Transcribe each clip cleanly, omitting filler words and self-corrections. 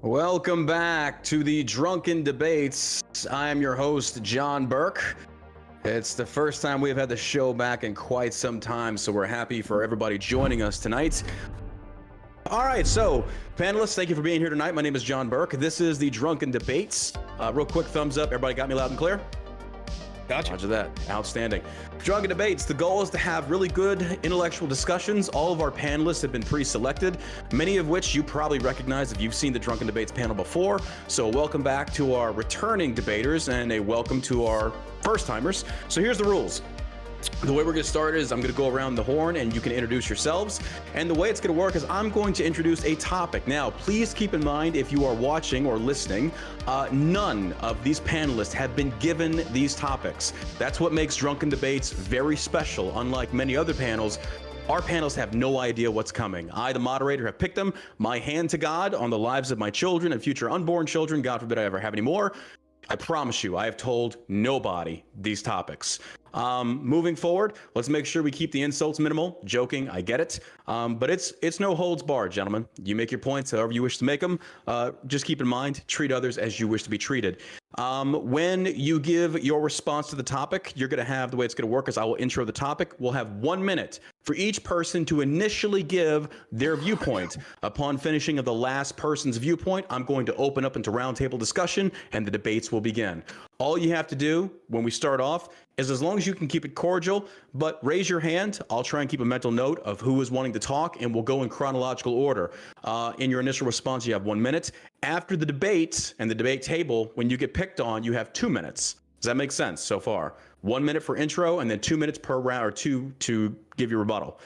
Welcome back to the Drunken Debates. I am your host, John Burke. It's the first time we've had the show back in quite some time, so we're happy for everybody joining us tonight. All right, so panelists, thank you for being here tonight. My name is John Burke. This is the Drunken Debates. Real quick thumbs up. Everybody got me loud and clear? Gotcha. Roger that. Outstanding. Drunken Debates, the goal is to have really good intellectual discussions. All of our panelists have been pre-selected, many of which you probably recognize if you've seen the Drunken Debates panel before. So welcome back to our returning debaters and a welcome to our first-timers. So here's the rules. The way we're going to start is I'm going to go around the horn and you can introduce yourselves. And the way it's going to work is I'm going to introduce a topic. Now, please keep in mind, if you are watching or listening, none of these panelists have been given these topics. That's what makes Drunken Debates very special. Unlike many other panels, our panelists have no idea what's coming. I, the moderator, have picked them. My hand to God on the lives of my children and future unborn children. God forbid I ever have any more. I promise you, I have told nobody these topics. Moving forward, let's make sure we keep the insults minimal. Joking, I get it. But it's no holds barred, gentlemen. You make your points however you wish to make them. Just keep in mind, treat others as you wish to be treated. When you give your response to the topic, you're going to have, the way it's going to work is I will intro the topic. We'll have 1 minute for each person to initially give their viewpoint. Upon finishing of the last person's viewpoint, I'm going to open up into roundtable discussion and the debates will begin. All you have to do when we start off is, as long as you can keep it cordial, but raise your hand. I'll try and keep a mental note of who is wanting to talk, and we'll go in chronological order. In your initial response, you have 1 minute. After the debate and the debate table, when you get picked on, you have 2 minutes. Does that make sense so far? 1 minute for intro, and then 2 minutes per round, or two to give your rebuttal.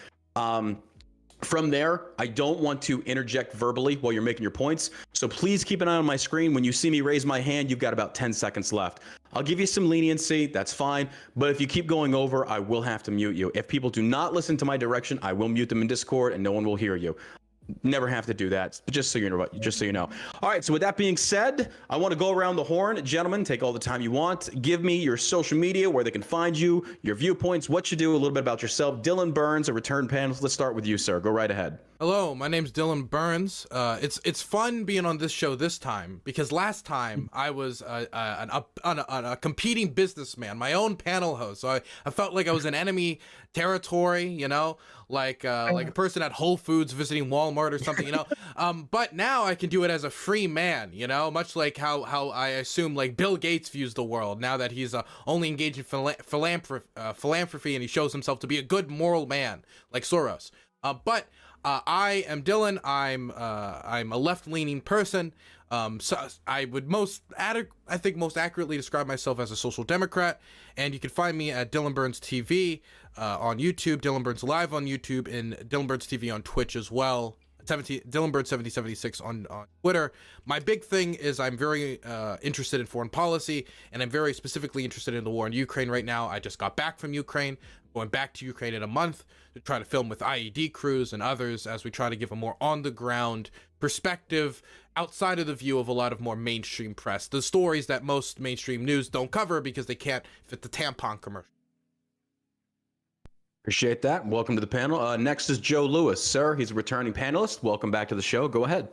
From there, I don't want to interject verbally while you're making your points. So please keep an eye on my screen. When you see me raise my hand, you've got about 10 seconds left. I'll give you some leniency, that's fine. But if you keep going over, I will have to mute you. If people do not listen to my direction, I will mute them in Discord and no one will hear you. Never have to do that, just so you know. All right, so with that being said, I want to go around the horn. Gentlemen, take all the time you want. Give me your social media, where they can find you, your viewpoints, what you do, a little bit about yourself. Dylan Burns, a return panelist. Let's start with you, sir. Go right ahead. Hello, my name's Dylan Burns. It's fun being on this show this time because last time I was a competing businessman, my own panel host. So I felt like I was in enemy territory, you know, like a person at Whole Foods visiting Walmart or something, you know. But now I can do it as a free man, you know, much like how I assume like Bill Gates views the world now that he's only engaged in philanthropy and he shows himself to be a good moral man like Soros. But I am Dylan. I'm a left-leaning person. So I would most accurately describe myself as a social democrat. And you can find me at Dylan Burns TV on YouTube, Dylan Burns Live on YouTube, and Dylan Burns TV on Twitch as well. Dylan Burns 7076 on Twitter. My big thing is I'm very interested in foreign policy, and I'm very specifically interested in the war in Ukraine right now. I just got back from Ukraine, going back to Ukraine in a month to try to film with IED crews and others as we try to give a more on-the-ground perspective outside of the view of a lot of more mainstream press. The stories that most mainstream news don't cover because they can't fit the tampon commercial. Appreciate that. Welcome to the panel. Next is Joe Lewis. Sir, he's a returning panelist. Welcome back to the show. Go ahead.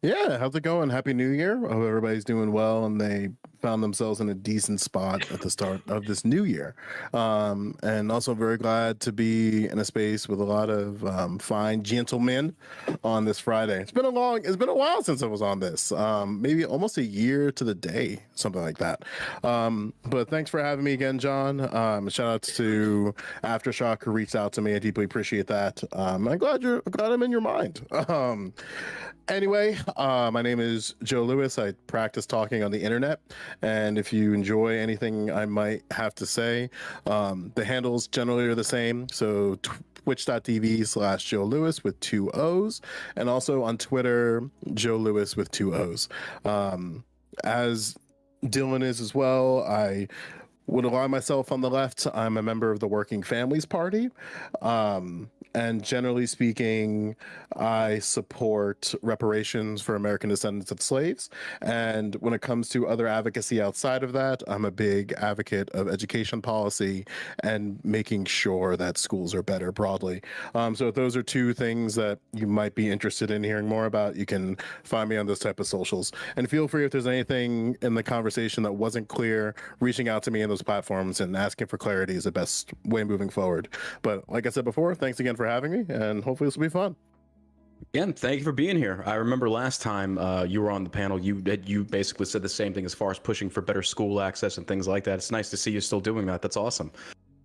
Yeah, how's it going? Happy New Year. I hope everybody's doing well and they found themselves in a decent spot at the start of this new year. And also very glad to be in a space with a lot of fine gentlemen on this Friday. It's been a while since I was on this. Maybe almost a year to the day, something like that. But thanks for having me again, John. Shout out to Aftershock who reached out to me. I deeply appreciate that. I'm glad I'm in your mind. Anyway, my name is Joe Lewis. I practice talking on the internet. And if you enjoy anything I might have to say, the handles generally are the same. So twitch.tv/Joe Lewis with 2 O's. And also on Twitter, Joe Lewis with 2 O's. As Dylan is as well, I would align myself on the left. I'm a member of the Working Families Party. And generally speaking, I support reparations for American descendants of slaves. And when it comes to other advocacy outside of that, I'm a big advocate of education policy and making sure that schools are better broadly. So if those are two things that you might be interested in hearing more about, you can find me on those type of socials. And feel free, if there's anything in the conversation that wasn't clear, reaching out to me on those platforms and asking for clarity is the best way moving forward. But like I said before, thanks again for having me, and hopefully this will be fun. Again, thank you for being here. I remember last time you were on the panel, you basically said the same thing as far as pushing for better school access and things like that. It's nice to see you still doing that. That's awesome.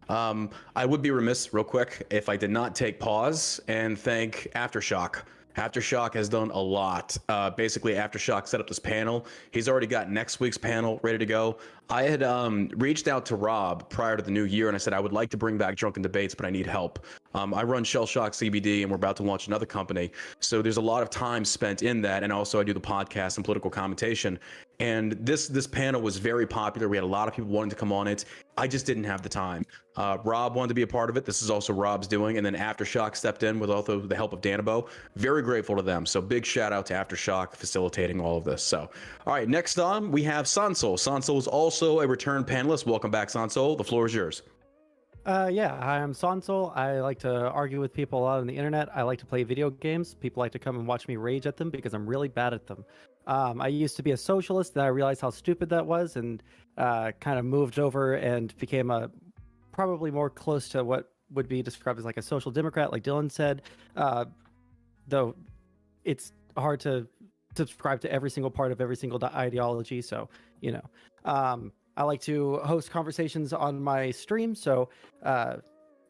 I would be remiss, real quick, if I did not take pause and thank Aftershock. Aftershock has done a lot. Basically, Aftershock set up this panel. He's already got next week's panel ready to go. I had reached out to Rob prior to the new year, and I said I would like to bring back Drunken Debates, but I need help. I run Shell Shock CBD, and we're about to launch another company. So there's a lot of time spent in that, and also I do the podcast and political commentation. And this panel was very popular. We had a lot of people wanting to come on it. I just didn't have the time. Rob wanted to be a part of it. This is also Rob's doing. And then Aftershock stepped in with also the help of Danabo. Very grateful to them. So big shout out to Aftershock facilitating all of this. So, all right, next on we have Sansol. Sansol is also a return panelist. Welcome back, Sansol. The floor is yours. Yeah, I'm Sansol. I like to argue with people a lot on the internet. I like to play video games. People like to come and watch me rage at them because I'm really bad at them. I used to be a socialist, then I realized how stupid that was, and kind of moved over and became probably more close to what would be described as like a social democrat, like Dylan said. Though it's hard to subscribe to every single part of every single ideology. So, you know, I like to host conversations on my stream. So,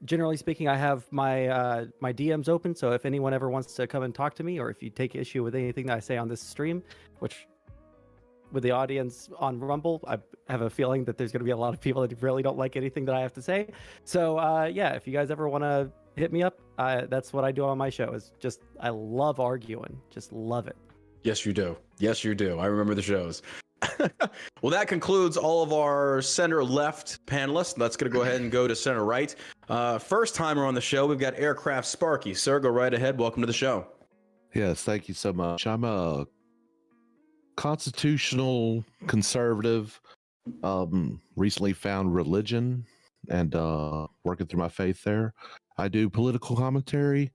generally speaking, I have my my DMs open. So if anyone ever wants to come and talk to me, or if you take issue with anything that I say on this stream, which with the audience on Rumble, I have a feeling that there's going to be a lot of people that really don't like anything that I have to say. So yeah, if you guys ever want to hit me up, that's what I do on my show. Is just I love arguing, just love it. Yes, you do. Yes, you do. I remember the shows. Well, that concludes all of our center left panelists. Let's go ahead and go to center right. First timer on the show, we've got Aircraft Sparky. Sir, go right ahead. Welcome to the show. Yes, thank you so much. I'm a constitutional conservative. Recently found religion and working through my faith there. I do political commentary,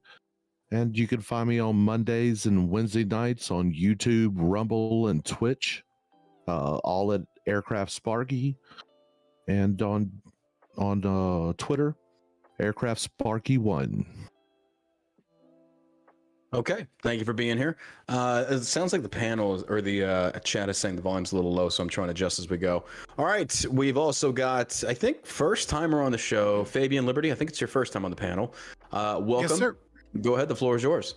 and you can find me on Mondays and Wednesday nights on YouTube, Rumble, and Twitch. All at Aircraft Sparky, and on Twitter, Aircraft Sparky 1. Okay, thank you for being here. It sounds like the panel or the chat is saying the volume's a little low, so I'm trying to adjust as we go. All right, we've also got, I think, first timer on the show, Fabian Liberty. I think it's your first time on the panel. Welcome. Yes, sir. Go ahead, the floor is yours.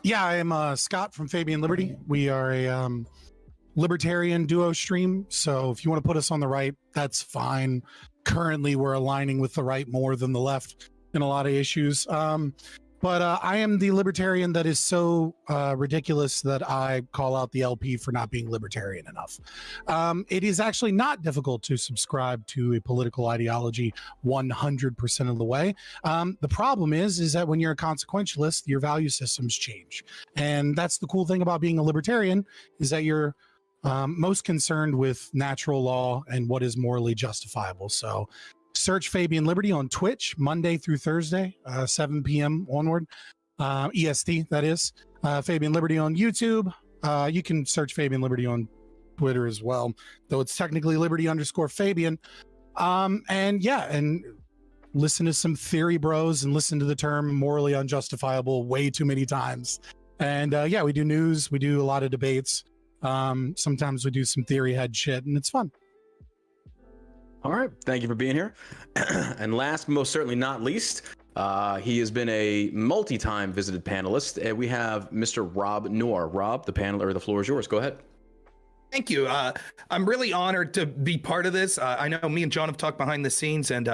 Yeah, I am Scott from Fabian Liberty. We are a libertarian duo stream, so if you want to put us on the right, that's fine. Currently, we're aligning with the right more than the left in a lot of issues. But I am the libertarian that is so ridiculous that I call out the LP for not being libertarian enough. It is actually not difficult to subscribe to a political ideology 100% of the way. The problem is that when you're a consequentialist, your value systems change. And that's the cool thing about being a libertarian, is that you're most concerned with natural law and what is morally justifiable. So search Fabian Liberty on Twitch Monday through Thursday, 7 p.m. onward, EST, that is. Fabian Liberty on YouTube. You can search Fabian Liberty on Twitter as well, though it's technically Liberty_Fabian. And yeah, and listen to some theory bros and listen to the term morally unjustifiable way too many times. And yeah, we do news, we do a lot of debates. Sometimes we do some theory head shit, and it's fun. All right, thank you for being here. And last but most certainly not least, he has been a multi-time visited panelist. And we have Mr. Rob Noor. Rob, the panel or the floor is yours. Go ahead. Thank you. I'm really honored to be part of this. I know me and John have talked behind the scenes, and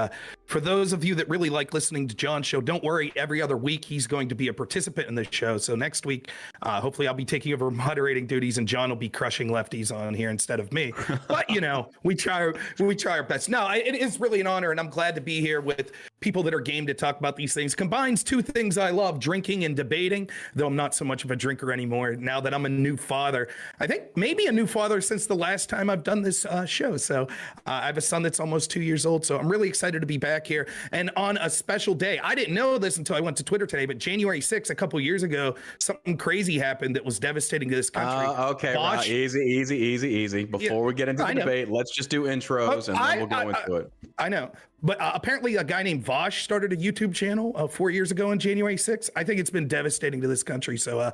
for those of you that really like listening to John's show, don't worry. Every other week, he's going to be a participant in the show. So next week, hopefully I'll be taking over moderating duties, and John will be crushing lefties on here instead of me. But, you know, we try our best. No, it is really an honor, and I'm glad to be here with people that are game to talk about these things. Combines two things I love, drinking and debating, though I'm not so much of a drinker anymore now that I'm a new father. I think maybe a new father since the last time I've done this show. So I have a son that's almost 2 years old. So I'm really excited to be back here. And on a special day, I didn't know this until I went to Twitter today, but January 6th, a couple years ago, something crazy happened that was devastating to this country. Okay, Rob, easy. Before we get into the debate, let's just do intros and then we'll go into it. I know. But apparently a guy named Vosh started a YouTube channel 4 years ago on January 6th. I think it's been devastating to this country. So,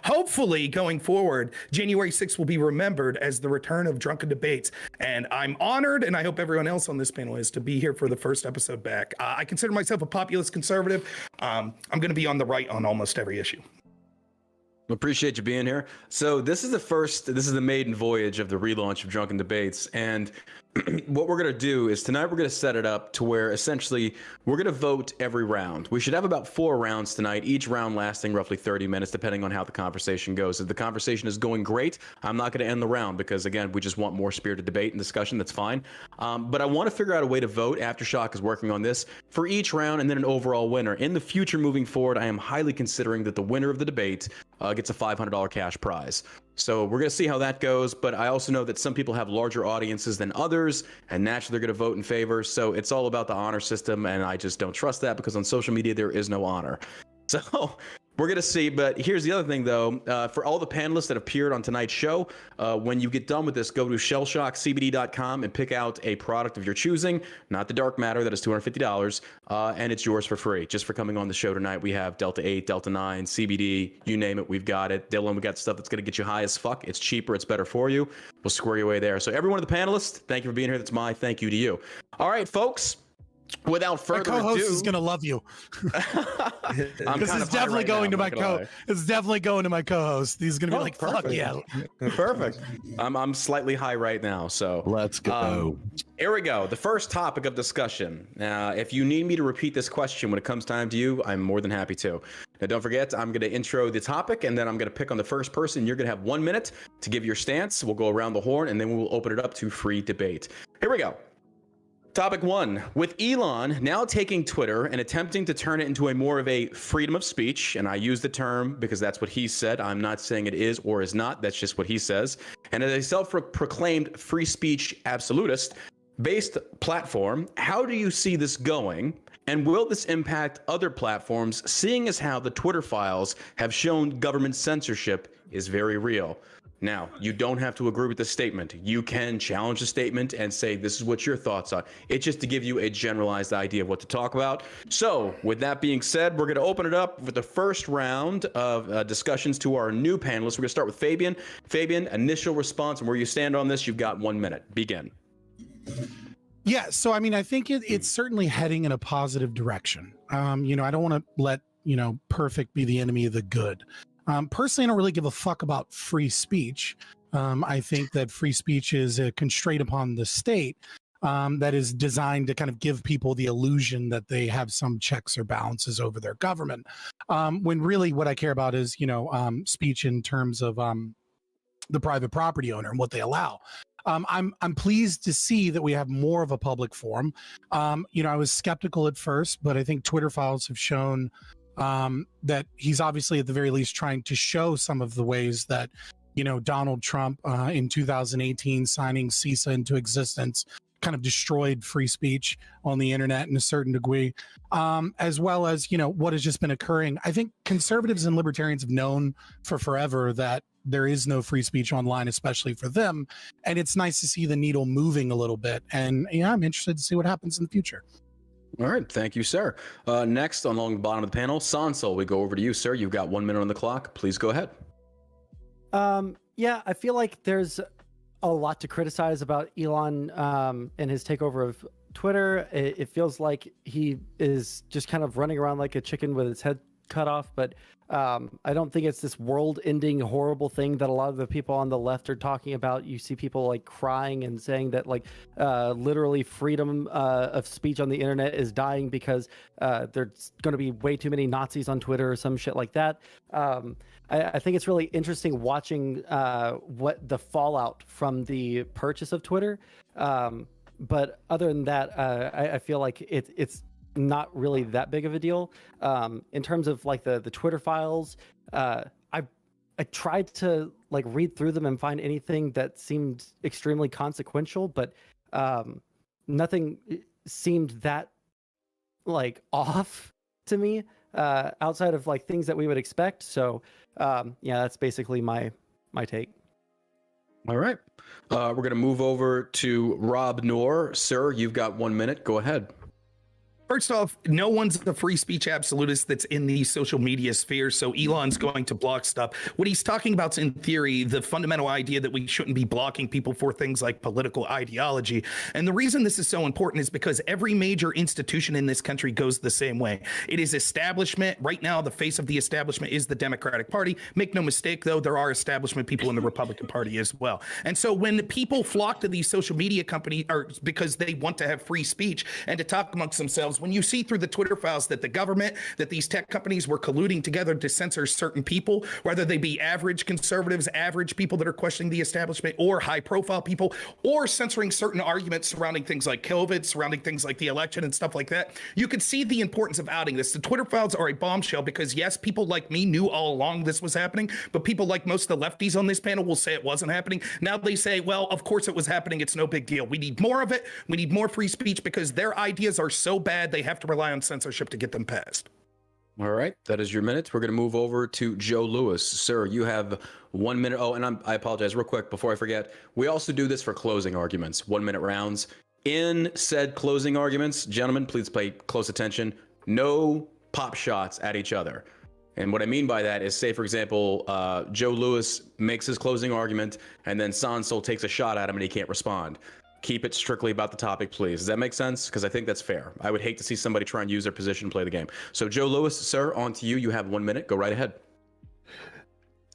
hopefully going forward, January 6th will be remembered as the return of Drunken Debates. And I'm honored, and I hope everyone else on this panel is, to be here for the first episode back. I consider myself a populist conservative. I'm going to be on the right on almost every issue. Appreciate you being here. So this is the maiden voyage of the relaunch of Drunken Debates. And what we're going to do is tonight we're going to set it up to where essentially we're going to vote every round. We should have about 4 rounds tonight, each round lasting roughly 30 minutes, depending on how the conversation goes. If the conversation is going great, I'm not going to end the round because, again, we just want more spirited debate and discussion. That's fine. But I want to figure out a way to vote. Aftershock is working on this for each round and then an overall winner. In the future, moving forward, I am highly considering that the winner of the debate gets a $500 cash prize. So we're going to see how that goes. But I also know that some people have larger audiences than others, and naturally they're going to vote in favor. So it's all about the honor system, and I just don't trust that because on social media there is no honor. So we're going to see. But here's the other thing, though. For all the panelists that appeared on tonight's show, when you get done with this, go to shellshockcbd.com and pick out a product of your choosing, not the dark matter, that is $250, and it's yours for free. Just for coming on the show tonight, we have Delta 8, Delta 9, CBD, you name it, we've got it. Dylan, we got stuff that's going to get you high as fuck. It's cheaper, it's better for you. We'll square you away there. So every one of the panelists, thank you for being here. That's my thank you to you. All right, folks. Without further my co-host ado, is gonna love you. This is definitely going to my It's definitely going to my co-host. He's gonna be like, "Fuck yeah, perfect." I'm slightly high right now, so let's go. Here we go. The first topic of discussion. Now, if you need me to repeat this question when it comes time to you, I'm more than happy to. Now, don't forget, I'm going to intro the topic, and then I'm going to pick on the first person. You're going to have 1 minute to give your stance. We'll go around the horn, and then we'll open it up to free debate. Here we go. Topic 1, with Elon now taking Twitter and attempting to turn it into a more of a freedom of speech, and I use the term because that's what he said. I'm not saying it is or is not. That's just what he says. And as a self-proclaimed free speech absolutist-based platform, how do you see this going? And will this impact other platforms, seeing as how the Twitter files have shown government censorship is very real? Now, you don't have to agree with the statement. You can challenge the statement and say, this is what your thoughts are. It's just to give you a generalized idea of what to talk about. So with that being said, we're going to open it up with the first round of discussions to our new panelists. We're going to start with Fabian. Fabian, initial response and where you stand on this. You've got 1 minute. Begin. Yeah, so I mean, I think it's certainly heading in a positive direction. I don't want to let perfect be the enemy of the good. Personally, I don't really give a fuck about free speech. I think that free speech is a constraint upon the state that is designed to kind of give people the illusion that they have some checks or balances over their government. When really what I care about is, speech in terms of the private property owner and what they allow. I'm pleased to see that we have more of a public forum. I was skeptical at first, but I think Twitter files have shown that he's obviously at the very least trying to show some of the ways that, Donald Trump in 2018 signing CISA into existence kind of destroyed free speech on the internet in a certain degree, as well as, what has just been occurring. I think conservatives and libertarians have known for forever that there is no free speech online, especially for them. And it's nice to see the needle moving a little bit. And I'm interested to see what happens in the future. All right. Thank you, sir. Next, along the bottom of the panel, Sansol, we go over to you, sir. You've got 1 minute on the clock. Please go ahead. Yeah, I feel like there's a lot to criticize about Elon and his takeover of Twitter. It feels like he is just kind of running around like a chicken with its head cut off. But I don't think it's this world-ending horrible thing that a lot of the people on the left are talking about. You see people like crying and saying that like literally freedom of speech on the internet is dying because there's going to be way too many Nazis on Twitter or some shit like that. I think it's really interesting watching what the fallout from the purchase of Twitter. But other than that, I feel like it's not really that big of a deal. In terms of like the Twitter files, I tried to like read through them and find anything that seemed extremely consequential, but nothing seemed that like off to me outside of like things that we would expect. So yeah, that's basically my take. All right. We're going to move over to Rob Noor. Sir, you've got 1 minute. Go ahead. First off, no one's a free speech absolutist that's in the social media sphere, so Elon's going to block stuff. What he's talking about is, in theory, the fundamental idea that we shouldn't be blocking people for things like political ideology. And the reason this is so important is because every major institution in this country goes the same way. It is establishment. Right now, the face of the establishment is the Democratic Party. Make no mistake, though, there are establishment people in the Republican Party as well. And so when people flock to these social media companies, or because they want to have free speech and to talk amongst themselves, when you see through the Twitter files that the government, that these tech companies were colluding together to censor certain people, whether they be average conservatives, average people that are questioning the establishment, or high profile people, or censoring certain arguments surrounding things like COVID, surrounding things like the election and stuff like that, you could see the importance of outing this. The Twitter files are a bombshell because, yes, people like me knew all along this was happening, but people like most of the lefties on this panel will say it wasn't happening. Now they say, well, of course it was happening. It's no big deal. We need more of it. We need more free speech because their ideas are so bad they have to rely on censorship to get them passed. All right, that is your minute. We're going to move over to Joe Lewis. Sir, you have 1 minute. Oh, and I apologize real quick before I forget. We also do this for closing arguments, 1 minute rounds. In said closing arguments, gentlemen, please pay close attention. No pop shots at each other. And what I mean by that is, say, for example, Joe Lewis makes his closing argument and then Sansol takes a shot at him and he can't respond. Keep it strictly about the topic, please. Does that make sense? Because I think that's fair. I would hate to see somebody try and use their position and play the game. So Joe Lewis, sir, on to you. You have 1 minute. Go right ahead.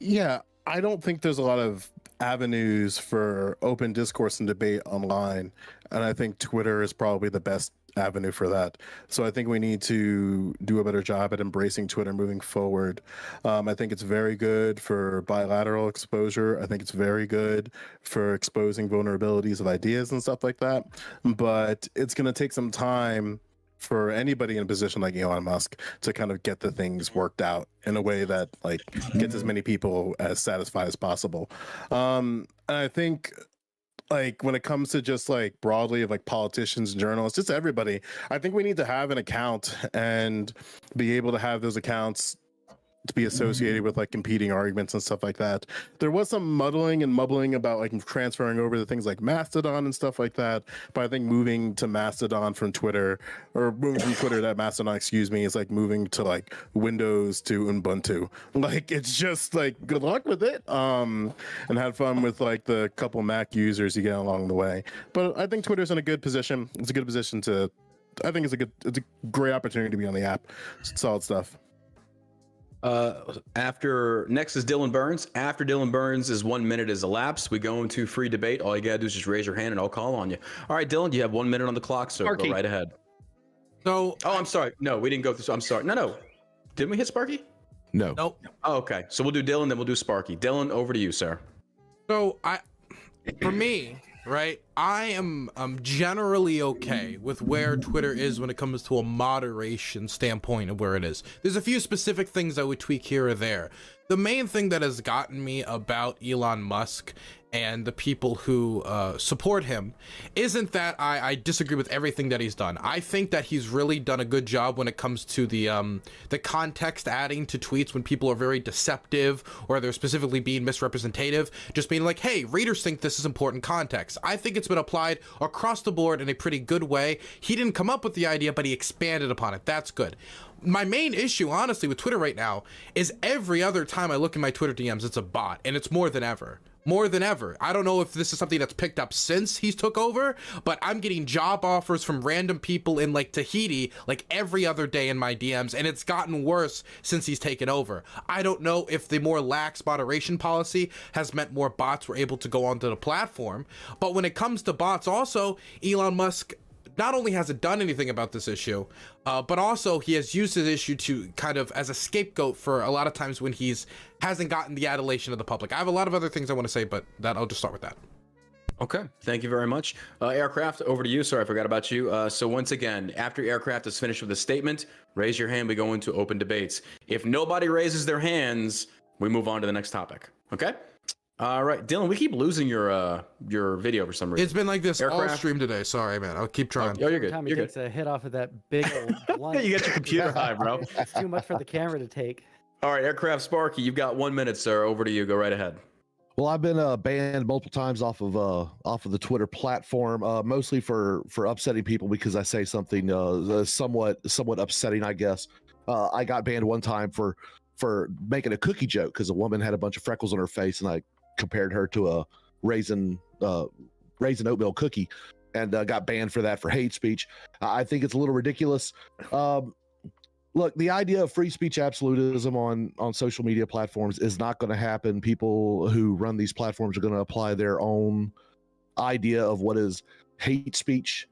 Yeah, I don't think there's a lot of avenues for open discourse and debate online. And I think Twitter is probably the best avenue for that. So I think we need to do a better job at embracing Twitter moving forward. I think it's very good for bilateral exposure. I think it's very good for exposing vulnerabilities of ideas and stuff like that. But it's going to take some time for anybody in a position like Elon Musk to kind of get the things worked out in a way that like gets as many people as satisfied as possible. And I think like when it comes to just like broadly of like politicians and journalists, just everybody, I think we need to have an account and be able to have those accounts to be associated with like competing arguments and stuff like that. There was some muddling and mumbling about like transferring over to things like Mastodon and stuff like that. But I think moving to Mastodon from Twitter, or moving from Twitter to Mastodon, excuse me, is like moving to like Windows to Ubuntu. Like it's just like good luck with it. And have fun with like the couple Mac users you get along the way. But I think Twitter's in a good position. It's a good position to, I think it's a great opportunity to be on the app. Solid stuff. Next is Dylan Burns. After Dylan Burns' 1 minute is elapsed, we go into free debate. All you gotta do is just raise your hand and I'll call on you. All right, Dylan, you have 1 minute on the clock, so go right ahead. So, oh, I'm sorry. No, we didn't go through. I'm sorry. No. Didn't we hit Sparky? No. Nope. Oh, okay. So we'll do Dylan, then we'll do Sparky. Dylan, over to you, sir. So for me, right, I am generally okay with where Twitter is when it comes to a moderation standpoint of where it is. There's a few specific things I would tweak here or there. The main thing that has gotten me about Elon Musk and the people who support him isn't that I disagree with everything that he's done. I think that he's really done a good job when it comes to the context adding to tweets when people are very deceptive or they're specifically being misrepresentative, just being like, hey, readers think this is important context. I think it's been applied across the board in a pretty good way. He didn't come up with the idea, but he expanded upon it. That's good. My main issue, honestly, with Twitter right now is every other time I look in my Twitter DMs, it's a bot, and it's more than ever. More than ever. I don't know if this is something that's picked up since he's took over, but I'm getting job offers from random people in like Tahiti like every other day in my DMs, and it's gotten worse since he's taken over. I don't know if the more lax moderation policy has meant more bots were able to go onto the platform, but when it comes to bots also, Elon Musk not only hasn't done anything about this issue, but also he has used this issue to kind of as a scapegoat for a lot of times when hasn't gotten the adulation of the public. I have a lot of other things I want to say, but I'll just start with that. Okay, thank you very much. Aircraft, over to you. Sorry, I forgot about you. So once again, after Aircraft is finished with a statement, raise your hand. We go into open debates. If nobody raises their hands, we move on to the next topic. Okay? All right, Dylan, we keep losing your video for some reason. It's been like this all Aircraft? stream today. Sorry, man. I'll keep trying. Oh, you're Every good. time he You're takes good. a hit off of that big old blunt, You got your computer high, bro. it's too much for the camera to take. All right, Aircraft Sparky, you've got 1 minute, sir. Over to you. Go right ahead. Well, I've been banned multiple times off of the Twitter platform, mostly for upsetting people because I say something somewhat upsetting, I guess. I got banned one time for making a cookie joke because a woman had a bunch of freckles on her face, and I compared her to a raisin oatmeal cookie, and got banned for that for hate speech. I think it's a little ridiculous. Look, the idea of free speech absolutism on social media platforms is not going to happen. People who run these platforms are going to apply their own idea of what is hate speech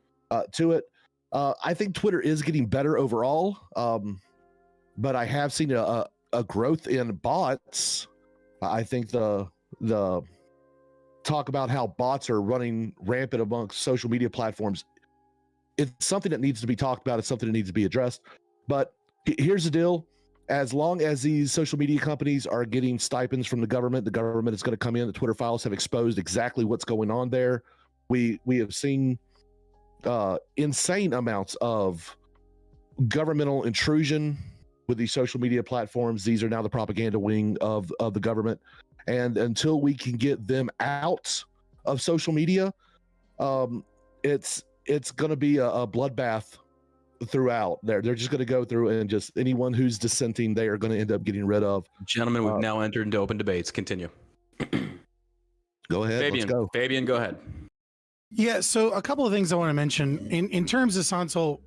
to it. I think Twitter is getting better overall, but I have seen a growth in bots. I think the talk about how bots are running rampant amongst social media platforms, it's something that needs to be talked about. It's something that needs to be addressed. But here's the deal. As long as these social media companies are getting stipends from the government is going to come in. The Twitter files have exposed exactly what's going on there. We have seen insane amounts of governmental intrusion with these social media platforms. These are now the propaganda wing of the government. And until we can get them out of social media, it's going to be a bloodbath throughout there. They're just going to go through, and just anyone who's dissenting, they are going to end up getting rid of. Gentlemen, we've now entered into open debates. Continue. Go ahead. Fabian, Let's go. Fabian, go ahead. Yeah, so a couple of things I want to mention in terms of Sansol.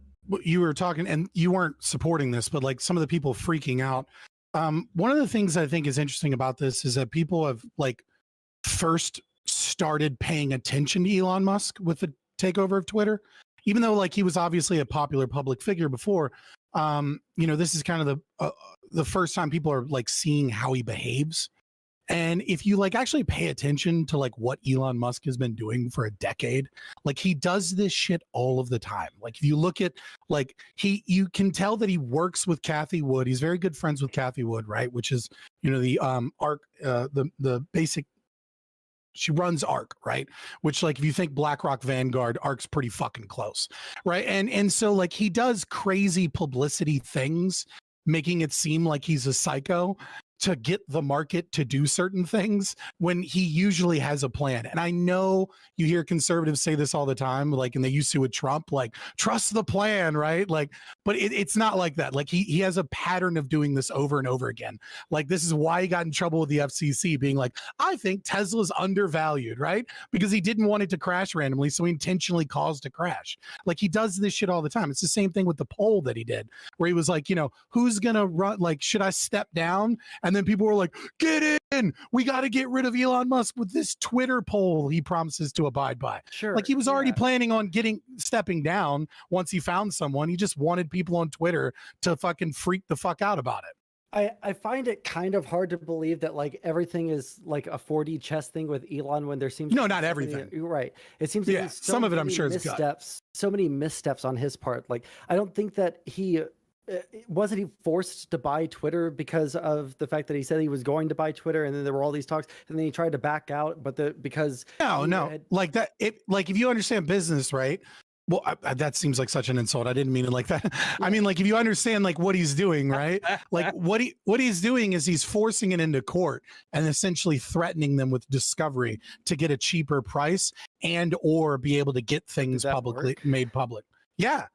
You were talking, and you weren't supporting this, but like some of the people freaking out. One of the things I think is interesting about this is that people have like first started paying attention to Elon Musk with the takeover of Twitter, even though like he was obviously a popular public figure before. This is kind of the first time people are like seeing how he behaves. And if you like actually pay attention to like what Elon Musk has been doing for a decade, like he does this shit all of the time. Like if you look at like you can tell that he works with Kathy Wood. He's very good friends with Kathy Wood, right? Which is, the ARC, the basic, she runs ARC, right? Which like if you think BlackRock Vanguard, ARC's pretty fucking close, right? And so like he does crazy publicity things, making it seem like he's a psycho to get the market to do certain things when he usually has a plan. And I know you hear conservatives say this all the time, like, and they used to with Trump, like, trust the plan, right? Like, but it's not like that. Like he has a pattern of doing this over and over again. Like this is why he got in trouble with the FCC being like, I think Tesla's undervalued, right? Because he didn't want it to crash randomly. So he intentionally caused a crash. Like he does this shit all the time. It's the same thing with the poll that he did where he was like, who's going to run? Like, should I step down? And then people were like, get in. We got to get rid of Elon Musk with this Twitter poll he promises to abide by. Sure. Like he was already planning on stepping down once he found someone. He just wanted people on Twitter to fucking freak the fuck out about it. I find it kind of hard to believe that like everything is like a 4D chess thing with Elon when there seems not everything. You're right. It seems like some of it I'm sure is missteps. So many missteps on his part. Like I don't think that wasn't he forced to buy Twitter because of the fact that he said he was going to buy Twitter, and then there were all these talks, and then he tried to back out, because like that. Like if you understand business, right? Well, that seems like such an insult. I didn't mean it like that. Yeah. I mean, like if you understand like what he's doing, right? Like what he's doing is he's forcing it into court and essentially threatening them with discovery to get a cheaper price and or be able to get things made public. Yeah.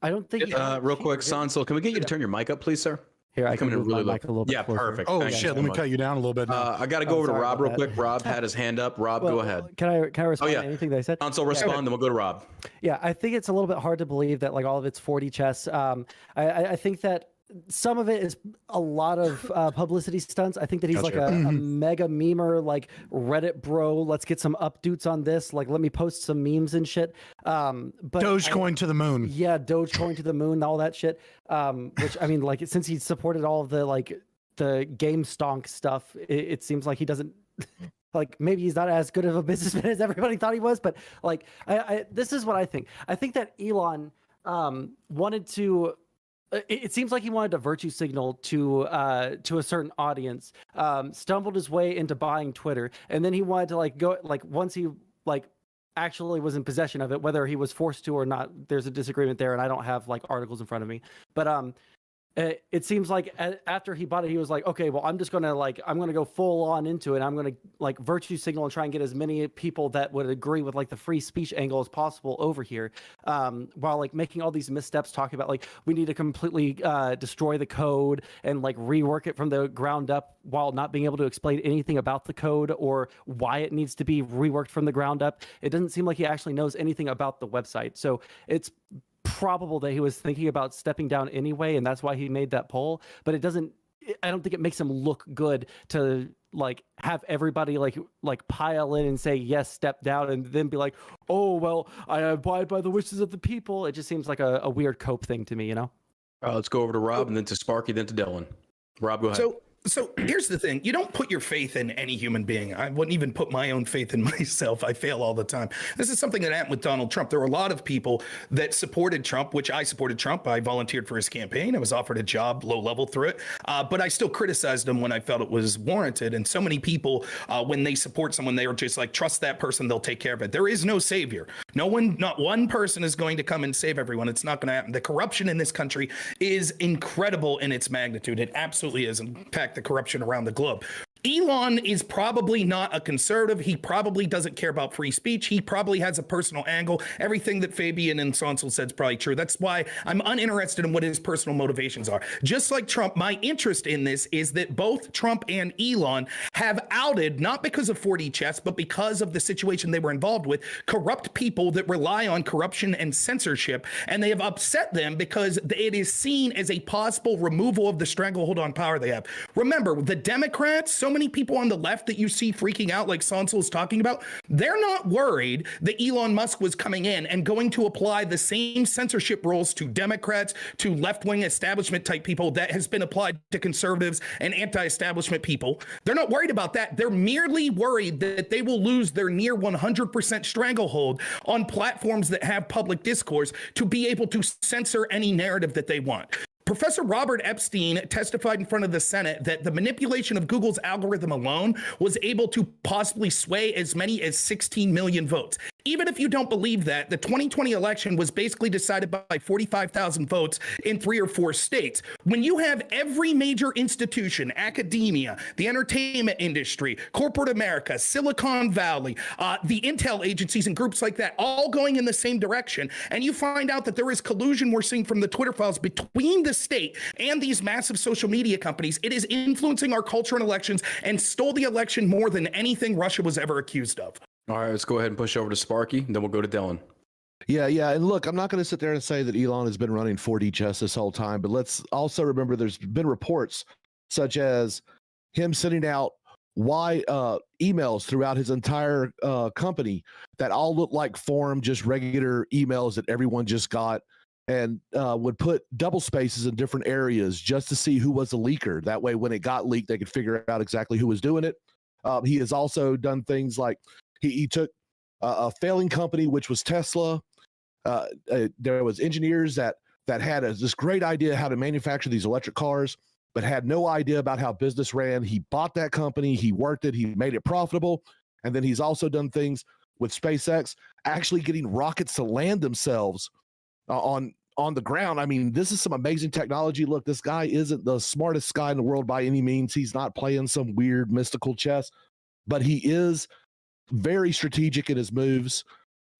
I don't think. Real quick, Sansol, can we get you to turn your mic up, please, sir? Here, I can move my mic a little bit. Yeah, closer. perfect. Oh Thank shit! Let me cut you down a little bit. I got to go over to Rob real quick. Rob had his hand up. Rob, go ahead. Can I respond to anything that I said? Sansol, respond, then we'll go to Rob. Yeah, I think it's a little bit hard to believe that like all of it's 4D chess. I think that some of it is a lot of publicity stunts. I think that he's like a mega memer, like Reddit bro. Let's get some updates on this. Like, let me post some memes and shit. But Dogecoin to the moon. Yeah, Dogecoin to the moon, all that shit. Which I mean, like, since he supported all of the like the game stonk stuff, it seems like he doesn't like maybe he's not as good of a businessman as everybody thought he was, but like this is what I think. I think that Elon wanted to. It seems like he wanted to virtue signal to a certain audience. Stumbled his way into buying Twitter, and then he wanted to like go like once he like actually was in possession of it, whether he was forced to or not. There's a disagreement there, and I don't have like articles in front of me, but it seems like after he bought it, he was like, okay, well, I'm going to go full on into it. I'm going to like virtue signal and try and get as many people that would agree with like the free speech angle as possible over here. While like making all these missteps, talking about like, we need to completely destroy the code and like rework it from the ground up, while not being able to explain anything about the code or why it needs to be reworked from the ground up. It doesn't seem like he actually knows anything about the website. So it's probable that he was thinking about stepping down anyway, and that's why he made that poll. But I don't think it makes him look good to like have everybody like pile in and say yes, step down, and then be like, oh well, I abide by the wishes of the people. It just seems like a weird cope thing to me, you know. Let's go over to Rob, and then to Sparky, then to Dylan. Rob, go ahead. So here's the thing. You don't put your faith in any human being. I wouldn't even put my own faith in myself. I fail all the time. This is something that happened with Donald Trump. There were a lot of people that supported Trump, which I supported Trump. I volunteered for his campaign. I was offered a job, low level through it. But I still criticized him when I felt it was warranted. And so many people, when they support someone, they are just like, trust that person. They'll take care of it. There is no savior. Not one person is going to come and save everyone. It's not going to happen. The corruption in this country is incredible in its magnitude. It absolutely is. In fact, the corruption around the globe. Elon is probably not a conservative. He probably doesn't care about free speech. He probably has a personal angle. Everything that Fabian and Sonsel said is probably true. That's why I'm uninterested in what his personal motivations are. Just like Trump, my interest in this is that both Trump and Elon have outed, not because of 4D chess, but because of the situation they were involved with, corrupt people that rely on corruption and censorship. And they have upset them because it is seen as a possible removal of the stranglehold on power they have. Remember, the Democrats, so many people on the left that you see freaking out like Sonsel is talking about, they're not worried that Elon Musk was coming in and going to apply the same censorship rules to Democrats, to left-wing establishment type people that has been applied to conservatives and anti-establishment people. They're not worried about that. They're merely worried that they will lose their near 100% stranglehold on platforms that have public discourse to be able to censor any narrative that they want. Professor Robert Epstein testified in front of the Senate that the manipulation of Google's algorithm alone was able to possibly sway as many as 16 million votes. Even if you don't believe that, the 2020 election was basically decided by 45,000 votes in 3 or 4 states. When you have every major institution, academia, the entertainment industry, corporate America, Silicon Valley, the intel agencies and groups like that, all going in the same direction, and you find out that there is collusion we're seeing from the Twitter files between the state and these massive social media companies, it is influencing our culture and elections and stole the election more than anything Russia was ever accused of. All right, let's go ahead and push over to Sparky, and then we'll go to Dylan. Yeah. And look, I'm not going to sit there and say that Elon has been running 4D chess this whole time, but let's also remember there's been reports such as him sending out emails throughout his entire company that all look like just regular emails that everyone just got, and would put double spaces in different areas just to see who was the leaker. That way, when it got leaked, they could figure out exactly who was doing it. He has also done things like he took a failing company, which was Tesla. There was engineers that had this great idea how to manufacture these electric cars, but had no idea about how business ran. He bought that company, he worked it, he made it profitable. And then he's also done things with SpaceX, actually getting rockets to land themselves on the ground. I mean, this is some amazing technology. Look, this guy isn't the smartest guy in the world by any means. He's not playing some weird mystical chess, but he is very strategic in his moves.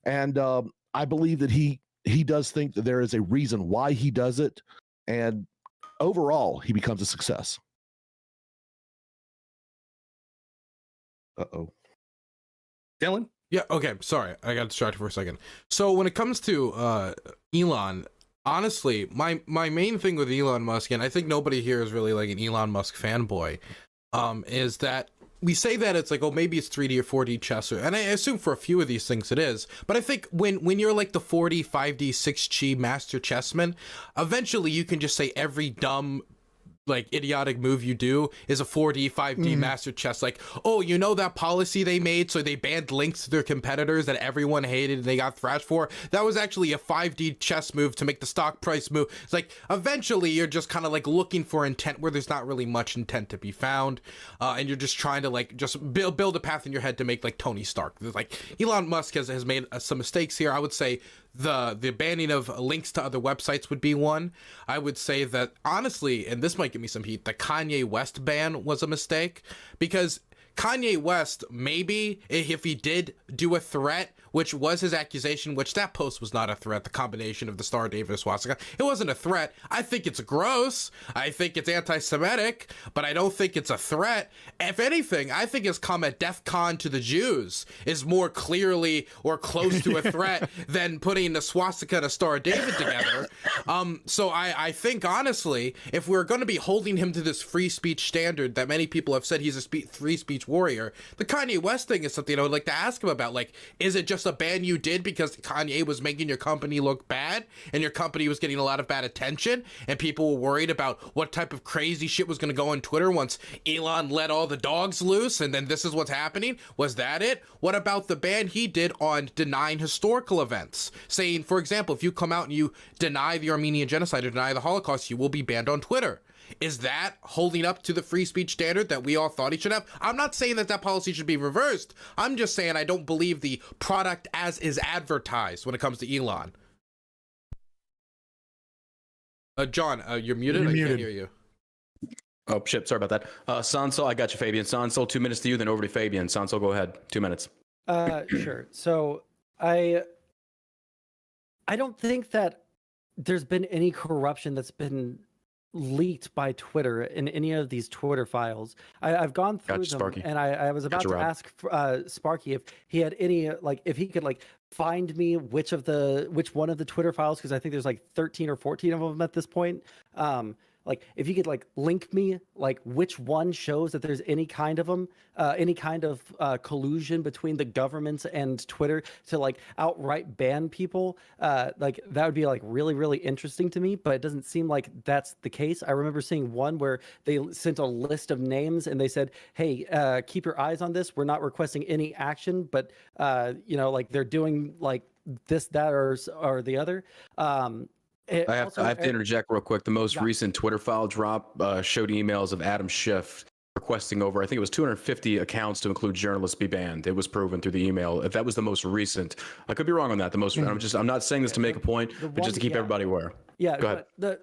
And I believe that he does think that there is a reason why he does it. And overall, he becomes a success. Uh-oh. Dylan? Yeah, okay, sorry. I got distracted for a second. So when it comes to Elon, honestly, my main thing with Elon Musk, and I think nobody here is really like an Elon Musk fanboy, is that we say that it's like, oh, maybe it's 3D or 4D chess, and I assume for a few of these things it is. But I think when you're like the 4D, 5D, 6G master chessman, eventually you can just say every dumb like idiotic move you do is a 4D 5D master chess. Like, oh, you know that policy they made, so they banned links to their competitors that everyone hated and they got thrashed for? That was actually a 5D chess move to make the stock price move. It's like eventually you're just kind of like looking for intent where there's not really much intent to be found, and you're just trying to like just build a path in your head to make like Tony Stark. There's like Elon Musk has made some mistakes here. I would say the banning of links to other websites would be one. I would say that honestly, and this might give me some heat, the Kanye West ban was a mistake, because Kanye West, maybe if he did do a threat, which was his accusation, which that post was not a threat, the combination of the Star of David swastika, it wasn't a threat. I think it's gross. I think it's anti-Semitic, but I don't think it's a threat. If anything, I think his comment "Death Con to the Jews" is more clearly or close to a threat than putting the swastika and a Star of David together. So I think, honestly, if we're going to be holding him to this free speech standard that many people have said he's a free speech warrior, the Kanye West thing is something I would like to ask him about. Like, is it just a ban you did because Kanye was making your company look bad and your company was getting a lot of bad attention and people were worried about what type of crazy shit was going to go on Twitter once Elon let all the dogs loose and then this is what's happening? Was that it? What about the ban he did on denying historical events, saying, for example, if you come out and you deny the Armenian genocide or deny the Holocaust, you will be banned on Twitter? Is that holding up to the free speech standard that we all thought he should have? I'm not saying that policy should be reversed. I'm just saying I don't believe the product as is advertised when it comes to Elon. John, you're muted. You're I muted. can't hear you. Oh, shit. Sorry about that. Sansol, I got you, Fabian. Sansol, 2 minutes to you, then over to Fabian. Sansol, go ahead. 2 minutes. Sure. So I don't think that there's been any corruption that's been leaked by Twitter in any of these Twitter files. I've gone through them, Sparky. and I was about to ask Sparky if he had any, like, if he could like find me which one of the Twitter files, because I think there's like 13 or 14 of them at this point. Like, if you could like link me, like which one shows that there's any kind of collusion between the governments and Twitter to like outright ban people, like that would be like really, really interesting to me, but it doesn't seem like that's the case. I remember seeing one where they sent a list of names and they said, hey, keep your eyes on this. We're not requesting any action, but you know, like they're doing like this, that, or the other. I have to interject real quick. The most recent Twitter file drop showed emails of Adam Schiff requesting over, I think it was 250 accounts to include journalists be banned. It was proven through the email. If that was the most recent, I could be wrong on that. I'm not saying this to make a point, but just to keep everybody aware. Yeah. Go ahead.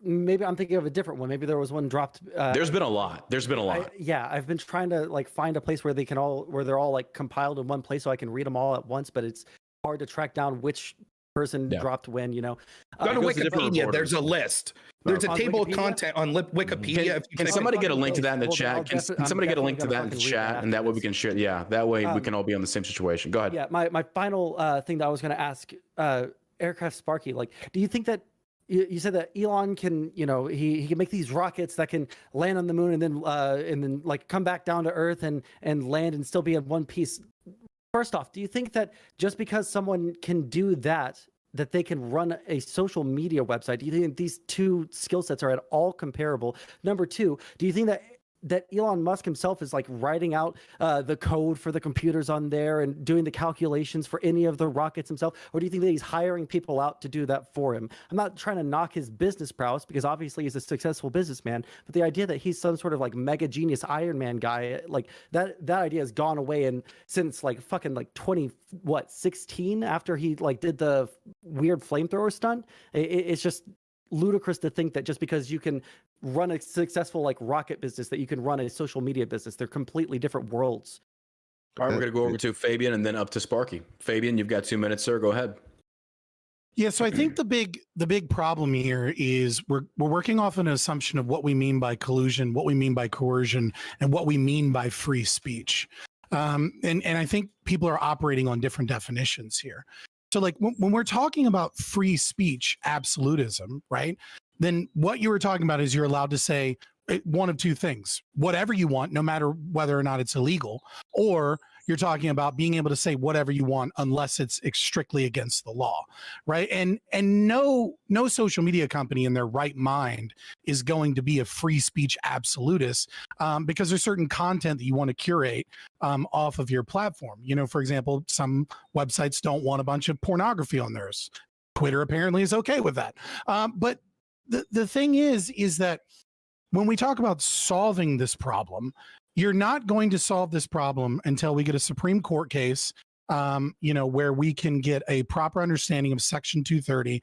Maybe I'm thinking of a different one. Maybe there was one dropped. There's been a lot. I've been trying to like find a place where they're all like compiled in one place so I can read them all at once, but it's hard to track down which person dropped when, you know. Go to Wikipedia. There's a list. There's a table of content on Wikipedia. Can somebody get a link to that in the chat? Can somebody get a link to that in the chat, and that way we can share? Yeah, that way we can all be on the same situation. Go ahead. Yeah, my final thing that I was going to ask Aircraft Sparky, like, do you think that you said that Elon can, you know, he can make these rockets that can land on the moon and then like come back down to Earth and land and still be in one piece? First off, do you think that just because someone can do that they can run a social media website? Do you think these two skill sets are at all comparable? Number two, do you think that Elon Musk himself is like writing out the code for the computers on there and doing the calculations for any of the rockets himself? Or do you think that he's hiring people out to do that for him? I'm not trying to knock his business prowess, because obviously he's a successful businessman, but the idea that he's some sort of like mega genius Iron Man guy, like that idea has gone away, and since like fucking like 16 after he like did the weird flamethrower stunt, it's just ludicrous to think that just because you can run a successful like rocket business that you can run a social media business. They're completely different worlds. All right, we're going to go over to Fabian and then up to Sparky. Fabian, you've got 2 minutes, sir. Go ahead. Yeah, so I think the big problem here is we're working off an assumption of what we mean by collusion, what we mean by coercion, and what we mean by free speech. And I think people are operating on different definitions here. So like when we're talking about free speech absolutism, right? Then what you were talking about is you're allowed to say one of two things: whatever you want, no matter whether or not it's illegal, or you're talking about being able to say whatever you want unless it's strictly against the law, right? And no social media company in their right mind is going to be a free speech absolutist, because there's certain content that you want to curate off of your platform. You know, for example, some websites don't want a bunch of pornography on theirs. Twitter apparently is okay with that. But the thing is that when we talk about solving this problem, you're not going to solve this problem until we get a Supreme Court case, where we can get a proper understanding of Section 230,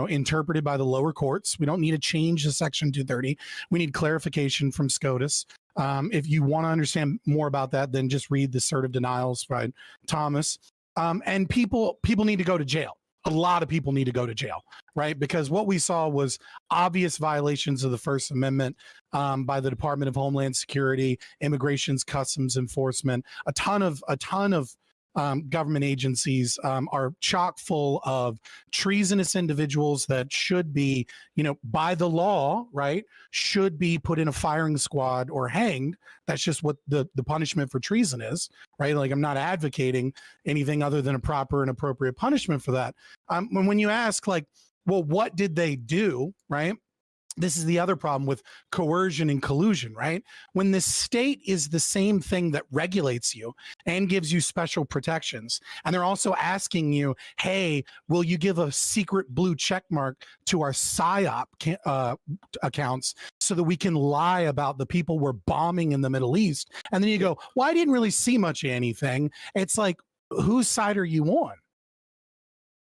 interpreted by the lower courts. We don't need to change the Section 230. We need clarification from SCOTUS. If you want to understand more about that, then just read the Cert of Denials by Thomas. And people need to go to jail. A lot of people need to go to jail, right? Because what we saw was obvious violations of the First Amendment by the Department of Homeland Security, Immigration's Customs Enforcement. A ton of government agencies are chock full of treasonous individuals that should be, by the law, right, should be put in a firing squad or hanged. That's just what the punishment for treason is, right? Like, I'm not advocating anything other than a proper and appropriate punishment for that. When you ask, like, well, what did they do, right? This is the other problem with coercion and collusion, right? When the state is the same thing that regulates you and gives you special protections, and they're also asking you, hey, will you give a secret blue check mark to our PSYOP accounts so that we can lie about the people we're bombing in the Middle East? And then you go, well, I didn't really see much of anything. It's like, whose side are you on?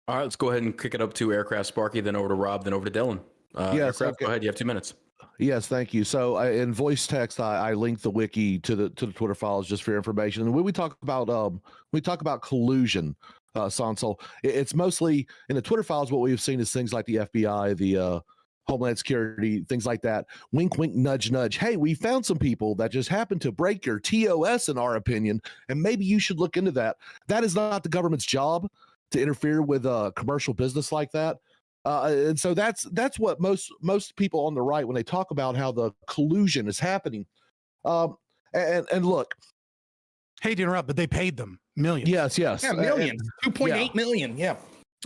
All right, let's go ahead and kick it up to Aircraft Sparky, then over to Rob, then over to Dylan. Yes, Aircraft, okay. Go ahead. You have 2 minutes. Yes, thank you. So in voice text, I linked the wiki to the Twitter files just for your information. And when we talk about collusion, Sansol, it's mostly in the Twitter files. What we've seen is things like the FBI, the Homeland Security, things like that. Wink, wink, nudge, nudge. Hey, we found some people that just happened to break your TOS, in our opinion, and maybe you should look into that. That is not the government's job to interfere with commercial business like that. And so that's what most people on the right, when they talk about how the collusion is happening. And look, hate to interrupt, but they paid them millions. Yes. Yeah, millions. 2.8 million. Yeah.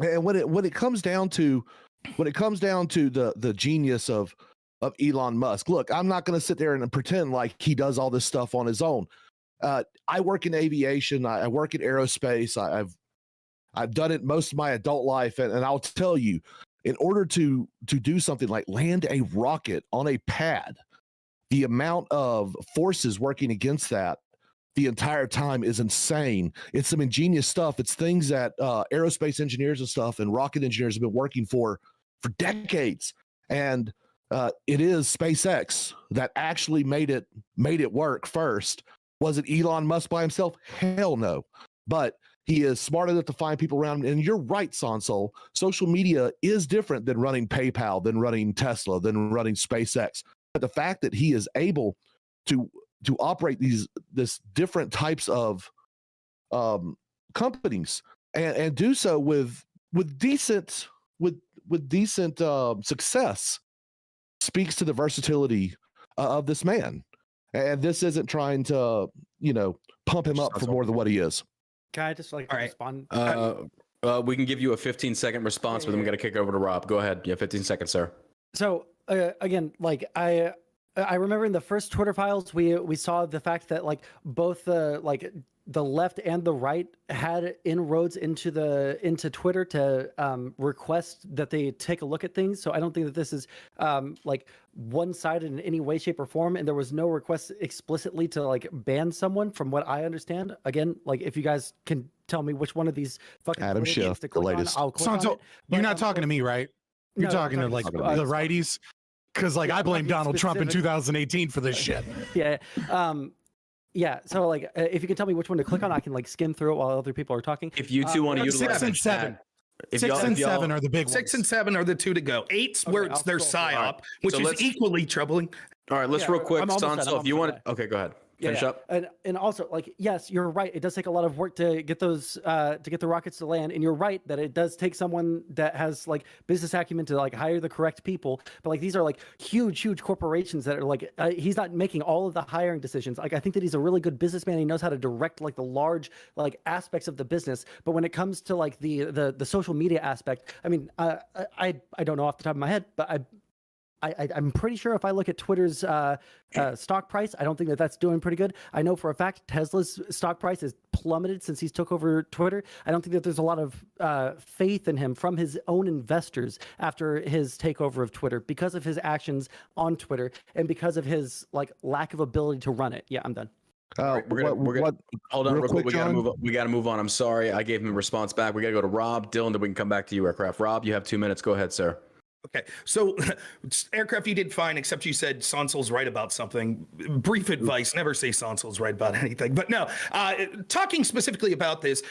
And when it comes down to the genius of Elon Musk, look, I'm not going to sit there and pretend like he does all this stuff on his own. I work in aviation. I work in aerospace. I've done it most of my adult life, and I'll tell you, in order to do something like land a rocket on a pad, the amount of forces working against that the entire time is insane. It's some ingenious stuff. It's things that aerospace engineers and stuff and rocket engineers have been working for decades. And it is SpaceX that actually made it work first. Was it Elon Musk by himself? Hell no. But he is smart enough to find people around him. And you're right, Sansol. Social media is different than running PayPal, than running Tesla, than running SpaceX. But the fact that he is able to operate this different types of companies and do so with decent success speaks to the versatility of this man. And this isn't trying to pump him up for more than what he is. Can I just respond? We can give you a 15-second response, but then we got to kick it over to Rob. Go ahead. Yeah, 15 seconds, sir. So again, I remember in the first Twitter files, we saw the fact that both the left and the right had inroads into Twitter to request that they take a look at things. So I don't think that this is one-sided in any way, shape, or form. And there was no request explicitly to ban someone, from what I understand. Again, if you guys can tell me which one of these fucking Adam Schiff, to click the latest. on, I'll click on So it. you're not talking to me, right? You're No, talking to I'm talking the to righties, because I blame Donald Trump in 2018 for this shit. Yeah. Yeah. So if you can tell me which one to click on, I can skim through it while other people are talking. If you two want to utilize 6 and 7. If 6 and 7 are the big ones. 6 and 7 are the two to go. 8's where it's their scroll through. PSYOP, which So is let's- equally troubling. All right, let's Yeah, real quick, I'm almost done, Sansol, if you I'm want almost to, okay, go ahead. finish up. And also, like, yes, you're right. It does take a lot of work to get those to get the rockets to land. And you're right that it does take someone that has like business acumen to like hire the correct people. But like these are like huge corporations that are like he's not making all of the hiring decisions. Like I think that he's a really good businessman. He knows how to direct like the large like aspects of the business. But when it comes to like the social media aspect, I mean, I don't know off the top of my head, but I'm pretty sure if I look at Twitter's stock price, I don't think that that's doing pretty good. I know for a fact Tesla's stock price has plummeted since he's took over Twitter. I don't think that there's a lot of faith in him from his own investors after his takeover of Twitter because of his actions on Twitter and because of his like lack of ability to run it. Yeah, I'm done. We're gonna hold on real quick. We gotta move on. I'm sorry. I gave him a response back. We gotta go to Rob, Dylan, then we can come back to you, Aircraft. Rob, you have 2 minutes. Go ahead, sir. Okay, so Aircraft, you did fine, except you said Sonsol's right about something. Brief advice: never say Sonsol's right about anything. But no, talking specifically about this,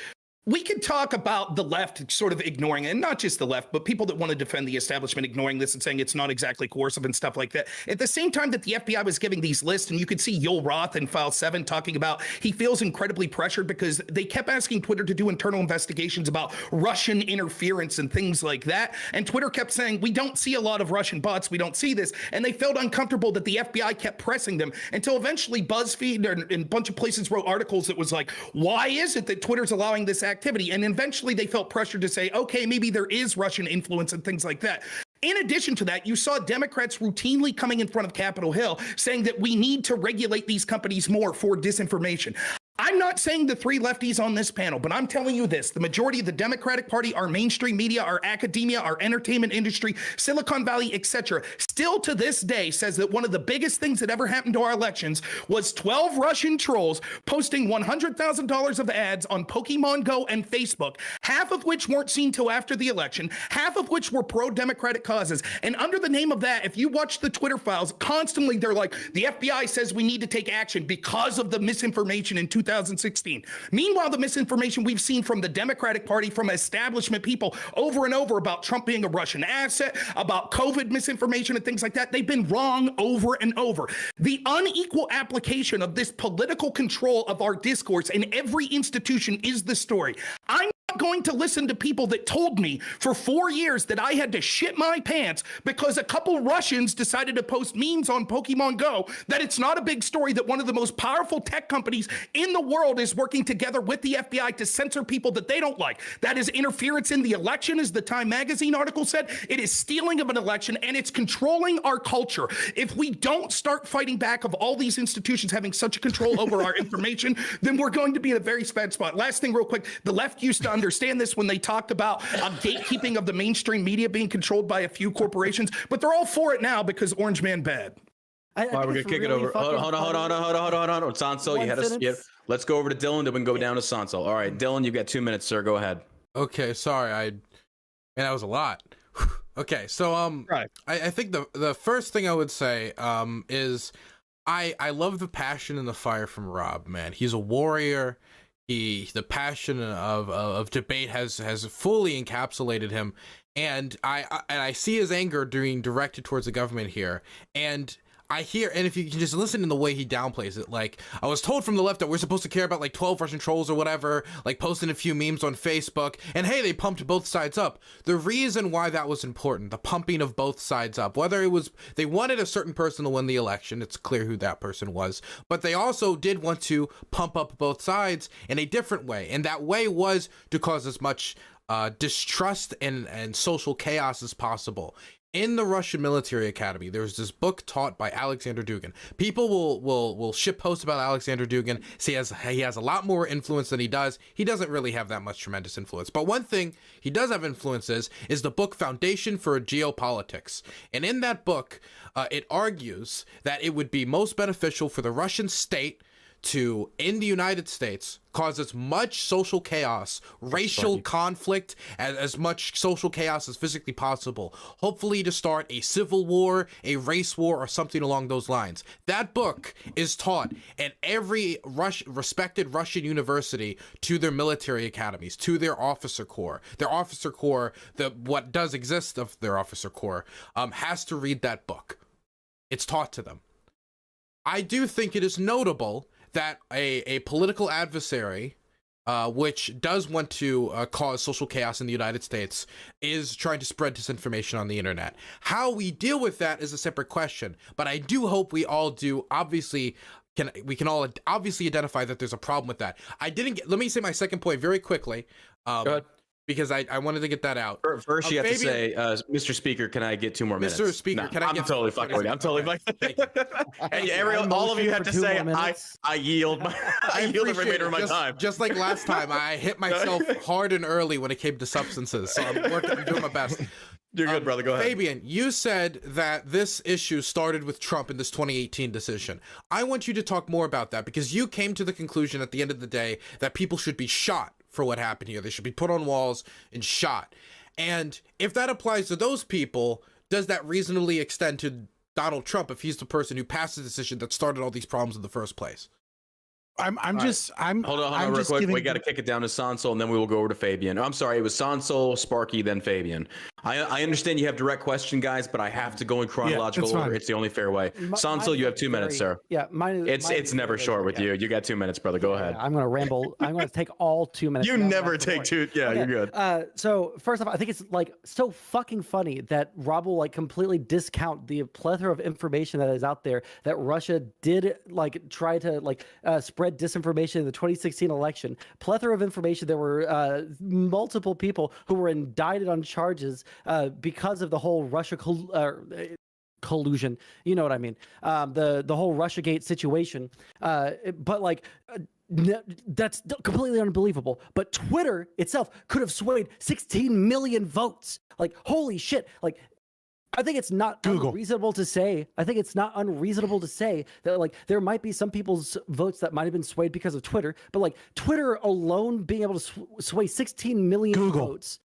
we could talk about the left sort of ignoring it, and not just the left, but people that want to defend the establishment ignoring this and saying it's not exactly coercive and stuff like that. At the same time that the FBI was giving these lists, and you could see Yoel Roth in File 7 talking about he feels incredibly pressured because they kept asking Twitter to do internal investigations about Russian interference and things like that. And Twitter kept saying, we don't see a lot of Russian bots. We don't see this. And they felt uncomfortable that the FBI kept pressing them until eventually BuzzFeed and a bunch of places wrote articles that was like, why is it that Twitter's allowing this activity? And eventually they felt pressured to say, okay, maybe there is Russian influence and things like that. In addition to that, you saw Democrats routinely coming in front of Capitol Hill saying that we need to regulate these companies more for disinformation. I'm not saying the three lefties on this panel, but I'm telling you this, the majority of the Democratic Party, our mainstream media, our academia, our entertainment industry, Silicon Valley, etc., still to this day says that one of the biggest things that ever happened to our elections was 12 Russian trolls posting $100,000 of ads on Pokemon Go and Facebook, half of which weren't seen till after the election, half of which were pro-democratic causes. And under the name of that, if you watch the Twitter files, constantly they're like, the FBI says we need to take action because of the misinformation in 2016. Meanwhile, the misinformation we've seen from the Democratic Party, from establishment people over and over about Trump being a Russian asset, about COVID misinformation and things like that, they've been wrong over and over. The unequal application of this political control of our discourse in every institution is the story. I'm not going to listen to people that told me for 4 years that I had to shit my pants because a couple Russians decided to post memes on Pokemon Go, that it's not a big story that one of the most powerful tech companies in the world is working together with the FBI to censor people that they don't like. That is interference in the election, as the Time Magazine article said. It is stealing of an election, and it's controlling our culture. If we don't start fighting back of all these institutions having such a control over our information, then we're going to be in a very bad spot. Last thing real quick, the left used to understand this when they talked about gatekeeping of the mainstream media being controlled by a few corporations, but they're all for it now because Orange Man bad. All right, we're gonna kick it over. Hold on. Sansol, you had us. Yeah, let's go over to Dylan, then we can go down to Sansol. All right, Dylan, you've got 2 minutes, sir. Go ahead. Okay, sorry. Man, that was a lot. Okay, so Right. I think the first thing I would say is I love the passion and the fire from Rob, man. He's a warrior. The passion of debate has fully encapsulated him, and I see his anger being directed towards the government here, and I hear, and if you can just listen in the way he downplays it, like, I was told from the left that we're supposed to care about like 12 Russian trolls or whatever, like posting a few memes on Facebook, and hey, they pumped both sides up. The reason why that was important, the pumping of both sides up, whether it was they wanted a certain person to win the election, it's clear who that person was, but they also did want to pump up both sides in a different way, and that way was to cause as much distrust and social chaos as possible. In the Russian military academy, there's this book taught by Alexander Dugin. People will ship posts about Alexander Dugin, say he has a lot more influence than he does. He doesn't really have that much tremendous influence. But one thing he does have influences is the book Foundation for Geopolitics. And in that book, it argues that it would be most beneficial for the Russian state to, in the United States, cause as much social chaos, racial conflict, as much social chaos as physically possible, hopefully to start a civil war, a race war, or something along those lines. That book is taught at every respected Russian university to their military academies, to their officer corps. Their officer corps, what does exist of their officer corps, has to read that book. It's taught to them. I do think it is notable that a political adversary, which does want to cause social chaos in the United States, is trying to spread disinformation on the internet. How we deal with that is a separate question, but I do hope we all do. Obviously, we can all obviously identify that there's a problem with that. Let me say my second point very quickly. Go ahead. Because I wanted to get that out. First, you have to say, Mr. Speaker, can I get 2 more minutes? Mr. Speaker, can I get... I'm totally fucking with you. I'm totally fucking And all of you have to say, I yield the remainder of my time. Just like last time, I hit myself hard and early when it came to substances. So I'm doing my best. You're good, brother. Go ahead. Fabian, you said that this issue started with Trump in this 2018 decision. I want you to talk more about that, because you came to the conclusion at the end of the day that people should be shot for what happened here. They should be put on walls and shot. And if that applies to those people, does that reasonably extend to Donald Trump if he's the person who passed the decision that started all these problems in the first place? I'm hold on real quick. We got to kick it down to Sansol, and then we will go over to Fabian. I'm sorry, it was Sansol, Sparky, then Fabian. I understand you have direct question, guys, but I have to go in chronological order. It's the only fair way. Sansol, you have 2 minutes, sir. Yeah, it's never short with you. You got 2 minutes, brother. Go ahead. I'm gonna ramble. I'm gonna take all 2 minutes. You never take two. Yeah, okay. You're good. So first off, I think it's like so fucking funny that Rob will like completely discount the plethora of information that is out there that Russia did like try to like spread disinformation in the 2016 election. Plethora of information. There were multiple people who were indicted on charges because of the whole Russia collusion. You know what I mean? The whole Russiagate situation. But like. That's completely unbelievable. But Twitter itself could have swayed 16 million votes. Like, holy shit. Like, I think it's not unreasonable to say. I think it's not unreasonable to say that like there might be some people's votes that might have been swayed because of Twitter. But like Twitter alone being able to sway 16 million votes.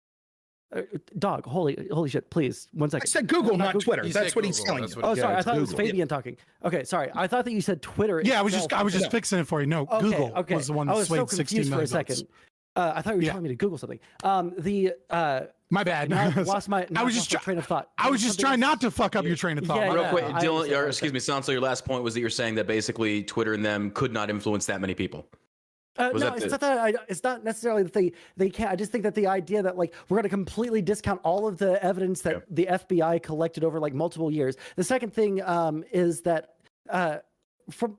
Dog, holy shit, please, 1 second. I said Google, not Twitter. That's what he's telling you. Oh, sorry, I thought it was Fabian talking. Okay, sorry, I thought that you said Twitter. Yeah, I was just fixing it for you. No, Google was the one that swayed 16 million votes. For a second. I thought you were telling me to Google something. My bad. I lost my train of thought. I was just trying not to fuck up your train of thought. Real quick, Dylan, or excuse me, Sansol, your last point was that you're saying that basically Twitter and them could not influence that many people. No, it's not necessarily that they can't. I just think that the idea that like we're going to completely discount all of the evidence that the FBI collected over like multiple years. The second thing is that from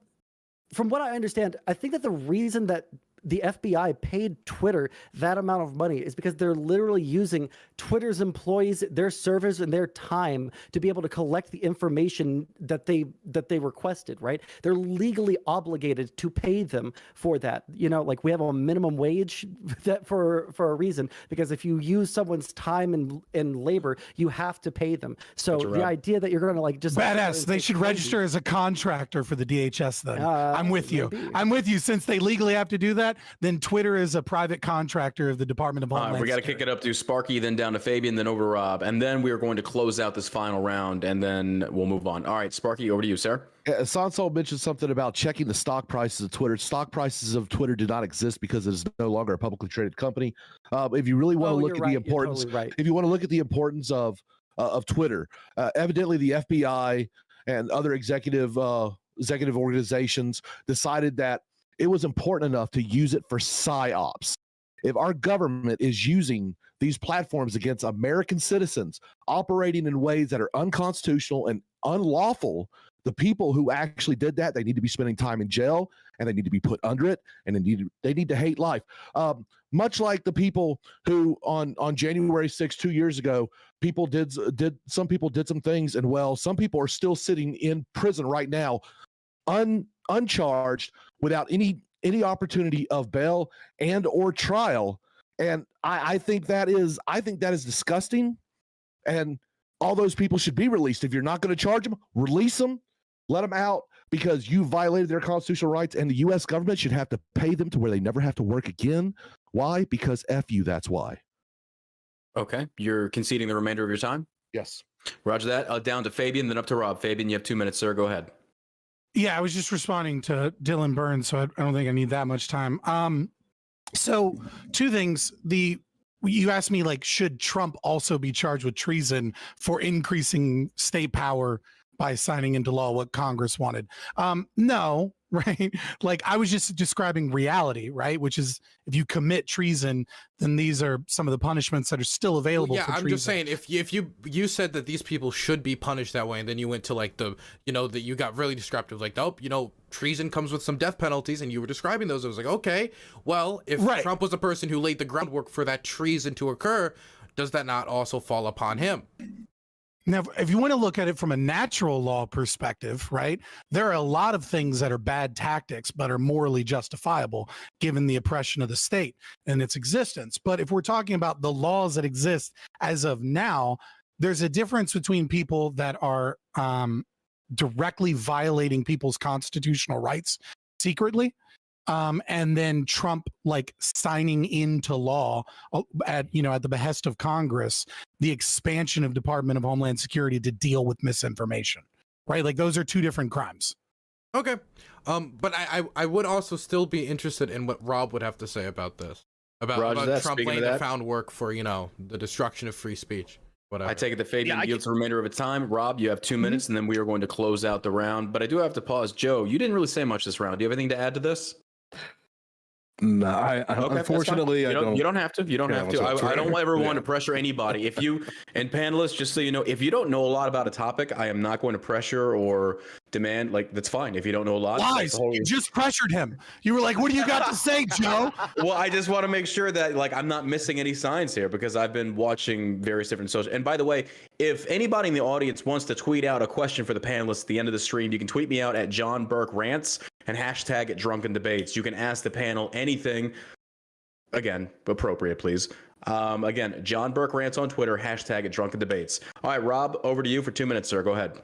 what I understand, I think that the reason that the FBI paid Twitter that amount of money is because they're literally using Twitter's employees, their servers, and their time to be able to collect the information that they requested, right? They're legally obligated to pay them for that. You know, like we have a minimum wage that for a reason, because if you use someone's time and labor, you have to pay them. So the idea that you're going to like just badass, they should register as a contractor for the DHS then. I'm with you. I'm with you. Since they legally have to do that, then Twitter is a private contractor of the Department of Homeland We got to kick it up to Sparky, then down to Fabian, then over to Rob, and then we are going to close out this final round, and then we'll move on. All right, Sparky, over to you, sir. Sansol mentioned something about checking the stock prices of Twitter. Stock prices of Twitter do not exist because it is no longer a publicly traded company. If you really want to look at the importance, if you want to look at the importance of Twitter, evidently the FBI and other executive organizations decided that it was important enough to use it for psyops. If our government is using these platforms against American citizens, operating in ways that are unconstitutional and unlawful, the people who actually did that, they need to be spending time in jail, and they need to be put under it, and they need to hate life. Much like the people who on January 6th, 2 years ago, some people did some things, and well, some people are still sitting in prison right now, uncharged, without any opportunity of bail and or trial. And I think that is disgusting, and all those people should be released. If you're not going to charge them, release them, let them out, because you violated their constitutional rights, and the U.S. government should have to pay them to where they never have to work again. Why? Because F you, that's why. Okay, you're conceding the remainder of your time? Yes. Roger that. Down to Fabian, then up to Rob. Fabian, you have 2 minutes, sir. Go ahead. Yeah, I was just responding to Dylan Burns, so I don't think I need that much time. So two things. You asked me, like, should Trump also be charged with treason for increasing state power by signing into law what Congress wanted. No, right? Like I was just describing reality, right? Which is if you commit treason, then these are some of the punishments that are still available. Yeah, for I'm treason. just saying if you said that these people should be punished that way, and then you went to like the that you got really descriptive, like nope, treason comes with some death penalties, and you were describing those. I was like, okay, well, if Trump was the person who laid the groundwork for that treason to occur, does that not also fall upon him? Now, if you want to look at it from a natural law perspective, right, there are a lot of things that are bad tactics, but are morally justifiable given the oppression of the state and its existence. But if we're talking about the laws that exist as of now, there's a difference between people that are directly violating people's constitutional rights secretly, and then Trump like signing into law at the behest of Congress, the expansion of Department of Homeland Security to deal with misinformation, right? Like those are two different crimes. Okay. But I would also still be interested in what Rob would have to say about this, about Trump laying the groundwork for, the destruction of free speech. Whatever. I take it that Fabian yields the remainder of its time. Rob, you have 2 minutes, and then we are going to close out the round. But I do have to pause. Joe, you didn't really say much this round. Do you have anything to add to this? No, I unfortunately I don't. You don't have to. You don't have to. I don't ever want to pressure anybody. If you and panelists, just so you know, if you don't know a lot about a topic, I am not going to pressure or demand. Like that's fine. If you don't know a lot, lies. You just pressured him. You were like, "What do you got to say, Joe?" Well, I just want to make sure that I'm not missing any signs here because I've been watching various different social. And by the way, if anybody in the audience wants to tweet out a question for the panelists at the end of the stream, you can tweet me out at JohnBurkRants and hashtag it Drunken Debates. You can ask the panel anything. Again, appropriate, please. Again, John Burke Rants on Twitter, hashtag it Drunken Debates. All right, Rob, over to you for 2 minutes, sir. Go ahead.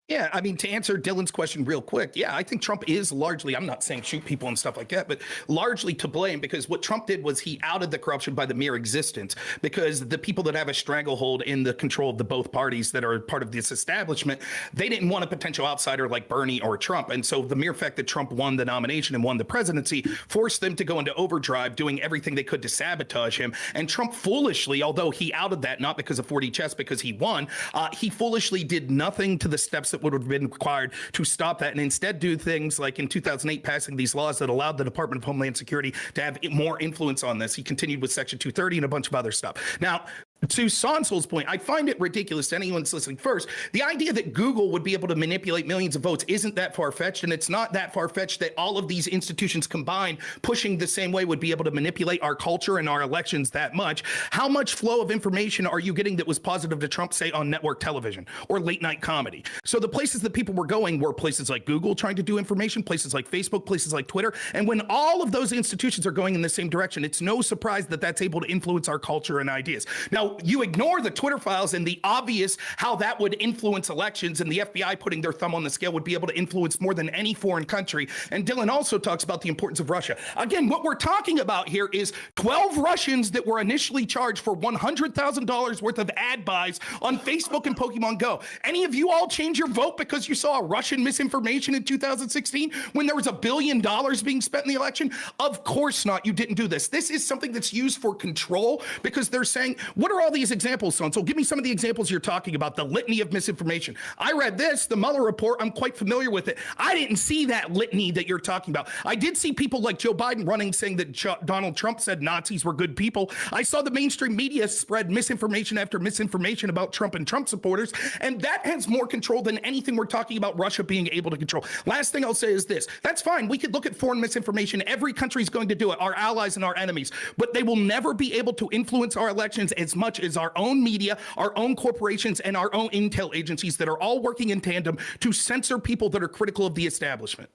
Yeah, I mean, to answer Dylan's question real quick, yeah, I think Trump is largely, I'm not saying shoot people and stuff like that, but largely to blame because what Trump did was he outed the corruption by the mere existence because the people that have a stranglehold in the control of the both parties that are part of this establishment, they didn't want a potential outsider like Bernie or Trump. And so the mere fact that Trump won the nomination and won the presidency forced them to go into overdrive, doing everything they could to sabotage him. And Trump foolishly, although he outed that, not because of 4D chess, because he won, he foolishly did nothing to the steps that would have been required to stop that and instead do things like in 2008 passing these laws that allowed the Department of Homeland Security to have more influence on this. He continued with Section 230 and a bunch of other stuff. Now, to Sonsol's point, I find it ridiculous to anyone that's listening first. The idea that Google would be able to manipulate millions of votes isn't that far-fetched, and it's not that far-fetched that all of these institutions combined pushing the same way would be able to manipulate our culture and our elections that much. How much flow of information are you getting that was positive to Trump, say, on network television or late-night comedy? So the places that people were going were places like Google trying to do information, places like Facebook, places like Twitter, and when all of those institutions are going in the same direction, it's no surprise that that's able to influence our culture and ideas. Now, you ignore the Twitter files and the obvious how that would influence elections, and the FBI putting their thumb on the scale would be able to influence more than any foreign country. And Dylan also talks about the importance of Russia. Again, what we're talking about here is 12 Russians that were initially charged for $100,000 worth of ad buys on Facebook and Pokemon Go. Any of you all change your vote because you saw Russian misinformation in 2016 when there was $1 billion being spent in the election? Of course not. You didn't do this. This is something that's used for control because they're saying, what are all these examples, son? So give me some of the examples you're talking about, the litany of misinformation. I read this, the Mueller report. I'm quite familiar with it. I didn't see that litany that you're talking about. I did see people like Joe Biden running saying that Donald Trump said Nazis were good people. I saw the mainstream media spread misinformation after misinformation about Trump and Trump supporters, and that has more control than anything we're talking about Russia being able to control. Last thing I'll say is this. That's fine. We could look at foreign misinformation. Every country's going to do it, our allies and our enemies, but they will never be able to influence our elections as much as our own media, our own corporations, and our own intel agencies that are all working in tandem to censor people that are critical of the establishment.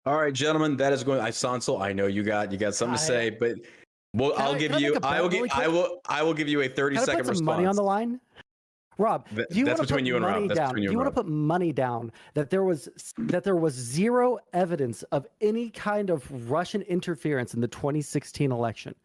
All right, gentlemen, that is going. Sonsol, I know you got something to say, but well, I will give you a 30-second response. Money on the line. Rob, do you want to put money down? Do you want to put money down that there was zero evidence of any kind of Russian interference in the 2016 election?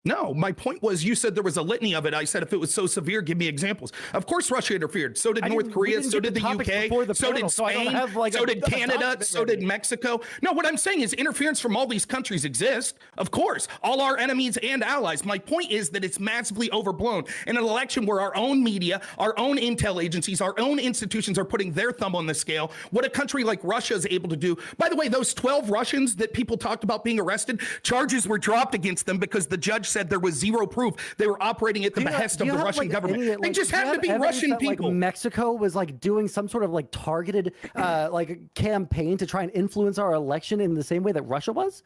No, my point was you said there was a litany of it. I said if it was so severe, give me examples. Of course, Russia interfered. So did North Korea. So did the UK. So did Spain. So did Canada. So did Mexico. No, what I'm saying is interference from all these countries exist. Of course, all our enemies and allies. My point is that it's massively overblown in an election where our own media, our own intel agencies, our own institutions are putting their thumb on the scale. What a country like Russia is able to do. By the way, those 12 Russians that people talked about being arrested, charges were dropped against them because the judge said there was zero proof. They were operating at the behest of the Russian government. They just happen to be Russian people. Like Mexico was like doing some sort of like targeted like campaign to try and influence our election in the same way that Russia was?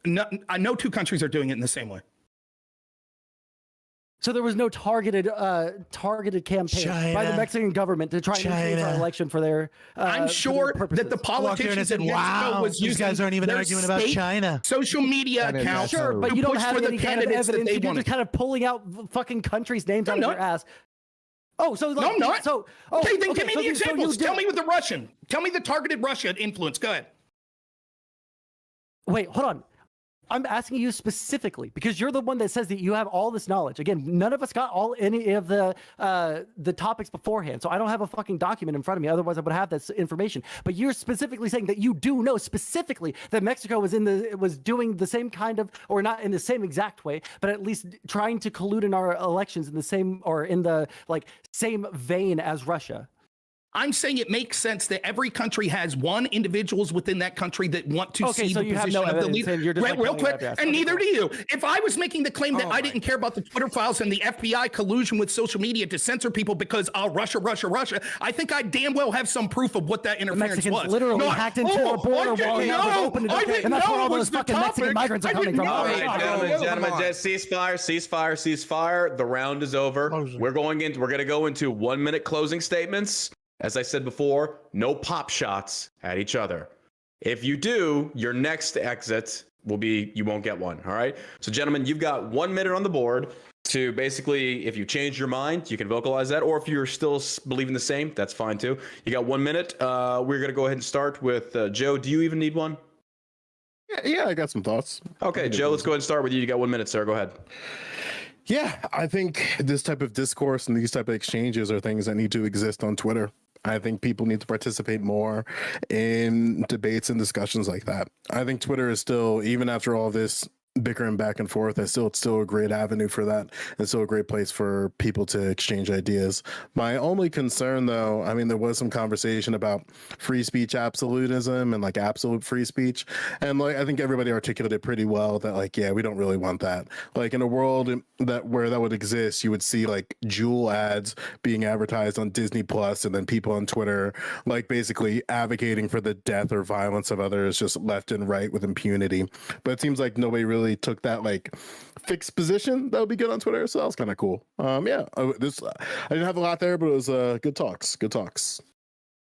No, I know two countries are doing it in the same way. So there was no targeted campaign by the Mexican government to try and influence our election for their. I'm sure that the politicians in Mexico was using. These guys aren't even arguing about China. Social media accounts. Sure, but you don't have any kind of evidence. You're wanted. just kind of pulling out fucking countries' names out of your ass. Oh, so like, no, I'm not. So okay, then give me the examples. Tell me with the Russian. Tell me the targeted Russian influence. Go ahead. Wait, hold on. I'm asking you specifically because you're the one that says that you have all this knowledge. Again, none of us got any of the topics beforehand, so I don't have a fucking document in front of me. Otherwise, I would have this information. But you're specifically saying that you do know specifically that Mexico was doing the same kind of, or not in the same exact way, but at least trying to collude in our elections in the same or in the like same vein as Russia. I'm saying it makes sense that every country has one individuals within that country that want to see the position of the leader. Real quick, and neither do you. If I was making the claim that I didn't care about the Twitter files and the FBI collusion with social media to censor people because Russia, I think I damn well have some proof of what that interference the Mexicans literally hacked into our border wall and that's where all those fucking Mexican migrants are coming from. All right, gentlemen, just ceasefire. The round is over. We're going to go into 1 minute closing statements. As I said before, no pop shots at each other. If you do, your next exit will be, you won't get one, all right? So gentlemen, you've got 1 minute on the board to basically, if you change your mind, you can vocalize that, or if you're still believing the same, that's fine too. You got 1 minute. We're gonna go ahead and start with Joe. Do you even need one? Yeah, I got some thoughts. Okay, Joe, let's go ahead and start with you. You got 1 minute, sir, go ahead. Yeah, I think this type of discourse and these type of exchanges are things that need to exist on Twitter. I think people need to participate more in debates and discussions like that. I think Twitter is still, even after all this bickering back and forth, it's still a great avenue for that. It's still a great place for people to exchange ideas. My only concern, though, I mean, there was some conversation about free speech absolutism and like absolute free speech, and like I think everybody articulated pretty well that like, yeah, we don't really want that. Like in a world where that would exist, you would see like Juul ads being advertised on Disney Plus, and then people on Twitter like basically advocating for the death or violence of others just left and right with impunity. But it seems like nobody really took that like fixed position that would be good on Twitter, so that was kind of cool. I didn't have a lot there, but it was good talks.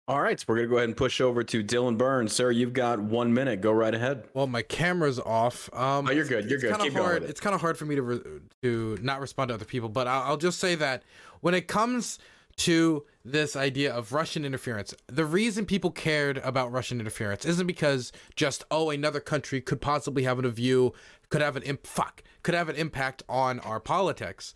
All right, so we're gonna go ahead and push over to Dylan Burns. Sir, you've got 1 minute. Go right ahead. Well, my camera's off. Oh, you're good. Keep going. It's kind of hard for me to not respond to other people, but I'll just say that when it comes to this idea of Russian interference, the reason people cared about Russian interference isn't because just, another country could possibly have a view, could have an impact on our politics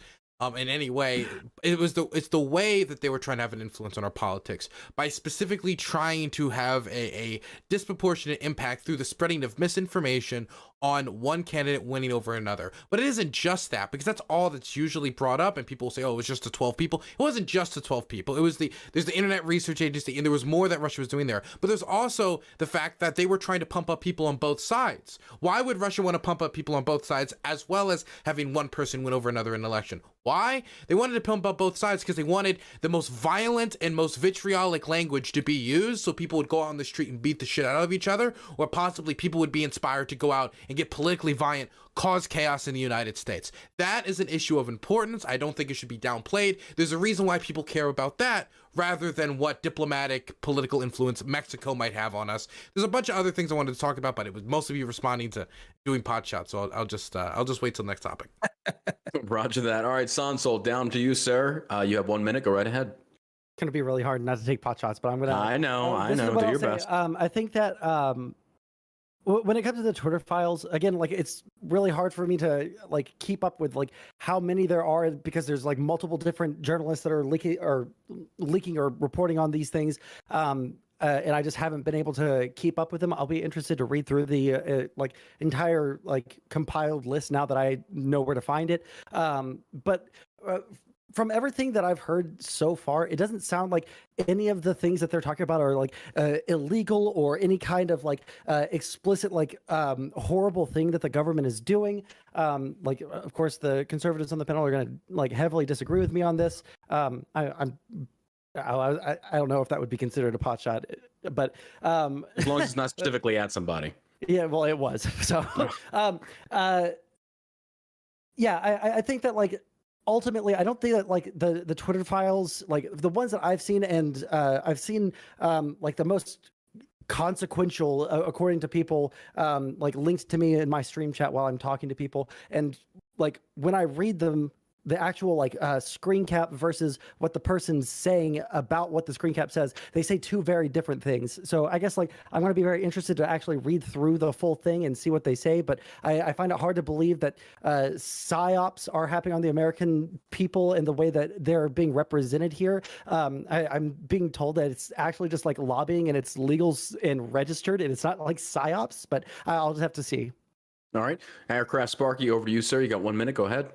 in any way. It's the way that they were trying to have an influence on our politics by specifically trying to have a disproportionate impact through the spreading of misinformation on one candidate winning over another. But it isn't just that, because that's all that's usually brought up, and people say, it was just the 12 people. It wasn't just the 12 people. It was there's the Internet Research Agency, and there was more that Russia was doing there. But there's also the fact that they were trying to pump up people on both sides. Why would Russia want to pump up people on both sides, as well as having one person win over another in an election? Why? They wanted to pump up both sides because they wanted the most violent and most vitriolic language to be used, so people would go out on the street and beat the shit out of each other, or possibly people would be inspired to go out and get politically violent, cause chaos in the United States. That is an issue of importance. I don't think it should be downplayed. There's a reason why people care about that rather than what diplomatic political influence Mexico might have on us. There's a bunch of other things I wanted to talk about, but it was most of you responding to doing pot shots, so I'll just wait till the next topic. Roger that. All right, Sansol, down to you, sir. You have 1 minute. Go right ahead. It's going to be really hard not to take pot shots, but I'm going to... I know. Do your best. I think that when it comes to the Twitter files, again, like it's really hard for me to like keep up with like how many there are because there's like multiple different journalists that are leaking or reporting on these things. And I just haven't been able to keep up with them. I'll be interested to read through the like entire like compiled list now that I know where to find it. But from everything that I've heard so far, it doesn't sound like any of the things that they're talking about are like illegal or any kind of like explicit like horrible thing that the government is doing. Like, of course, the conservatives on the panel are going to like heavily disagree with me on this. I don't know if that would be considered a pot shot, but as long as it's not specifically at somebody. Yeah, well, it was. So, yeah, I think that like ultimately, I don't think that like the Twitter files, like the ones that I've seen, and I've seen like the most consequential, according to people, like linked to me in my stream chat while I'm talking to people, and like when I read them, the actual like screen cap versus what the person's saying about what the screen cap says, they say two very different things. So I guess like I'm going to be very interested to actually read through the full thing and see what they say. But I find it hard to believe that psyops are happening on the American people in the way that they're being represented here. I'm being told that it's actually just like lobbying and it's legal and registered and it's not like psyops, but I'll just have to see. All right. Aircraft Sparky, over to you, sir. You got 1 minute. Go ahead.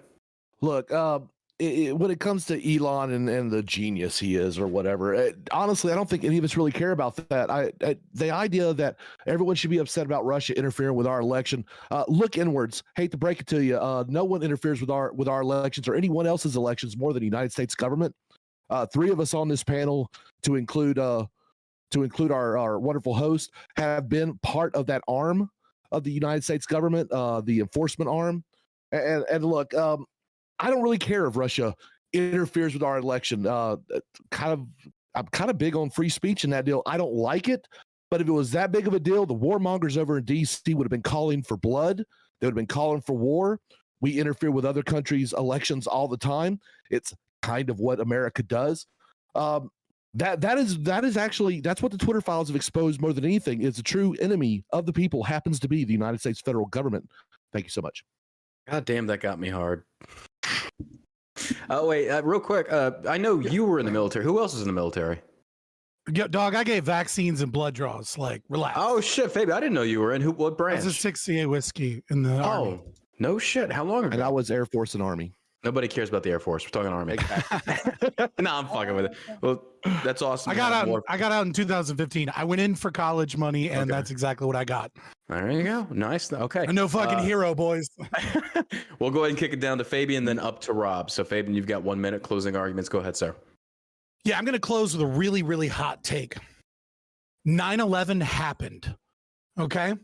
Look, when it comes to Elon and the genius he is or whatever, honestly, I don't think any of us really care about that. The idea that everyone should be upset about Russia interfering with our election, look inwards. Hate to break it to you, no one interferes with our elections or anyone else's elections more than the United States government. Three of us on this panel, to include our wonderful host, have been part of that arm of the United States government, the enforcement arm. And look, I don't really care if Russia interferes with our election. I'm kind of big on free speech in that deal. I don't like it, but if it was that big of a deal, the warmongers over in D.C. would have been calling for blood. They would have been calling for war. We interfere with other countries' elections all the time. It's kind of what America does. That is actually, that's what the Twitter files have exposed more than anything. Is the true enemy of the people happens to be the United States federal government. Thank you so much. God damn, that got me hard. Oh wait, real quick. I know you were in the military. Who else is in the military? Yo, dog, I gave vaccines and blood draws. Like, relax. Oh shit, Fabi, I didn't know you were in. What branch? I was a 68 whiskey in the Army. No shit. How long ago? And I was Air Force and Army. Nobody cares about the Air Force. We're talking Army. No, I'm fucking with it. Well, that's awesome. I got out in 2015. I went in for college money, and that's exactly what I got. There you go. Nice. Okay. No fucking hero, boys. We'll go ahead and kick it down to Fabian, then up to Rob. So Fabian, you've got 1 minute. Closing arguments. Go ahead, sir. Yeah, I'm going to close with a really, really hot take. 9/11 happened. Okay?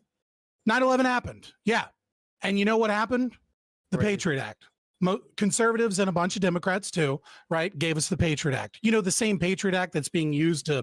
9/11 happened. Yeah. And you know what happened? The Patriot Act. Conservatives and a bunch of Democrats too, right, gave us the Patriot Act. You know, the same Patriot Act that's being used to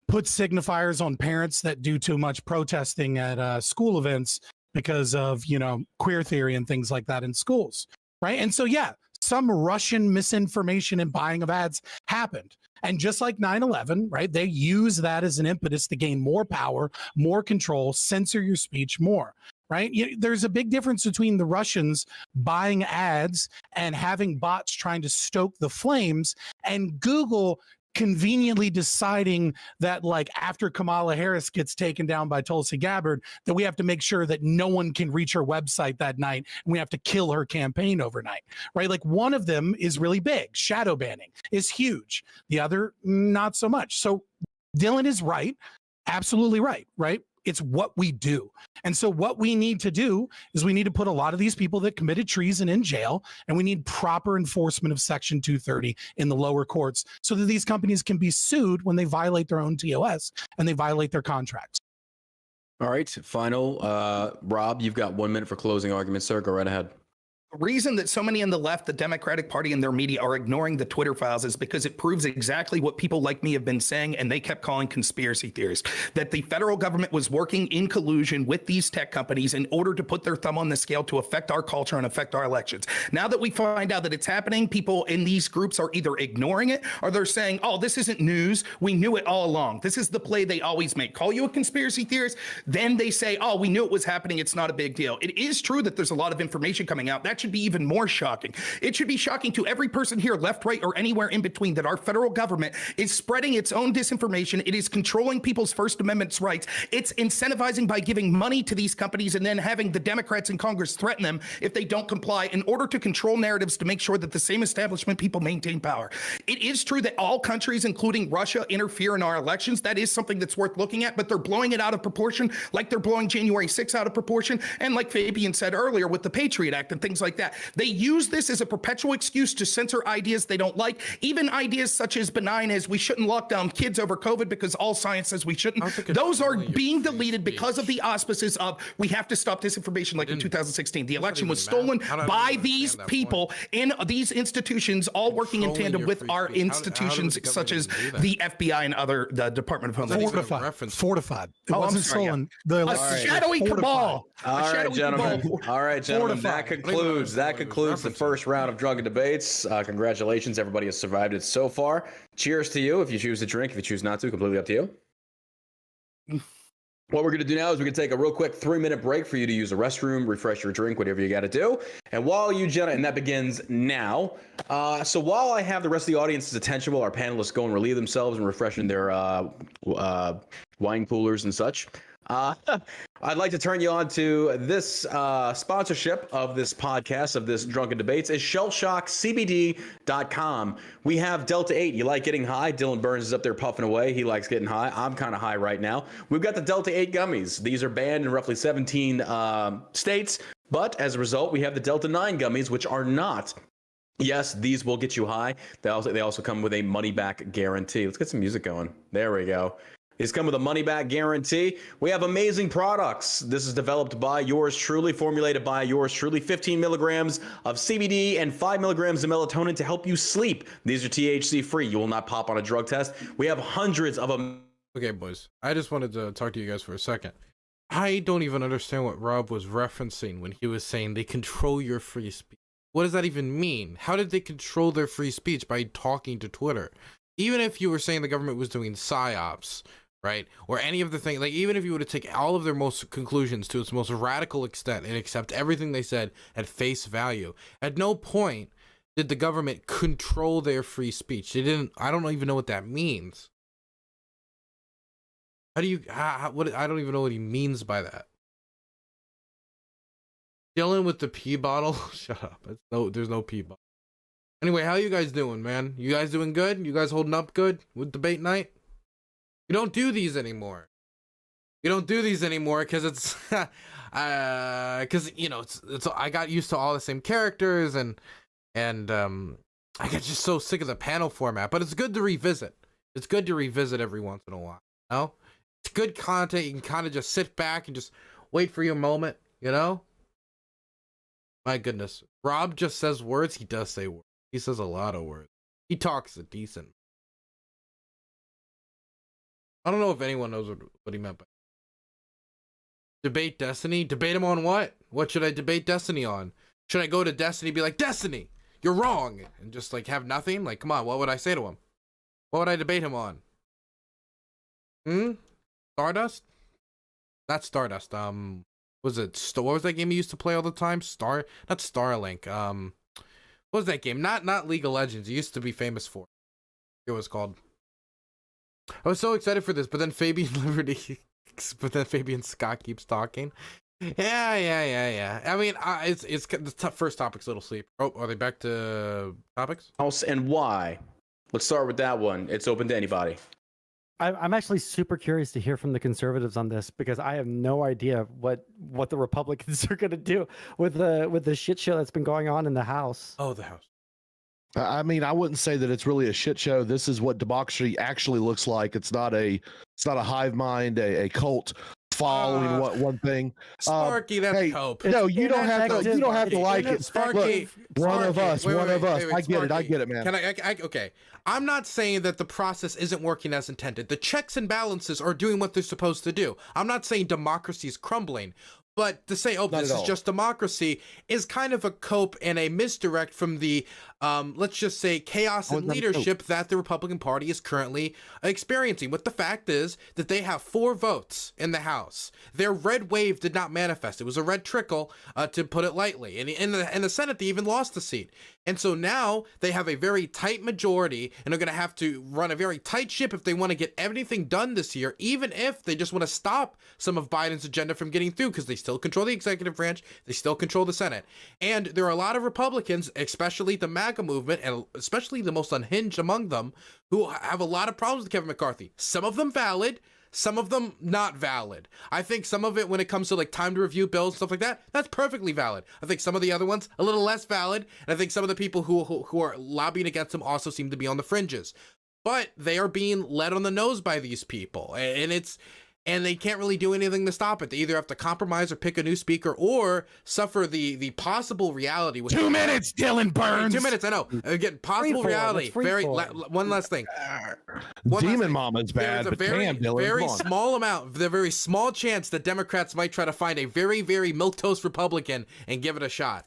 put signifiers on parents that do too much protesting at school events because of, you know, queer theory and things like that in schools, right? And so, yeah, some Russian misinformation and buying of ads happened. And just like 9/11, right, they use that as an impetus to gain more power, more control, censor your speech more. Right? There's a big difference between the Russians buying ads and having bots trying to stoke the flames, and Google conveniently deciding that, like, after Kamala Harris gets taken down by Tulsi Gabbard, that we have to make sure that no one can reach her website that night, and we have to kill her campaign overnight. Right? Like, one of them is really big. Shadow banning is huge. The other, not so much. So Dylan is right. Absolutely right. Right? It's what we do. And so what we need to do is we need to put a lot of these people that committed treason in jail, and we need proper enforcement of Section 230 in the lower courts so that these companies can be sued when they violate their own TOS and they violate their contracts. All right. Final. Rob, you've got 1 minute for closing arguments, sir. Go right ahead. The reason that so many on the left, the Democratic Party and their media are ignoring the Twitter files is because it proves exactly what people like me have been saying, and they kept calling conspiracy theories, that the federal government was working in collusion with these tech companies in order to put their thumb on the scale to affect our culture and affect our elections. Now that we find out that it's happening, people in these groups are either ignoring it or they're saying, oh, this isn't news. We knew it all along. This is the play they always make. Call you a conspiracy theorist, then they say, oh, we knew it was happening. It's not a big deal. It is true that there's a lot of information coming out. That should be even more shocking. It should be shocking to every person here, left, right, or anywhere in between, that our federal government is spreading its own disinformation. It is controlling people's First Amendment rights. It's incentivizing by giving money to these companies and then having the Democrats in Congress threaten them if they don't comply in order to control narratives to make sure that the same establishment people maintain power. It is true that all countries, including Russia, interfere in our elections. That is something that's worth looking at, but they're blowing it out of proportion, like they're blowing January 6th out of proportion. And like Fabian said earlier with the Patriot Act and things like that, they use this as a perpetual excuse to censor ideas they don't like, even ideas such as benign as we shouldn't lock down kids over COVID because all science says we shouldn't. Those are being deleted because of the auspices of we have to stop disinformation, like in 2016. The election was stolen by these people in these institutions, all working in tandem with our institutions such as the FBI and other, the Department of Homeland Security. Fortified. It wasn't stolen. A shadowy cabal. All right, gentlemen. All right, gentlemen. That concludes the first round of Drunken Debates. Congratulations, everybody has survived it so far. Cheers to you if you choose to drink. If you choose not to, completely up to you. What we're going to do now is we're going to take a real quick 3-minute break for you to use the restroom, refresh your drink, whatever you got to do. And while you, and that begins now. So while I have the rest of the audience's attention, while our panelists go and relieve themselves and refreshing their wine coolers and such, I'd like to turn you on to this sponsorship of this podcast, of this Drunken Debates, is shellshockcbd.com. We have Delta 8. You like getting high? Dylan Burns is up there puffing away. He likes getting high. I'm kind of high right now. We've got the Delta 8 gummies. These are banned in roughly 17 states, but as a result, we have the Delta 9 gummies, which are not. Yes, these will get you high. They also come with a money-back guarantee. Let's get some music going. There we go. These come with a money-back guarantee. We have amazing products. This is developed by yours truly, formulated by yours truly. 15 milligrams of CBD and 5 milligrams of melatonin to help you sleep. These are THC-free. You will not pop on a drug test. We have hundreds of them. Okay, boys. I just wanted to talk to you guys for a second. I don't even understand what Rob was referencing when he was saying they control your free speech. What does that even mean? How did they control their free speech by talking to Twitter? Even if you were saying the government was doing psyops, right? Or any of the things, like even if you were to take all of their most conclusions to its most radical extent and accept everything they said at face value, at no point did the government control their free speech. They didn't. I don't even know what that means. How do you, what, I don't even know what he means by that. Dylan with the pee bottle. Shut up. There's no pee bottle. Anyway, how you guys doing, man? You guys doing good? You guys holding up good with debate night? You don't do these anymore. You don't do these anymore because it's, because you know it's. I got used to all the same characters and I get just so sick of the panel format. But it's good to revisit. It's good to revisit every once in a while. You know, it's good content. You can kind of just sit back and just wait for your moment. You know. My goodness, Rob just says words. He does say words. He says a lot of words. He talks a decent. I don't know if anyone knows what he meant by debate Destiny. Debate him on what? What should I debate Destiny on? Should I go to Destiny and be like, Destiny, you're wrong, and just like have nothing? Like, come on, what would I say to him? What would I debate him on? Stardust? Not Stardust. Was it what was that game you used to play all the time? Not Starlink. What was that game? Not League of Legends. It used to be famous for. It was called. I was so excited for this, but then Fabian Scott keeps talking. Yeah. I mean, it's the first topic's a little sleep. Oh, are they back to topics? And why? Let's start with that one. It's open to anybody. I'm actually super curious to hear from the conservatives on this because I have no idea what the Republicans are going to do with the shit show that's been going on in the House. Oh, the House. I mean, I wouldn't say that it's really a shit show. This is what democracy actually looks like. It's not a hive mind, a cult following one thing. Sparky, that's hey, cope. No, you don't have to. You don't have to like it. Sparky, Look, one of us. wait, I get it. I get it, man. Can I okay. I'm not saying that the process isn't working as intended. The checks and balances are doing what they're supposed to do. I'm not saying democracy is crumbling. But to say, oh, this is just democracy is kind of a cope and a misdirect from the, let's just say, chaos and leadership that the Republican Party is currently experiencing. What the fact is that they have 4 votes in the House. Their red wave did not manifest. It was a red trickle, to put it lightly. And in the Senate, they even lost the seat. And so now they have a very tight majority and are going to have to run a very tight ship if they want to get everything done this year, even if they just want to stop some of Biden's agenda from getting through, because they still control the executive branch, they still control the Senate. And there are a lot of Republicans, especially the MAGA movement, and especially the most unhinged among them, who have a lot of problems with Kevin McCarthy. Some of them valid, some of them not valid. I think some of it, when it comes to like time to review bills and stuff like that, that's perfectly valid. I think some of the other ones a little less valid, and I think some of the people who are lobbying against them also seem to be on the fringes. But they are being led on the nose by these people, and they can't really do anything to stop it. They either have to compromise or pick a new speaker, or suffer the possible reality. 2 minutes, Dylan Burns. 2 minutes, I know. Again, possible reality. One last thing. Demon Mama's bad, but damn, Dylan, very small amount, the very small chance that Democrats might try to find a very, very milquetoast Republican and give it a shot.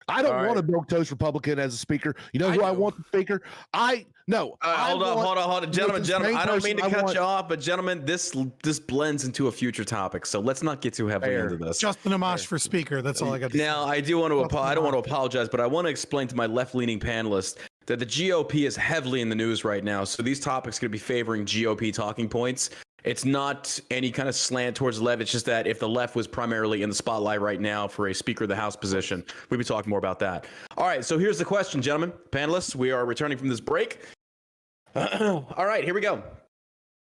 I don't want a milquetoast Republican as a speaker. You know who I want the speaker? Hold on, gentlemen. I don't mean to cut you off, but gentlemen, this blends into a future topic, so let's not get too heavily into this. Justin Amash for speaker. That's all I got to say. Now, I do want to. I don't want to apologize, but I want to explain to my left-leaning panelists that the GOP is heavily in the news right now. So these topics are going to be favoring GOP talking points. It's not any kind of slant towards the left. It's just that if the left was primarily in the spotlight right now for a Speaker of the House position, we'd be talking more about that. All right, so here's the question, gentlemen, panelists. We are returning from this break. All right, here we go.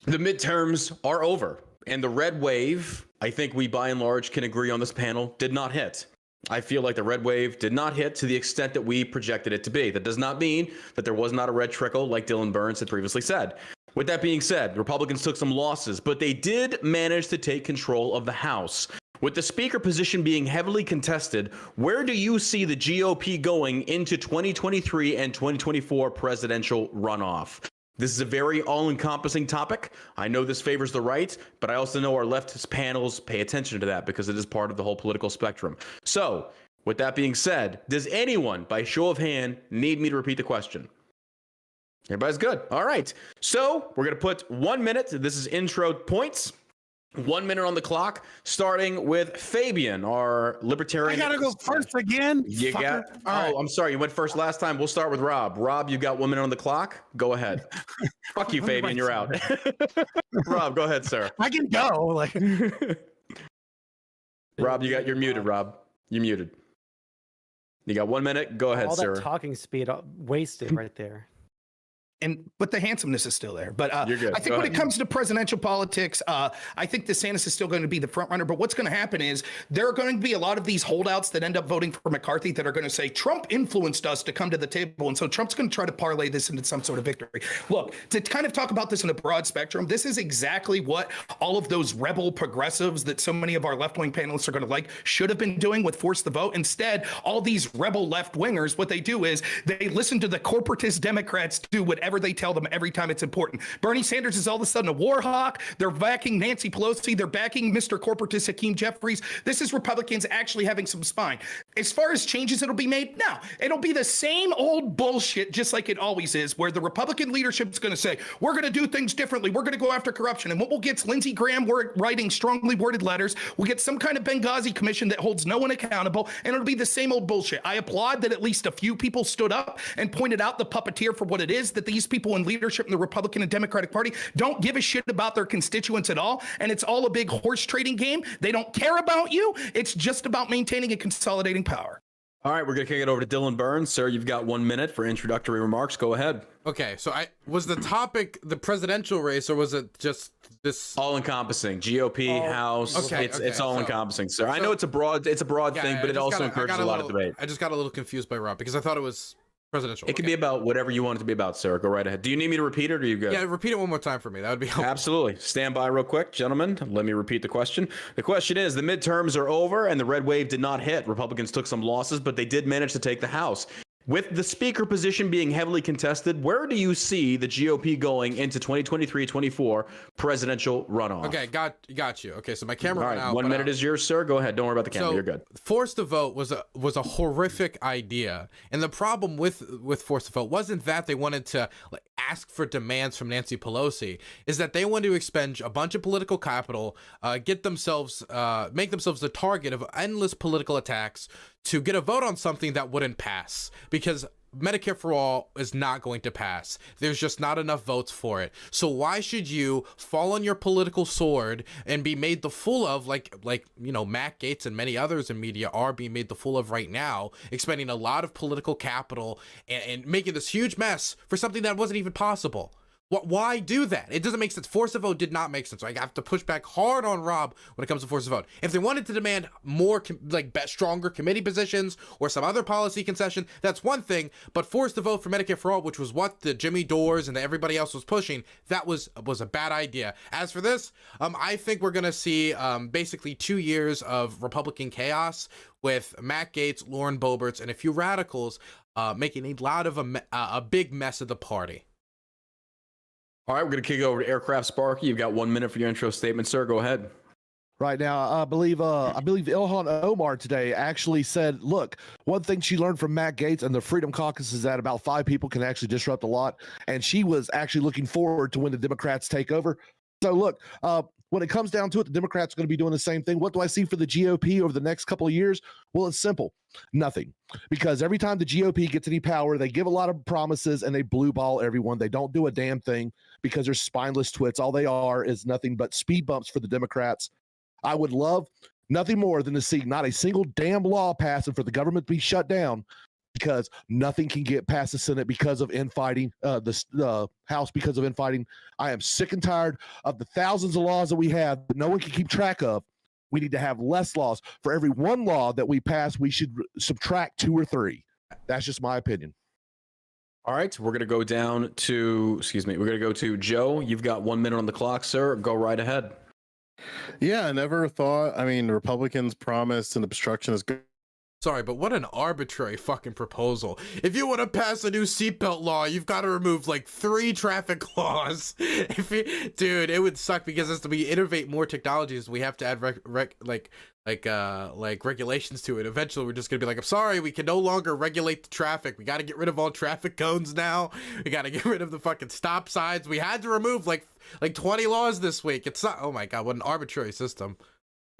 The midterms are over, and the red wave, I think we by and large can agree on this panel, did not hit. I feel like the red wave did not hit to the extent that we projected it to be. That does not mean that there was not a red trickle like Dylan Burns had previously said. With that being said, Republicans took some losses, but they did manage to take control of the House. With the speaker position being heavily contested, where do you see the GOP going into 2023 and 2024 presidential runoff? This is a very all-encompassing topic. I know this favors the right, but I also know our leftist panels pay attention to that because it is part of the whole political spectrum. So, with that being said, does anyone, by show of hand, need me to repeat the question? Everybody's good. All right. So we're going to put 1 minute. This is intro points. 1 minute on the clock, starting with Fabian, our libertarian. I got to go first again. I'm sorry. You went first last time. We'll start with Rob. Rob, you've got 1 minute on the clock. Go ahead. Fuck you, Fabian. You're out. Rob, go ahead, sir. I can go. Rob, you're muted, Rob. You're muted. You got 1 minute. Go ahead, sir. All that talking speed wasted right there. But the handsomeness is still there. But You're good. I think when it comes to presidential politics, I think DeSantis is still going to be the front runner. But what's going to happen is there are going to be a lot of these holdouts that end up voting for McCarthy that are going to say Trump influenced us to come to the table. And so Trump's going to try to parlay this into some sort of victory. Look, to kind of talk about this in a broad spectrum, this is exactly what all of those rebel progressives that so many of our left-wing panelists are going to like should have been doing with Force the Vote. Instead, all these rebel left-wingers, what they do is they listen to the corporatist Democrats do whatever they tell them every time it's important. Bernie Sanders is all of a sudden a war hawk. They're backing Nancy Pelosi. They're backing Mr. Corporatist Hakeem Jeffries. This is Republicans actually having some spine. As far as changes that'll be made, no, it'll be the same old bullshit, just like it always is, where the Republican leadership is going to say, we're going to do things differently. We're going to go after corruption. And what we'll get is Lindsey Graham writing strongly worded letters. We'll get some kind of Benghazi commission that holds no one accountable. And it'll be the same old bullshit. I applaud that at least a few people stood up and pointed out the puppeteer for what it is, that these people in leadership in the Republican and Democratic Party don't give a shit about their constituents at all. And it's all a big horse trading game. They don't care about you. It's just about maintaining and consolidating power. All right, we're going to kick it over to Dylan Burns. Sir, you've got 1 minute for introductory remarks. Go ahead. Okay, so was the topic the presidential race, or was it just this all-encompassing GOP House? Okay, it's all-encompassing, sir. I know it's a broad thing, but it also encourages a lot of debate. I just got a little confused by Rob because I thought it was Presidential. It can be about whatever you want it to be about, sir. Go right ahead. Do you need me to repeat it, or are you good? Yeah, repeat it one more time for me. That would be helpful. Absolutely. Stand by real quick, gentlemen. Let me repeat the question. The question is, the midterms are over and the red wave did not hit. Republicans took some losses, but they did manage to take the House. With the speaker position being heavily contested, where do you see the GOP going into 2023-24 presidential runoff? Okay, got you. Okay, so my camera All went right, out. 1 minute is yours, sir. Go ahead. Don't worry about the camera. You're good. Forced to vote was a horrific idea, and the problem with forced to vote wasn't that they wanted to ask for demands from Nancy Pelosi, is that they wanted to expend a bunch of political capital, make themselves the target of endless political attacks to get a vote on something that wouldn't pass, because Medicare for all is not going to pass. There's just not enough votes for it. So why should you fall on your political sword and be made the fool of, like Matt Gaetz and many others in media are being made the fool of right now, expending a lot of political capital and making this huge mess for something that wasn't even possible? Why do that? It doesn't make sense. Force to vote did not make sense. So I have to push back hard on Rob when it comes to force to vote. If they wanted to demand more, stronger committee positions or some other policy concession, that's one thing. But force to vote for Medicare for all, which was what the Jimmy Dores and everybody else was pushing, that was a bad idea. As for this, I think we're gonna see basically 2 years of Republican chaos with Matt Gaetz, Lauren Boeberts, and a few radicals making a big mess of the party. All right, we're going to kick it over to Aircraft Sparky. You've got 1 minute for your intro statement, sir. Go ahead. Right now, I believe Ilhan Omar today actually said, look, one thing she learned from Matt Gaetz and the Freedom Caucus is that about 5 people can actually disrupt a lot. And she was actually looking forward to when the Democrats take over. So look, when it comes down to it, the Democrats are going to be doing the same thing. What do I see for the GOP over the next couple of years? Well, it's simple. Nothing. Because every time the GOP gets any power, they give a lot of promises and they blue ball everyone. They don't do a damn thing because they're spineless twits. All they are is nothing but speed bumps for the Democrats. I would love nothing more than to see not a single damn law passed and for the government to be shut down, because nothing can get past the Senate because of infighting, the House because of infighting. I am sick and tired of the thousands of laws that we have that no one can keep track of. We need to have less laws. For every one law that we pass, we should subtract 2 or 3. That's just my opinion. All right, we're going to go to Joe. You've got 1 minute on the clock, sir. Go right ahead. Yeah, I never thought. I mean, Republicans promised an obstructionist. Sorry, but what an arbitrary fucking proposal. If you want to pass a new seatbelt law, you've got to remove 3 traffic laws. Dude, it would suck, because as we innovate more technologies, we have to add regulations to it. Eventually, we're just gonna be I'm sorry, we can no longer regulate the traffic. We got to get rid of all traffic cones now. We got to get rid of the fucking stop signs. We had to remove like 20 laws this week. It's not. Oh my god, what an arbitrary system.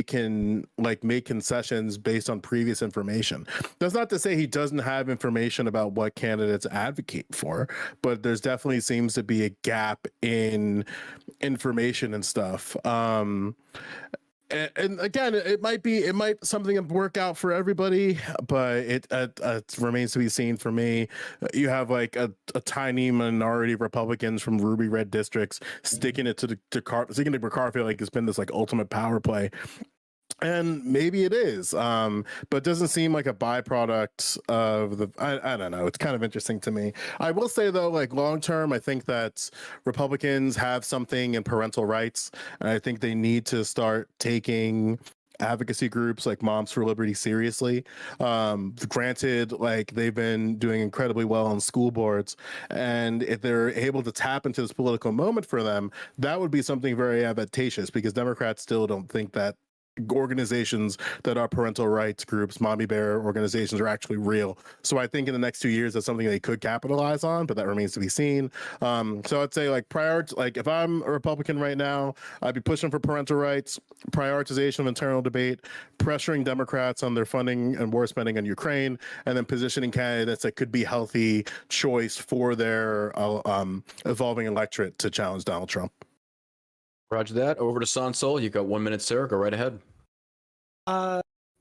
Can make concessions based on previous information. That's not to say he doesn't have information about what candidates advocate for, but there's definitely seems to be a gap in information and stuff. And again, it might something work out for everybody, but it remains to be seen for me. You have a tiny minority of Republicans from ruby red districts sticking it to Garfield it's been this ultimate power play. And maybe it is, but doesn't seem like a byproduct of the. I don't know. It's kind of interesting to me. I will say though, long term, I think that Republicans have something in parental rights, and I think they need to start taking advocacy groups like Moms for Liberty seriously. Granted, they've been doing incredibly well on school boards, and if they're able to tap into this political moment for them, that would be something very advantageous, because Democrats still don't think that organizations that are parental rights groups, mommy bear organizations, are actually real. So I think in the next 2 years, that's something they could capitalize on, but that remains to be seen. So I'd say if I'm a Republican right now, I'd be pushing for parental rights, prioritization of internal debate, pressuring Democrats on their funding and war spending on Ukraine, and then positioning candidates that could be healthy choice for their evolving electorate to challenge Donald Trump. Roger that. Over to Sansol. You've got 1 minute, sir. Go right ahead.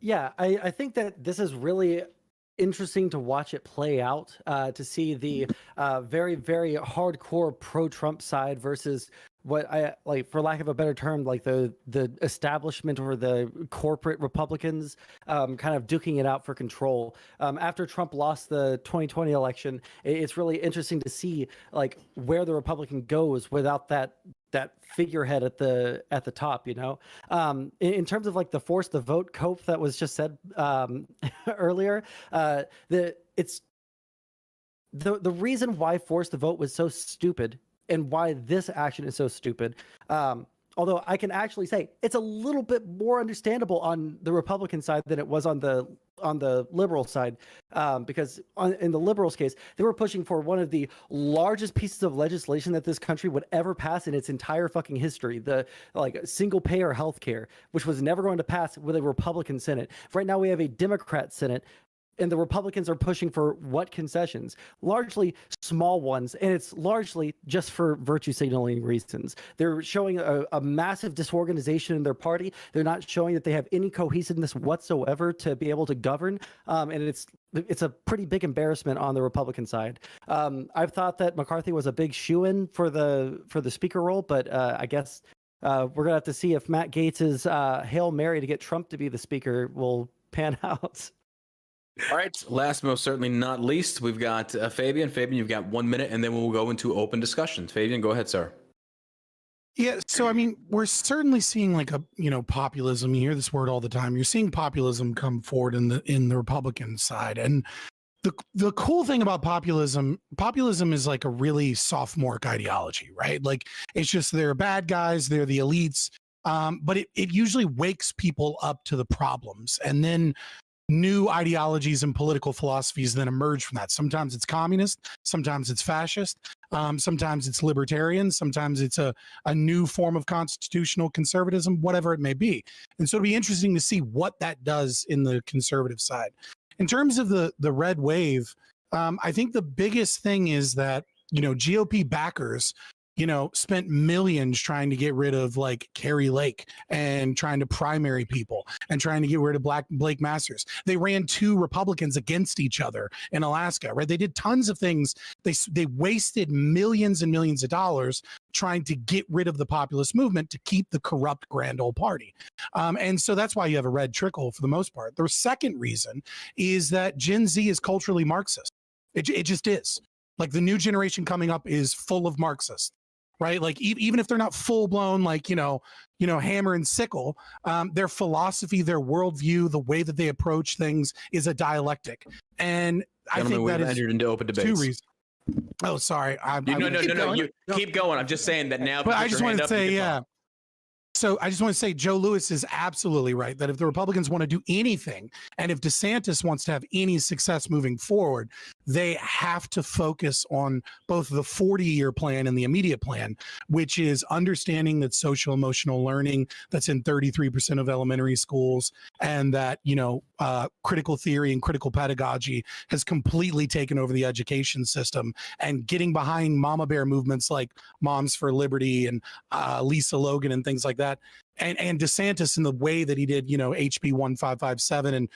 Yeah, I think that this is really interesting to watch it play out, to see the very, very hardcore pro-Trump side versus what I like, for lack of a better term, like the establishment or the corporate Republicans kind of duking it out for control. After Trump lost the 2020 election, it's really interesting to see like where the Republican goes without that figurehead at the top, you know. In terms of like the force the vote cope that was just said earlier, the reason why force the vote was so stupid and why this action is so stupid, although I can actually say it's a little bit more understandable on the Republican side than it was on the liberal side, because in the liberals' case, they were pushing for one of the largest pieces of legislation that this country would ever pass in its entire fucking history, the like single payer healthcare, which was never going to pass with a Republican Senate. Right now we have a Democrat Senate, and the Republicans are pushing for what concessions? Largely small ones, and it's largely just for virtue signaling reasons. They're showing a massive disorganization in their party. They're not showing that they have any cohesiveness whatsoever to be able to govern, and it's a pretty big embarrassment on the Republican side. I've thought that McCarthy was a big shoo-in for the speaker role, but I guess we're gonna have to see if Matt Gaetz's Hail Mary to get Trump to be the speaker will pan out. All right. Last, most certainly not least, we've got Fabian. Fabian, you've got 1 minute, and then we'll go into open discussion. Fabian, go ahead, sir. Yeah, so I mean, we're certainly seeing like a populism. You hear this word all the time. You're seeing populism come forward in the Republican side, and the cool thing about populism is like a really sophomoric ideology, right? Like it's just they're bad guys, they're the elites, but it usually wakes people up to the problems, and then new ideologies and political philosophies then emerge from that. Sometimes it's communist, sometimes it's fascist, sometimes it's libertarian, sometimes it's a new form of constitutional conservatism, whatever it may be. And so it'll be interesting to see what that does in the conservative side. In terms of the red wave, I think the biggest thing is that, GOP backers spent millions trying to get rid of like Carrie Lake and trying to primary people and trying to get rid of Blake Masters. They ran 2 Republicans against each other in Alaska, right? They did tons of things. They wasted millions and millions of dollars trying to get rid of the populist movement to keep the corrupt grand old party. And so that's why you have a red trickle for the most part. The second reason is that Gen Z is culturally Marxist. It just is. Like the new generation coming up is full of Marxists. Right, like even if they're not full blown, like hammer and sickle, their philosophy, their worldview, the way that they approach things is a dialectic, and I think that is entered into open debates. 2 reasons. Oh, sorry. No. You keep going. I'm just saying that now. But I just want to say, yeah. So I just want to say Joe Lewis is absolutely right that if the Republicans want to do anything, and if DeSantis wants to have any success moving forward, they have to focus on both the 40-year plan and the immediate plan, which is understanding that social emotional learning that's in 33% of elementary schools, and that, critical theory and critical pedagogy has completely taken over the education system, and getting behind mama bear movements like Moms for Liberty and Lisa Logan and things like that. And DeSantis in the way that he did, HB 1557. And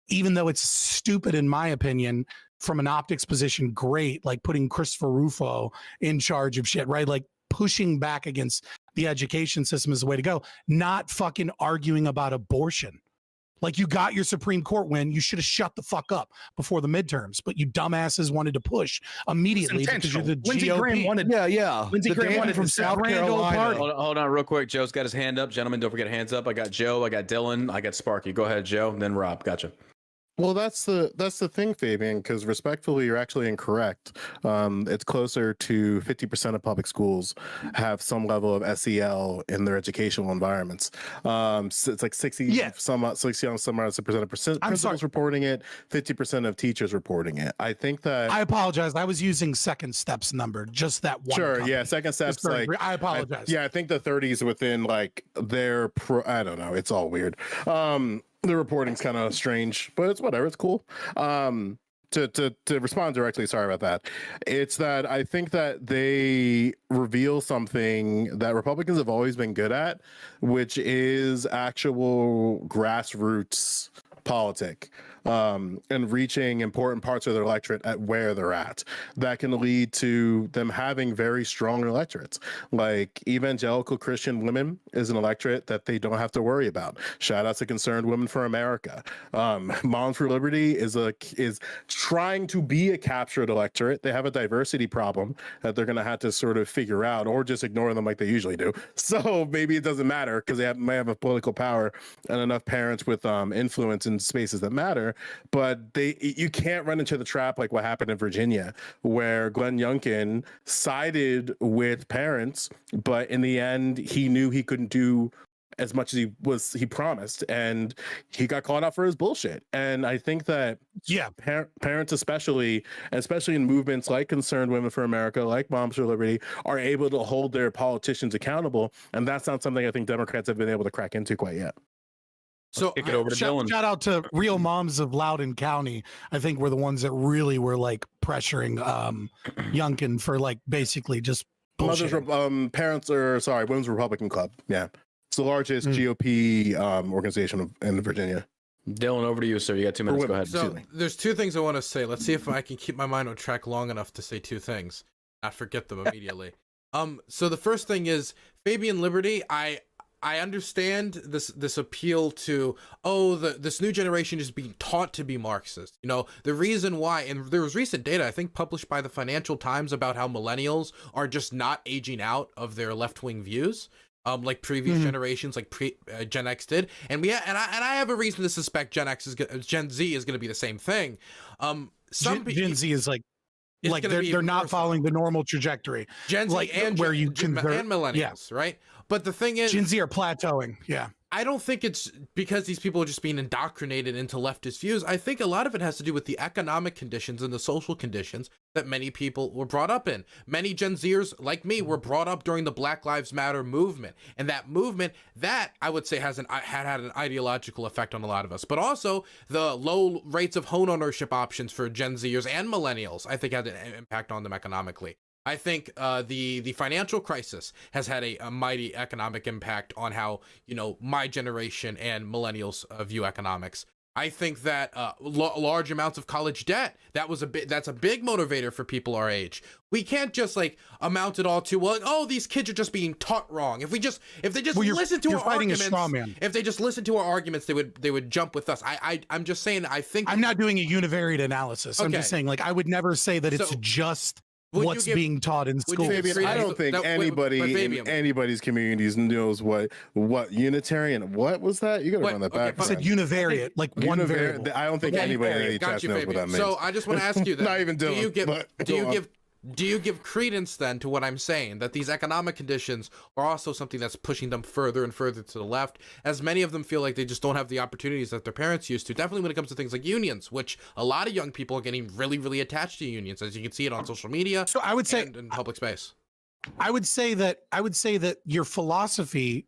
even though it's stupid, in my opinion, from an optics position, great, like putting Christopher Rufo in charge of shit, right? Like pushing back against the education system is the way to go, not fucking arguing about abortion. Like you got your Supreme Court win. You should have shut the fuck up before the midterms, but you dumbasses wanted to push immediately because you're the Lindsey GOP. Graham wanted, Lindsey Graham wanted from South Carolina. Hold on real quick. Joe's got his hand up. Gentlemen, don't forget hands up. I got Joe, I got Dylan, I got Sparky. Go ahead, Joe, then Rob. Gotcha. Well, that's the thing, Fabian, because respectfully, you're actually incorrect. It's closer to 50% of public schools have some level of SEL in their educational environments. So it's like 60 some odd percent of principals reporting it, 50% of teachers reporting it. I think that I apologize. I was using Second Steps number, just that one. Sure, company. yeah, Second Steps. Like I apologize. I think the 30s within like their I don't know. It's all weird. The reporting's kind of strange, but it's whatever. It's cool. To respond directly, sorry about that. It's that I think that they reveal something that Republicans have always been good at, which is actual grassroots politic and reaching important parts of their electorate at where they're at. That can lead to them having very strong electorates. Like evangelical Christian women is an electorate that they don't have to worry about. Shout out to Concerned Women for America. Moms for Liberty is trying to be a captured electorate. They have a diversity problem that they're going to have to sort of figure out, or just ignore them like they usually do. So maybe it doesn't matter because they may have a political power and enough parents with influence in spaces that matter. But you can't run into the trap like what happened in Virginia, where Glenn Youngkin sided with parents, but in the end, he knew he couldn't do as much as he promised, and he got called out for his bullshit. And I think that parents especially in movements like Concerned Women for America, like Moms for Liberty, are able to hold their politicians accountable, and that's not something I think Democrats have been able to crack into quite yet. So Kick it over to Dylan. Shout out to Real Moms of Loudoun County. I think were the ones that really were like pressuring Youngkin for like basically just bullshit. Women's Republican Club. Yeah. It's the largest GOP organization in Virginia. Dylan, over to you, sir. You got 2 minutes. Go ahead. So there's two things I want to say. Let's see if I can keep my mind on track long enough to say two things, not forget them immediately. So the first thing is Fabian Liberty. I understand this appeal to, this new generation is being taught to be Marxist. You know, the reason why, and there was recent data, I think, published by the Financial Times about how millennials are just not aging out of their left-wing views, like previous generations, like Gen X did. And I have a reason to suspect Gen Z is going to be the same thing. Gen Z is like they're not following the normal trajectory. Gen Z like and where you convert, and millennials, right? But the thing is, Gen Z are plateauing. Yeah. I don't think it's because these people are just being indoctrinated into leftist views. I think a lot of it has to do with the economic conditions and the social conditions that many people were brought up in. Many Gen Zers, like me, were brought up during the Black Lives Matter movement. And that movement, that I would say had an ideological effect on a lot of us. But also the low rates of home ownership options for Gen Zers and millennials, I think had an impact on them economically. I think the financial crisis has had a mighty economic impact on how, my generation and millennials view economics. I think that large amounts of college debt, that's a big motivator for people our age. We can't just amount it all to, these kids are just being taught wrong. If they just listen to our arguments, if they just listen to our arguments, they would jump with us. I'm just saying, I think I'm not doing a univariate analysis. Okay. I'm just saying, I would never say that it's just what's being taught in school. Fabian, I don't think anybody in anybody's communities knows what Unitarian. What was that? You got to run that back. I said univariate, like one variable. I don't think anybody in the chat knows what that means. So I just want to ask you that. Not even Dylan. Do you give credence then to what I'm saying, that these economic conditions are also something that's pushing them further and further to the left, as many of them feel like they just don't have the opportunities that their parents used to, definitely when it comes to things like unions, which a lot of young people are getting really, really attached to unions, as you can see it on social media. So I would say in public space. I would say that your philosophy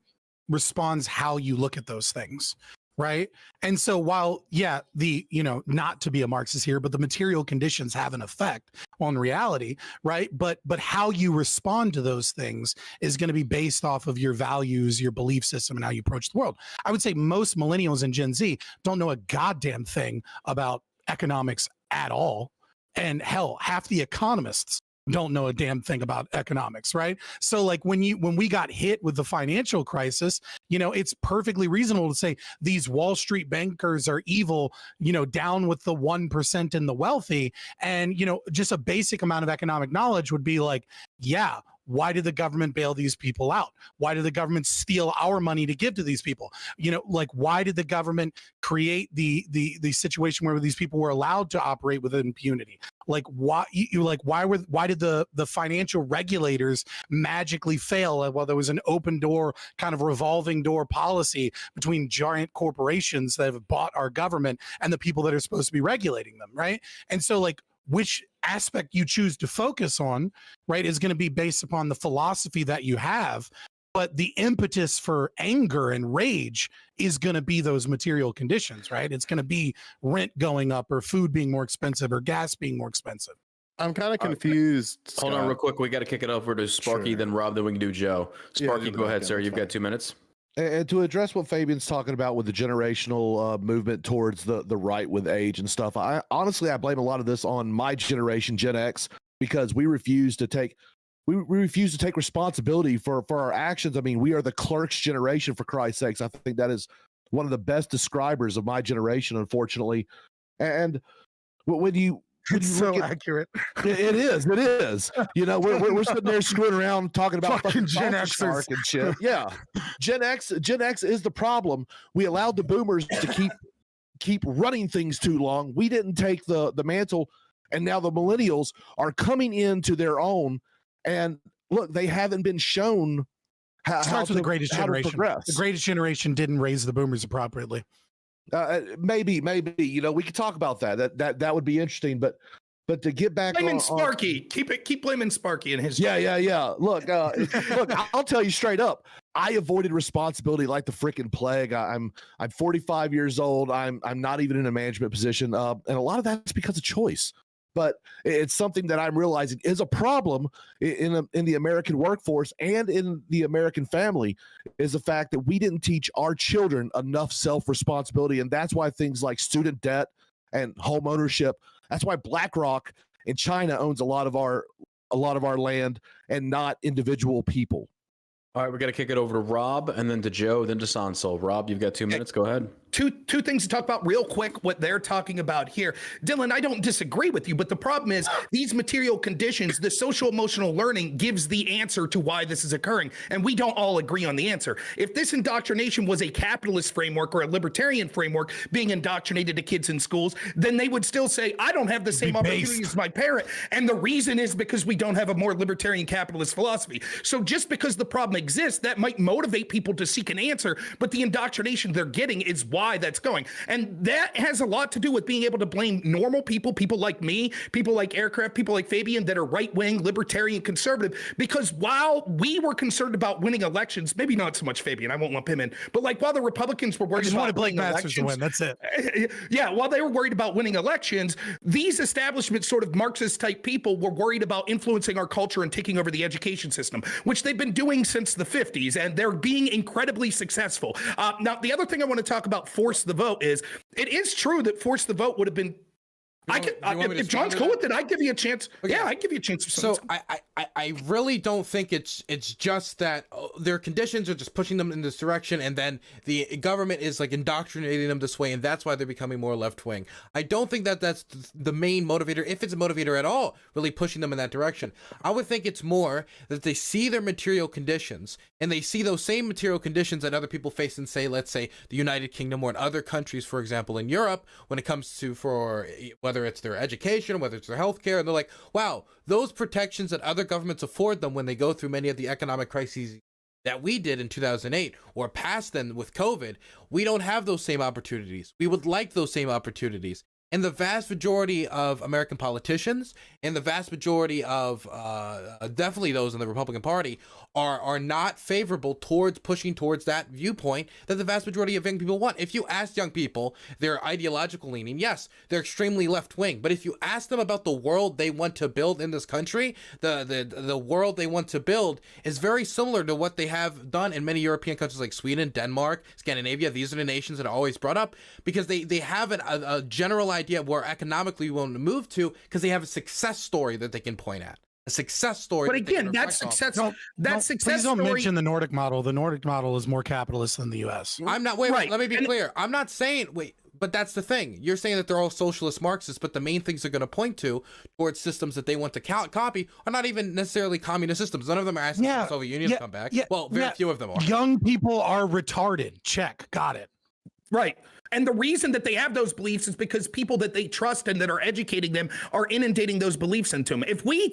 responds how you look at those things. Right. And so while, not to be a Marxist here, but the material conditions have an effect on reality. Right. But how you respond to those things is going to be based off of your values, your belief system, and how you approach the world. I would say most millennials and Gen Z don't know a goddamn thing about economics at all. And hell, half the economists don't know a damn thing about economics, right? So when we got hit with the financial crisis, it's perfectly reasonable to say these Wall Street bankers are evil, down with the 1% and the wealthy. And, just a basic amount of economic knowledge would be why did the government bail these people out? Why did the government steal our money to give to these people? Why did the government create the situation where these people were allowed to operate with impunity? Why did the financial regulators magically fail while there was an open door kind of revolving door policy between giant corporations that have bought our government and the people that are supposed to be regulating them, right? And so which aspect you choose to focus on, right, is going to be based upon the philosophy that you have. But the impetus for anger and rage is going to be those material conditions, right? It's going to be rent going up or food being more expensive or gas being more expensive. I'm kind of confused. Hold on real quick. We got to kick it over to Sparky, then Rob, then we can do Joe. Sparky, go ahead, sir. You've got 2 minutes. And to address what Fabian's talking about with the generational movement towards the right with age and stuff, I honestly blame a lot of this on my generation, Gen X, because we refuse to take responsibility for our actions. I mean, we are the clerks generation, for Christ's sakes. I think that is one of the best describers of my generation, unfortunately. And when you It's so accurate. it is. You know, we're sitting there screwing around talking about Fucking Gen Xers Xers and shit. Yeah, Gen X is the problem. We allowed the boomers to keep running things too long. We didn't take the mantle, and now the millennials are coming into their own. And look, they haven't been shown how to, the greatest how to generation. progress. The greatest generation didn't raise the boomers appropriately. Maybe you know, we could talk about that would be interesting, but to get back blaming Sparky, keep blaming Sparky and his look, I'll tell you straight up, I avoided responsibility like the freaking plague. I'm 45 years old. I'm not even in a management position, and a lot of that's because of choice. But it's something that I'm realizing is a problem in the American workforce and in the American family, is the fact that we didn't teach our children enough self-responsibility. And that's why things like student debt and home ownership, that's why BlackRock in China owns a lot of our land and not individual people. All right, we're going to kick it over to Rob and then to Joe, then to Sansol. Rob, you've got 2 minutes. Go ahead. Two things to talk about real quick, what they're talking about here. Dylan, I don't disagree with you, but the problem is these material conditions, the social emotional learning gives the answer to why this is occurring. And we don't all agree on the answer. If this indoctrination was a capitalist framework or a libertarian framework being indoctrinated to kids in schools, then they would still say, I don't have the same opportunities as my parent. And the reason is because we don't have a more libertarian capitalist philosophy. So just because the problem exists, that might motivate people to seek an answer, but the indoctrination they're getting is why that's going. And that has a lot to do with being able to blame normal people like me, people like Aircraft, people like Fabian that are right-wing, libertarian, conservative, because while we were concerned about winning elections, maybe not so much Fabian, I won't lump him in, but like while the Republicans were worried about winning elections, to win, that's it. Yeah, while they were worried about winning elections, these establishment sort of Marxist type people were worried about influencing our culture and taking over the education system, which they've been doing since the 50s, and they're being incredibly successful. Now, the other thing I want to talk about force the vote is, it is true that force the vote would have been, if John's cool with it, I'd give you a chance. Okay. Yeah, I'd give you a chance. So I really don't think it's just that their conditions are just pushing them in this direction, and then the government is like indoctrinating them this way, and that's why they're becoming more left wing. I don't think that that's the main motivator, if it's a motivator at all, really pushing them in that direction. I would think it's more that they see their material conditions, and they see those same material conditions that other people face in, say, let's say the United Kingdom or in other countries, for example, in Europe, when it comes to whether it's their education, whether it's their healthcare, and they're like, wow, those protections that other governments afford them when they go through many of the economic crises that we did in 2008 or past then with COVID, we don't have those same opportunities. We would like those same opportunities. And the vast majority of American politicians and the vast majority of definitely those in the Republican Party are not favorable towards pushing towards that viewpoint that the vast majority of young people want. If you ask young people their ideological leaning, yes, they're extremely left wing. But if you ask them about the world they want to build in this country, the world they want to build is very similar to what they have done in many European countries like Sweden, Denmark, Scandinavia. These are the nations that are always brought up because they have a general idea of where economically we want to move to because they have a success story that they can point at. A success story. But again, that success Please don't mention the Nordic model. The Nordic model is more capitalist than the U.S. I'm not, wait, let me be clear. I'm not saying, but that's the thing. You're saying that they're all socialist Marxists, but the main things they're going to point to towards systems that they want to copy are not even necessarily communist systems. None of them are asking the Soviet Union to come back. Well, very few of them are. Young people are retarded. Check. Got it. Right. And the reason that they have those beliefs is because people that they trust and that are educating them are inundating those beliefs into them. If we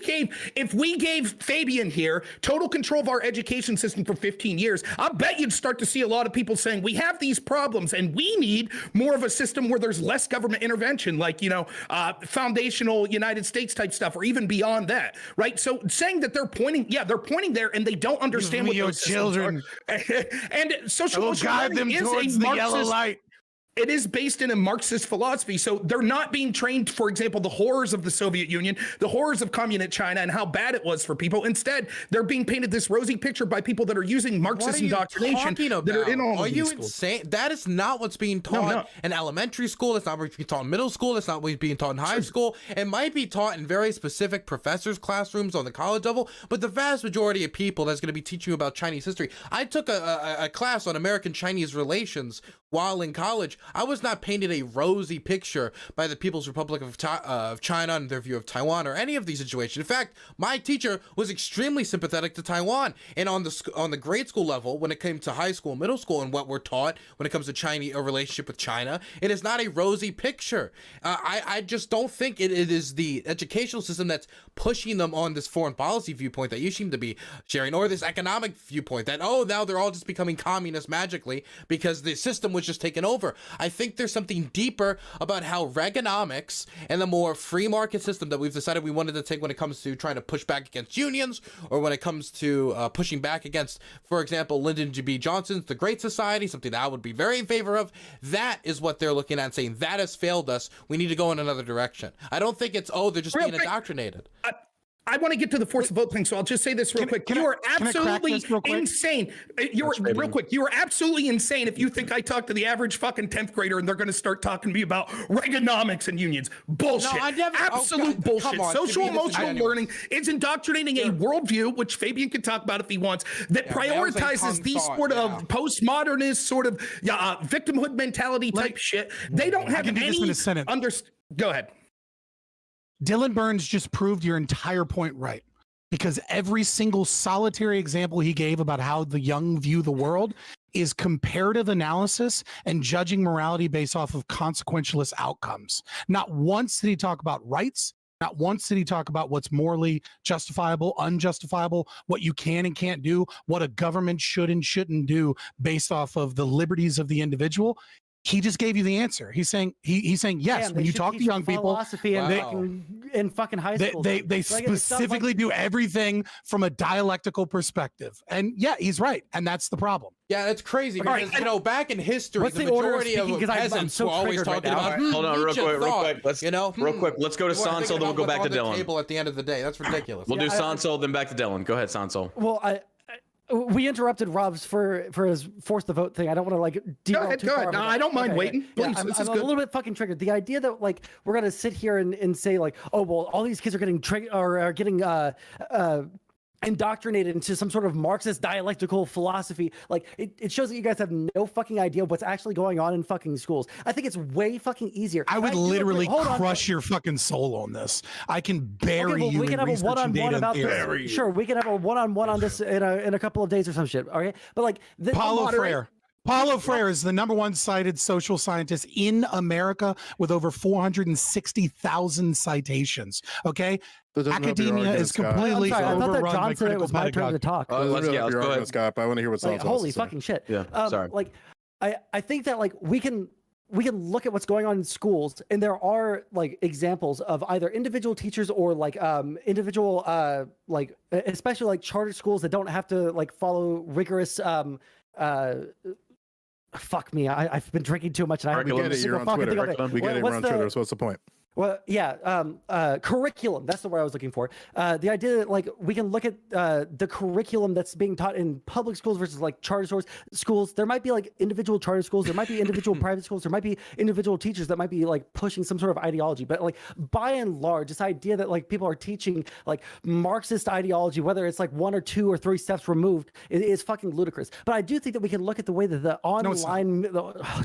gave Fabian here total control of our education system for 15 years, I bet you'd start to see a lot of people saying we have these problems and we need more of a system where there's less government intervention, like, foundational United States type stuff, or even beyond that. Right. So saying that they're pointing there and they don't understand what those children are. And social guide them towards the yellow light. It is based in a Marxist philosophy. So they're not being trained, for example, the horrors of the Soviet Union, the horrors of communist China, and how bad it was for people. Instead, they're being painted this rosy picture by people that are using Marxist indoctrination that are in all of these schools. Insane? That is not what's being taught in elementary school. That's not what's being taught in middle school. That's not what's being taught in high school. It might be taught in very specific professors' classrooms on the college level, but the vast majority of people that's going to be teaching you about Chinese history. I took a class on American-Chinese relations while in college. I was not painted a rosy picture by the People's Republic of China and their view of Taiwan or any of these situations. In fact, my teacher was extremely sympathetic to Taiwan. And on the grade school level, when it came to high school, middle school, and what we're taught when it comes to Chinese, a relationship with China, it is not a rosy picture. I just don't think it is the educational system that's pushing them on this foreign policy viewpoint that you seem to be sharing, or this economic viewpoint that, oh, now they're all just becoming communist magically because the system was just taken over. I think there's something deeper about how Reaganomics and the more free market system that we've decided we wanted to take when it comes to trying to push back against unions, or when it comes to pushing back against, for example, Lyndon B. Johnson's The Great Society, something that I would be very in favor of. That is what they're looking at, saying that has failed us. We need to go in another direction. I don't think it's, oh, they're just being indoctrinated. I want to get to the force of vote thing, so I'll just say this real quick. You are absolutely insane. You're real quick. You are absolutely insane if you think I talk to the average fucking 10th grader and they're going to start talking to me about Reaganomics and unions. Bullshit. No, I never, absolute bullshit. Social emotional learning is indoctrinating a worldview, which Fabian can talk about if he wants, that prioritizes these sort of postmodernist sort of victimhood mentality type shit. They don't have any Go ahead. Dylan Burns just proved your entire point right, because every single solitary example he gave about how the young view the world is comparative analysis and judging morality based off of consequentialist outcomes. Not once did he talk about rights. Not once did he talk about what's morally justifiable, unjustifiable, what you can and can't do, what a government should and shouldn't do based off of the liberties of the individual. He just gave you the answer. He's saying yes. When you talk to young people, philosophy in fucking high school, they specifically do everything from a dialectical perspective. And yeah, he's right, and that's the problem. Yeah, that's crazy because back in history, the majority of peasants were always talking about. Hold on, real quick. Let's real quick. Let's go to Sanso, then we'll go back to Dylan. Table at the end of the day. That's ridiculous. We'll do Sanso, then back to Dylan. Go ahead, Sanso. Well, we interrupted Rob's for his force the vote thing. I don't want to derail too far. No, I don't mind waiting. Please, I'm a little bit fucking triggered. The idea that we're gonna sit here and say oh well, all these kids are getting indoctrinated into some sort of Marxist dialectical philosophy. It shows that you guys have no fucking idea what's actually going on in fucking schools. I think it's way fucking easier. I would literally crush your fucking soul on this. I can bury you. We can have a one-on-one about this. Sure, we can have a one-on-one on this in a couple of days or some shit. Okay, but Paulo Freire is the #1 cited social scientist in America with over 460,000 citations. Okay, academia is completely overrun. I thought that John said it was my turn to talk. Let's go, Scott. I want to hear what Sanso holy fucking shit. Yeah, sorry. I think that we can look at what's going on in schools, and there are examples of either individual teachers or individual especially charter schools that don't have to follow rigorous fuck me, I've been drinking too much and I haven't been you're on Twitter. We get it, we're on Twitter, so what's the point? Well, yeah, curriculum. That's the word I was looking for. The idea that we can look at the curriculum that's being taught in public schools versus charter schools. There might be individual charter schools. There might be individual private schools. There might be individual teachers that might be pushing some sort of ideology. But by and large, this idea that people are teaching Marxist ideology, whether it's 1 or 2 or 3 steps removed, is fucking ludicrous. But I do think that we can look at the way that the online,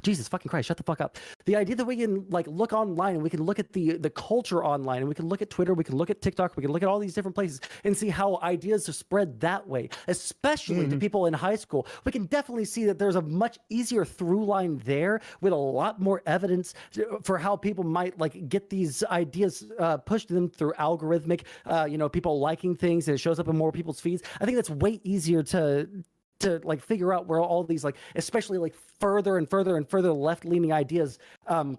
Jesus fucking Christ, shut the fuck up. The idea that we can look online and we can look at the culture online, and we can look at Twitter, we can look at TikTok, we can look at all these different places and see how ideas are spread that way, especially to people in high school. We can definitely see that there's a much easier through line there with a lot more evidence for how people might get these ideas pushed to them through algorithmic, people liking things and it shows up in more people's feeds. I think that's way easier to figure out where all these especially further and further and further left-leaning ideas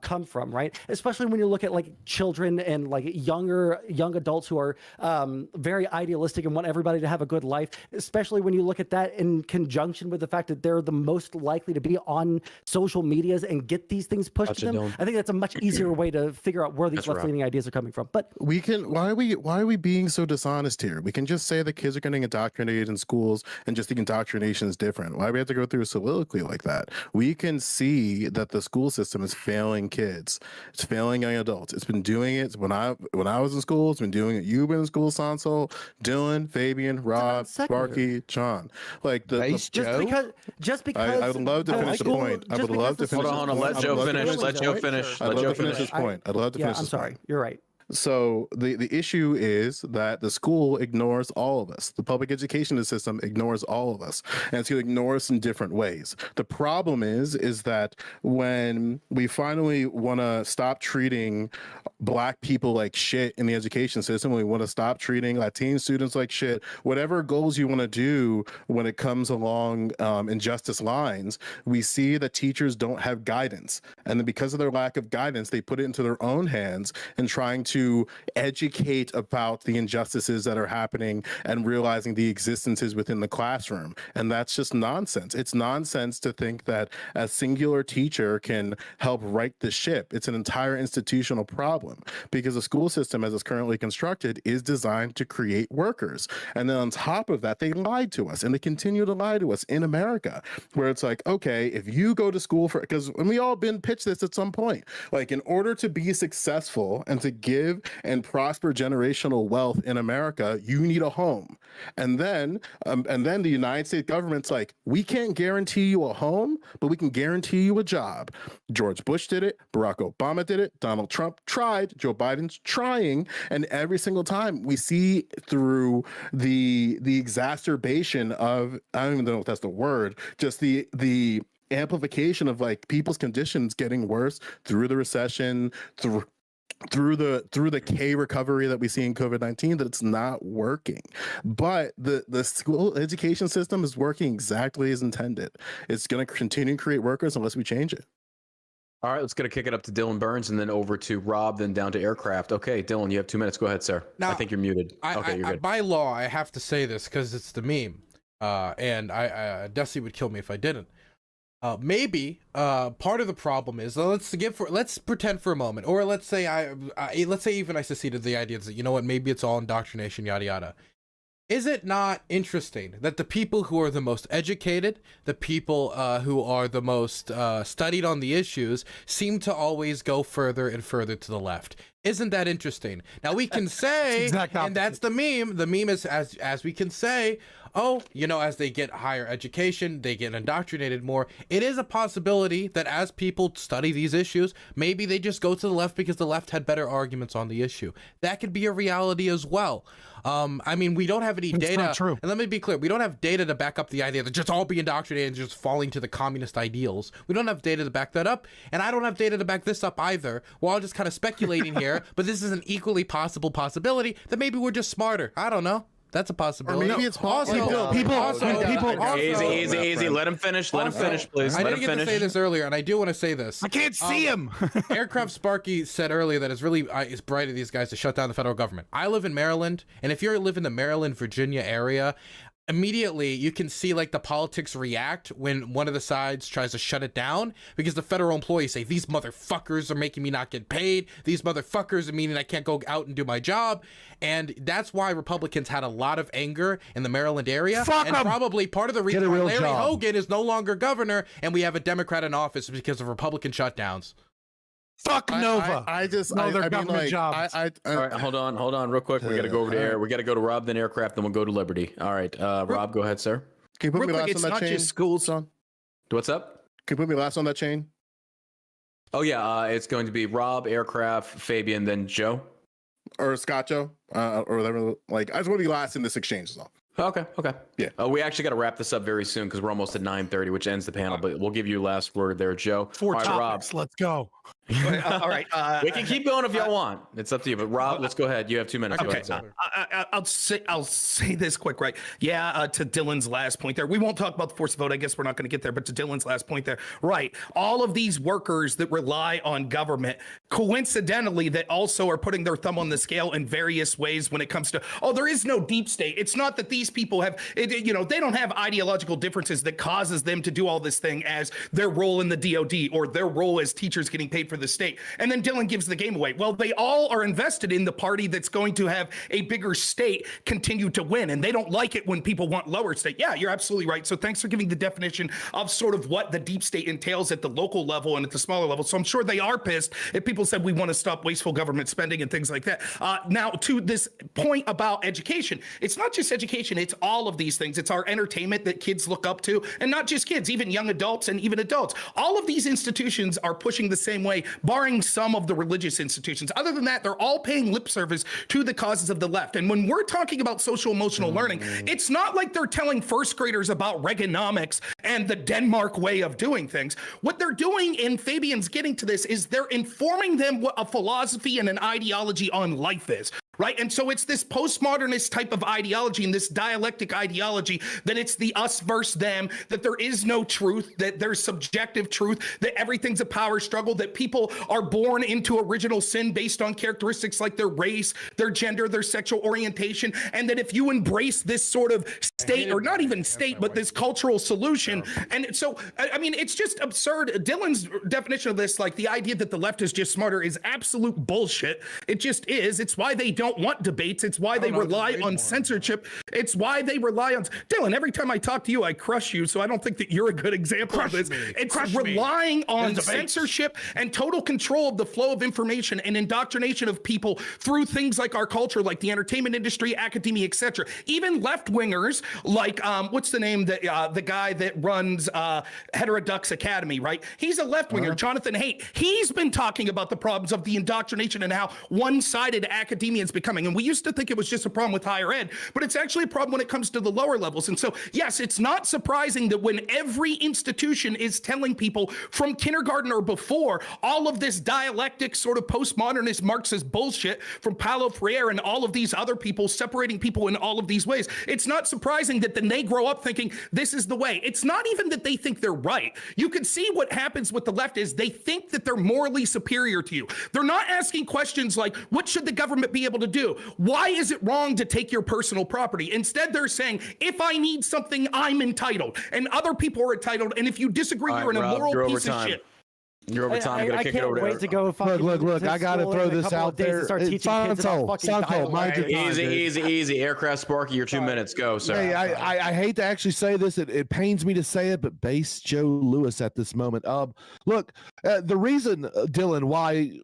come from, right? Especially when you look at like children and like young adults who are very idealistic and want everybody to have a good life, especially when you look at that in conjunction with the fact that they're the most likely to be on social medias and get these things pushed to them. I think that's a much easier way to figure out where these left-leaning ideas are coming from. But why are we being so dishonest here? We can just say that kids are getting indoctrinated in schools and just the indoctrination is different. Why do we have to go through a soliloquy like that? We can see that the school system is failing kids. It's failing young adults. It's been doing it when I was in school. It's been doing it. You've been in school, Sansol, Dylan, Fabian, Rob, Sparky, John. Like just because I would love to finish the point. I would love to finish. Hold on. Let Joe finish. Let Joe finish. I'd love to finish this point. I'd love to finish. I'm sorry. You're right. So the issue is that the school ignores all of us. The public education system ignores all of us, and it's going to ignore us in different ways. The problem is that when we finally want to stop treating Black people like shit in the education system, we want to stop treating Latino students like shit, whatever goals you want to do when it comes along injustice lines, we see that teachers don't have guidance. And then because of their lack of guidance, they put it into their own hands and trying to educate about the injustices that are happening and realizing the existences within the classroom. And that's just nonsense. It's nonsense to think that a singular teacher can help right the ship. It's an entire institutional problem because the school system as it's currently constructed is designed to create workers. And then on top of that, they lied to us and they continue to lie to us in America, where it's like, okay, if you go to school for, because we all been pitched this at some point, like in order to be successful and to give and prosper generational wealth in America, you need a home. And then the United States government's like, we can't guarantee you a home, but we can guarantee you a job. George Bush did it. Barack Obama did it. Donald Trump tried. Joe Biden's trying. And every single time we see through the exacerbation of, I don't even know if that's the word, just the amplification of like people's conditions getting worse through the recession, through the K recovery that we see in COVID-19, that it's not working. But the school education system is working exactly as intended. It's going to continue to create workers unless we change it. All right, let's get to kick it up to Dylan Burns and then over to Rob, then down to Aircraft. Okay, Dylan, you have 2 minutes. Go ahead, sir. Now, I think you're muted. Okay, you're good. By law, I have to say this because it's the meme. And Dusty would kill me if I didn't. Maybe part of the problem is let's pretend for a moment, or let's say even I seceded the idea that, you know what, maybe it's all indoctrination, yada yada. Is it not interesting that the people who are the most educated, the people who are the most studied on the issues, seem to always go further and further to the left? Isn't that interesting? Now we can say, and that's the meme. The meme is as we can say, oh, you know, as they get higher education, they get indoctrinated more. It is a possibility that as people study these issues, maybe they just go to the left because the left had better arguments on the issue. That could be a reality as well. I mean, we don't have any data. Not true. And let me be clear, we don't have data to back up the idea that just all be indoctrinated and just falling to the communist ideals. We don't have data to back that up, and I don't have data to back this up either. We're all just kind of speculating here, but this is an equally possible possibility that maybe we're just smarter. I don't know. That's a possibility. Or maybe it's possible. Easy. Let him finish. Let him finish, please. I didn't get to say this earlier, and I do want to say this. I can't see him. Aircraft Sparky said earlier that it's bright of these guys to shut down the federal government. I live in Maryland, and if you live in the Maryland, Virginia area, immediately you can see like the politics react when one of the sides tries to shut it down, because the federal employees say, these motherfuckers are making me not get paid, these motherfuckers are meaning I can't go out and do my job. And that's why Republicans had a lot of anger in the Maryland area. And probably part of the reason why Larry Hogan is no longer governor and we have a Democrat in office is because of Republican shutdowns. Fuck Nova. I mean, jobs. All right, hold on real quick. We got to go over to air. We got to go to Rob, then Aircraft, then we'll go to Liberty. All right, Rob, go ahead, sir. Can you put me last on that chain? Schools on. What's up? Can you put me last on that chain? Oh yeah, it's going to be Rob, Aircraft, Fabian, then Joe. Or Scotcho, or whatever. Like, I just want to be last in this exchange as well. Okay. Yeah. We actually got to wrap this up very soon because we're almost at 9:30, which ends the panel. But we'll give you last word there, Joe. Four topics. Rob. Let's go. All right. We can keep going if y'all want. It's up to you. But Rob, let's go ahead. You have 2 minutes. Go Okay, ahead, sir. I'll say this quick, right? Yeah, to Dylan's last point there, we won't talk about the forced vote. I guess we're not going to get there, but to Dylan's last point there, right? All of these workers that rely on government, coincidentally, that also are putting their thumb on the scale in various ways when it comes to, oh, there is no deep state. It's not that these people have, they don't have ideological differences that causes them to do all this thing as their role in the DOD or their role as teachers getting paid for the state. And then Dylan gives the game away. Well, they all are invested in the party that's going to have a bigger state continue to win. And they don't like it when people want lower state. Yeah, you're absolutely right. So thanks for giving the definition of sort of what the deep state entails at the local level and at the smaller level. So I'm sure they are pissed if people said we want to stop wasteful government spending and things like that. Now, to this point about education, it's not just education, it's all of these things. It's our entertainment that kids look up to, and not just kids, even young adults and even adults. All of these institutions are pushing the same way, barring some of the religious institutions. Other than that, they're all paying lip service to the causes of the left. And when we're talking about social emotional learning, it's not like they're telling first graders about Reaganomics and the Denmark way of doing things. What they're doing, and Fabian's getting to this, is they're informing them what a philosophy and an ideology on life is. Right. And so it's this postmodernist type of ideology and this dialectic ideology that it's the us versus them, that there is no truth, that there's subjective truth, that everything's a power struggle, that people are born into original sin based on characteristics like their race, their gender, their sexual orientation. And that if you embrace this sort of state, or not even state, but this cultural solution. And so, I mean, it's just absurd. Dylan's definition of this, like the idea that the left is just smarter, is absolute bullshit. It just is. It's why they don't want debates. It's why they rely on censorship. It's why they rely on Dylan. Every time I talk to you, I crush you. So I don't think that you're a good example of this. It's relying on censorship and total control of the flow of information and indoctrination of people through things like our culture, like the entertainment industry, academia, etc. Even left wingers, like what's the name that the guy that runs Heterodox Academy, right? He's a left winger, Jonathan Haidt. He's been talking about the problems of the indoctrination and how one-sided academia is becoming. And we used to think it was just a problem with higher ed, but it's actually a problem when it comes to the lower levels. And so, yes, it's not surprising that when every institution is telling people from kindergarten or before all of this dialectic sort of postmodernist Marxist bullshit from Paulo Freire and all of these other people separating people in all of these ways, it's not surprising that then they grow up thinking this is the way. It's not even that they think they're right. You can see what happens with the left is they think that they're morally superior to you. They're not asking questions like, what should the government be able to do? Why is it wrong to take your personal property? Instead, they're saying, if I need something, I'm entitled, and other people are entitled, and if you disagree, you're an immoral piece of shit. You're over time. I can't wait to go. Look! I gotta throw this out there. Easy. Aircraft Sparky, your 2 minutes. Go, sir. Hey, I hate to actually say this. It pains me to say it, but base Joe Lewis at this moment. Look, the reason, Dylan,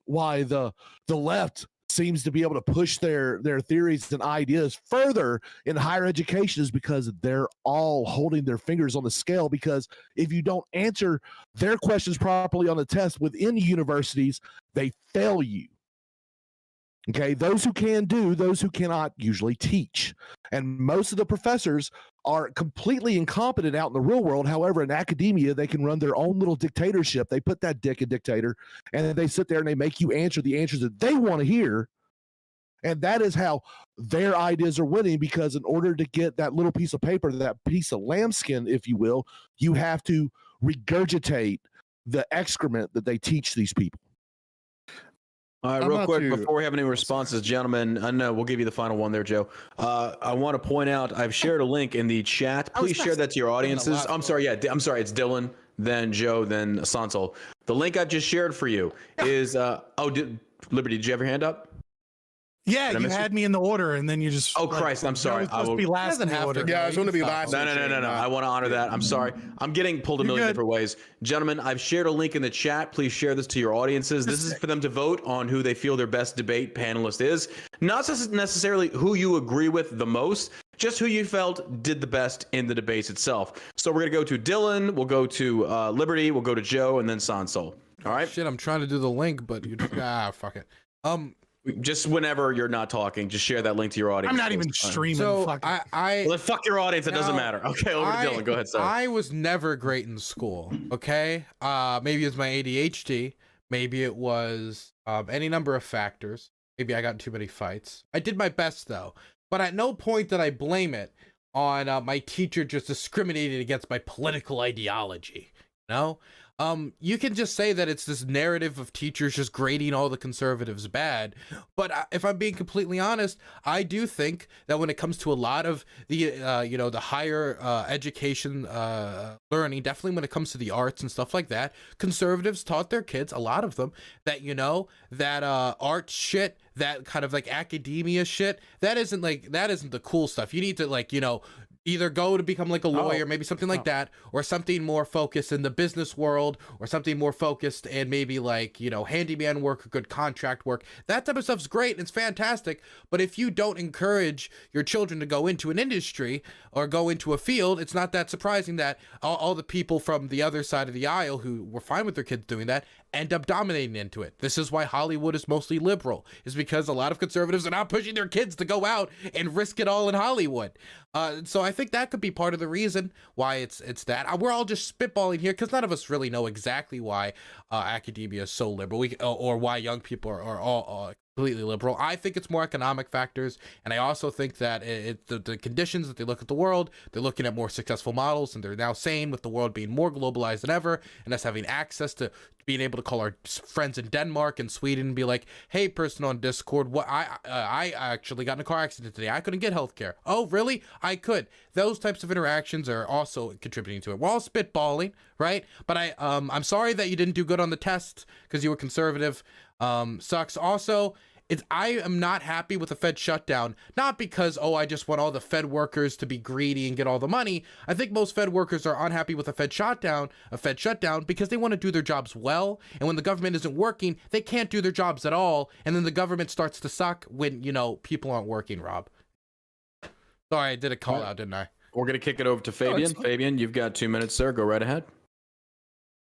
why the left seems to be able to push their theories and ideas further in higher education is because they're all holding their fingers on the scale, because if you don't answer their questions properly on the test within universities, they fail you. Okay, those who can do, those who cannot usually teach. And most of the professors are completely incompetent out in the real world. However, in academia, they can run their own little dictatorship. They put that dick in dictator, and they sit there and they make you answer the answers that they want to hear. And that is how their ideas are winning, because in order to get that little piece of paper, that piece of lambskin, if you will, you have to regurgitate the excrement that they teach these people. All right, real quick, before we have any responses, gentlemen, I know we'll give you the final one there, Joe. I want to point out, I've shared a link in the chat. Please share that to your audiences. I'm sorry, it's Dylan, then Joe, then Sansol. The link I've just shared for you is, Liberty, did you have your hand up? Yeah, you had me in the order, and then you just. Oh Christ! I'm sorry. I will be last in the order. Yeah, I was going to be last. No. I want to honor that. I'm sorry. I'm getting pulled a million different ways, gentlemen. I've shared a link in the chat. Please share this to your audiences. This is for them to vote on who they feel their best debate panelist is. Not necessarily who you agree with the most, just who you felt did the best in the debates itself. So we're gonna go to Dylan. We'll go to Liberty. We'll go to Joe, and then Sansol. All right. Shit, I'm trying to do the link, but you just fuck it. Just whenever you're not talking, just share that link to your audience. I'm not even streaming. So fuck well, fuck your audience. It doesn't matter. Okay, over to Dylan. Go ahead, sir. I was never great in school. Okay, maybe it's my ADHD. Maybe it was any number of factors. Maybe I got in too many fights. I did my best though, but at no point did I blame it on my teacher just discriminated against my political ideology. You know? You can just say that it's this narrative of teachers just grading all the conservatives bad. But if I'm being completely honest, I do think that when it comes to a lot of the, the higher education learning, definitely when it comes to the arts and stuff like that, conservatives taught their kids, a lot of them, that, that art shit, that kind of like academia shit, that isn't the cool stuff. You need to either go to become like a lawyer, maybe something like that, or something more focused in the business world, or something more focused in maybe like, handyman work or good contract work. That type of stuff's great and it's fantastic. But if you don't encourage your children to go into an industry or go into a field, it's not that surprising that all the people from the other side of the aisle who were fine with their kids doing that end up dominating into it. This is why Hollywood is mostly liberal, is because a lot of conservatives are not pushing their kids to go out and risk it all in Hollywood. So I think that could be part of the reason why it's that. We're all just spitballing here because none of us really know exactly why academia is so liberal, or why young people are all completely liberal. I think it's more economic factors, and I also think that the conditions that they look at the world, they're looking at more successful models, and they're now saying with the world being more globalized than ever, and us having access to being able to call our friends in Denmark and Sweden and be like, hey, person on Discord, what I actually got in a car accident today. I couldn't get healthcare. Oh, really? I could. Those types of interactions are also contributing to it. We're all spitballing, right? But I'm sorry that you didn't do good on the test because you were conservative. Sucks. Also, I am not happy with the Fed shutdown, not because, I just want all the Fed workers to be greedy and get all the money. I think most Fed workers are unhappy with a Fed shutdown because they want to do their jobs well. And when the government isn't working, they can't do their jobs at all. And then the government starts to suck when, people aren't working, Rob. Sorry, I did a call out, didn't I? We're going to kick it over to Fabian. Fabian, you've got 2 minutes, sir. Go right ahead.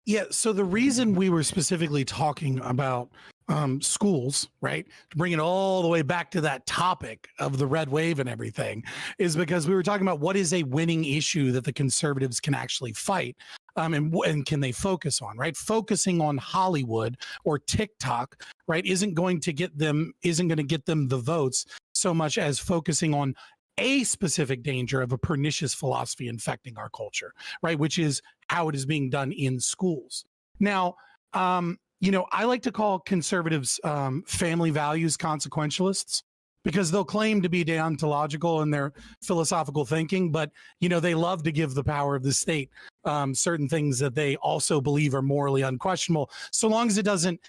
Yeah. So the reason we were specifically talking about schools, right, to bring it all the way back to that topic of the red wave and everything, is because we were talking about what is a winning issue that the conservatives can actually fight, and can they focus on, right? Focusing on Hollywood or TikTok, right, isn't going to get them the votes so much as focusing on a specific danger of a pernicious philosophy infecting our culture, right? Which is how it is being done in schools. Now, I like to call conservatives family values consequentialists, because they'll claim to be deontological in their philosophical thinking, but they love to give the power of the state certain things that they also believe are morally unquestionable, so long as it doesn't,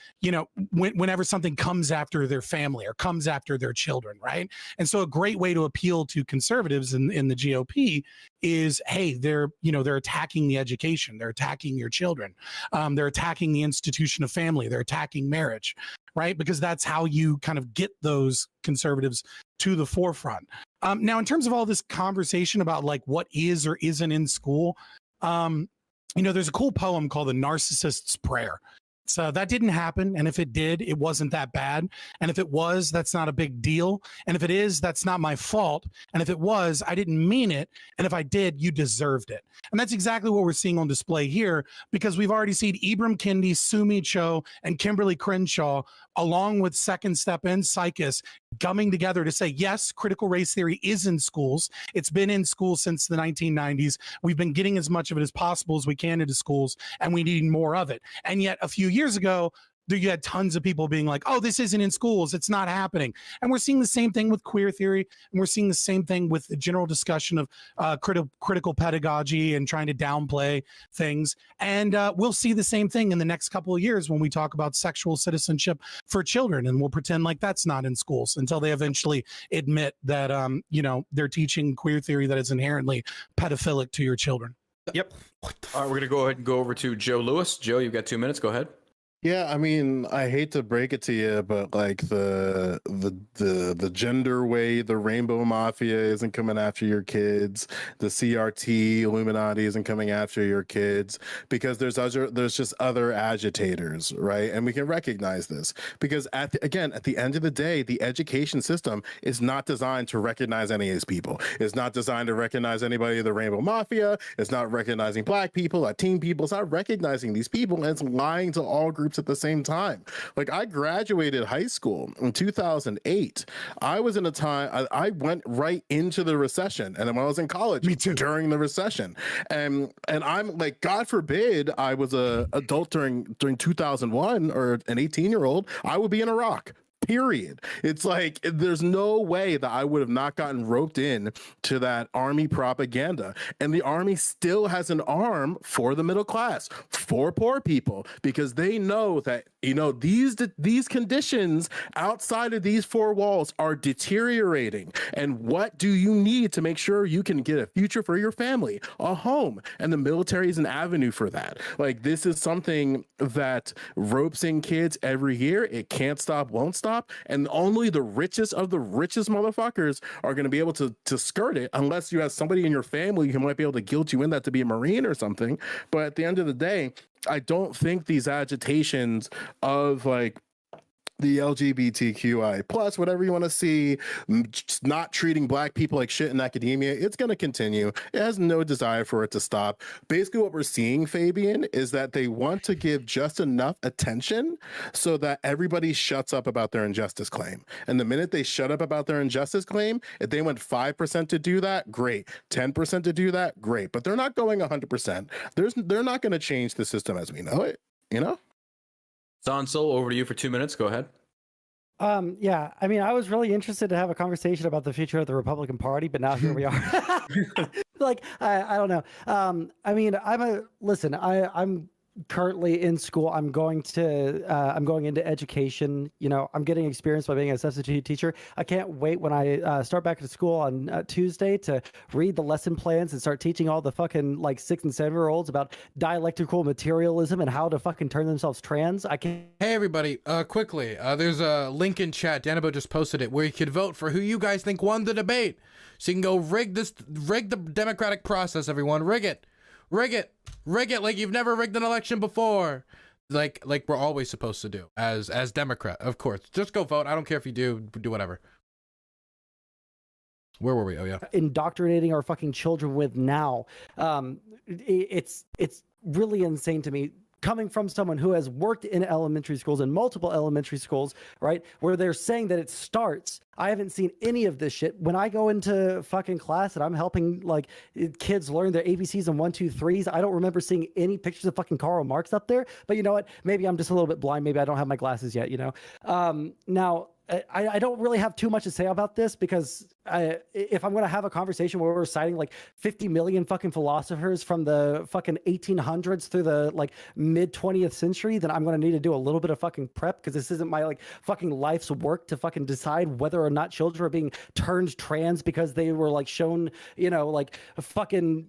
whenever something comes after their family or comes after their children, right? And so a great way to appeal to conservatives in the GOP is, hey, they're attacking the education, they're attacking your children, they're attacking the institution of family, they're attacking marriage, right? Because that's how you kind of get those conservatives to the forefront. Now, in terms of all this conversation about like what is or isn't in school, there's a cool poem called The Narcissist's Prayer. So that didn't happen. And if it did, it wasn't that bad. And if it was, that's not a big deal. And if it is, that's not my fault. And if it was, I didn't mean it. And if I did, you deserved it. And that's exactly what we're seeing on display here, because we've already seen Ibram Kendi, Sumi Cho, and Kimberly Crenshaw, along with Second Step and Psychus, coming together to say, yes, critical race theory is in schools. It's been in schools since the 1990s. We've been getting as much of it as possible as we can into schools, and we need more of it. And yet a few years ago, you had tons of people being like, oh, this isn't in schools, it's not happening. And we're seeing the same thing with queer theory, and we're seeing the same thing with the general discussion of critical pedagogy and trying to downplay things. And we'll see the same thing in the next couple of years when we talk about sexual citizenship for children, and we'll pretend like that's not in schools until they eventually admit that they're teaching queer theory that is inherently pedophilic to your children. Yep. All right, we're gonna go ahead and go over to Joe Lewis. Joe, you've got 2 minutes. Go ahead. Yeah, I mean, I hate to break it to you, but like the gender way, the Rainbow Mafia isn't coming after your kids. The CRT Illuminati isn't coming after your kids, because there's just other agitators, right? And we can recognize this because at the end of the day, the education system is not designed to recognize any of these people. It's not designed to recognize anybody of the Rainbow Mafia. It's not recognizing Black people, Latino people. It's not recognizing these people, and it's lying to all groups troops at the same time. Like, I graduated high school in 2008. I was in a time, I went right into the recession. And then when I was in college, Me too. during the recession. And I'm like, God forbid I was a adult during 2001 or an 18-year-old, I would be in Iraq. Period. It's like there's no way that I would have not gotten roped in to that army propaganda. And the army still has an arm for the middle class, for poor people, because they know that, you know, these conditions outside of these four walls are deteriorating. And what do you need to make sure you can get a future for your family, a home? And the military is an avenue for that. Like, this is something that ropes in kids every year. It can't stop, won't stop. And only the richest of the richest motherfuckers are going to be able to skirt it, unless you have somebody in your family who might be able to guilt you in that to be a Marine or something. But at the end of the day, I don't think these agitations of like the LGBTQI plus, whatever you want to see, just not treating black people like shit in academia, it's going to continue. It has no desire for it to stop. Basically, what we're seeing, Fabian, is that they want to give just enough attention so that everybody shuts up about their injustice claim. And the minute they shut up about their injustice claim, if they went 5% to do that, great. 10% to do that, great. But they're not going 100%. They're not going to change the system as we know it, you know? Sonsol, over to you for 2 minutes. Go ahead. Yeah, I mean, I was really interested to have a conversation about the future of the Republican Party, but now here we are. Like, I don't know. I mean, I'm currently in school. I'm going into education. You know, I'm getting experience by being a substitute teacher. I can't wait when I start back at school on Tuesday to read the lesson plans and start teaching all the fucking like 6 and 7-year-olds about dialectical materialism and how to fucking turn themselves trans. I can't. Hey everybody, quickly, there's a link in chat. Danabo just posted it where you could vote for who you guys think won the debate. So you can go rig the democratic process, everyone. Rig it like you've never rigged an election before, like we're always supposed to do as Democrat. Of course, just go vote. I don't care if you do whatever. Where were we? Oh yeah, indoctrinating our fucking children with now. It's really insane to me, coming from someone who has worked in elementary schools, in multiple elementary schools, right, where they're saying that it starts. I haven't seen any of this shit. When I go into fucking class and I'm helping like kids learn their ABCs and 1, 2, 3s, I don't remember seeing any pictures of fucking Karl Marx up there. But you know what? Maybe I'm just a little bit blind. Maybe I don't have my glasses yet, you know? Now, I don't really have too much to say about this, because if I'm going to have a conversation where we're citing like 50 million fucking philosophers from the fucking 1800s through the like mid 20th century, then I'm going to need to do a little bit of fucking prep, because this isn't my like fucking life's work to fucking decide whether or not children are being turned trans because they were like shown, you know, like fucking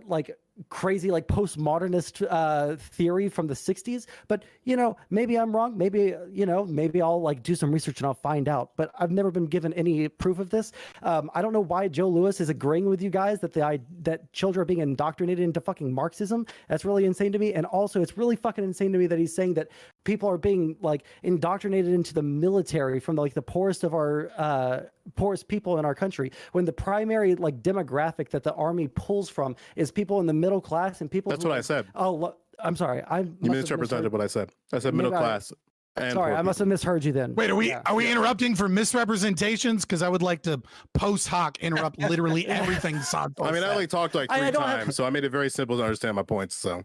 like crazy like postmodernist theory from the 60s. But you know, maybe I'm wrong. Maybe, you know, maybe I'll like do some research and I'll find out. But I've never been given any proof of this. I don't know why Joe Lewis is agreeing with you guys that that children are being indoctrinated into fucking Marxism. That's really insane to me. And also, it's really fucking insane to me that he's saying that people are being like indoctrinated into the military from like the poorest of our poorest people in our country, when the primary like demographic that the army pulls from is people in the middle class and people. That's what I said. Oh, I'm sorry. You misrepresented what I said. I said middle class. Sorry, I must have misheard you then. Wait, are we interrupting for misrepresentations? Because I would like to post hoc interrupt literally everything. I mean, I only talked like 3 times, so I made it very simple to understand my points. So.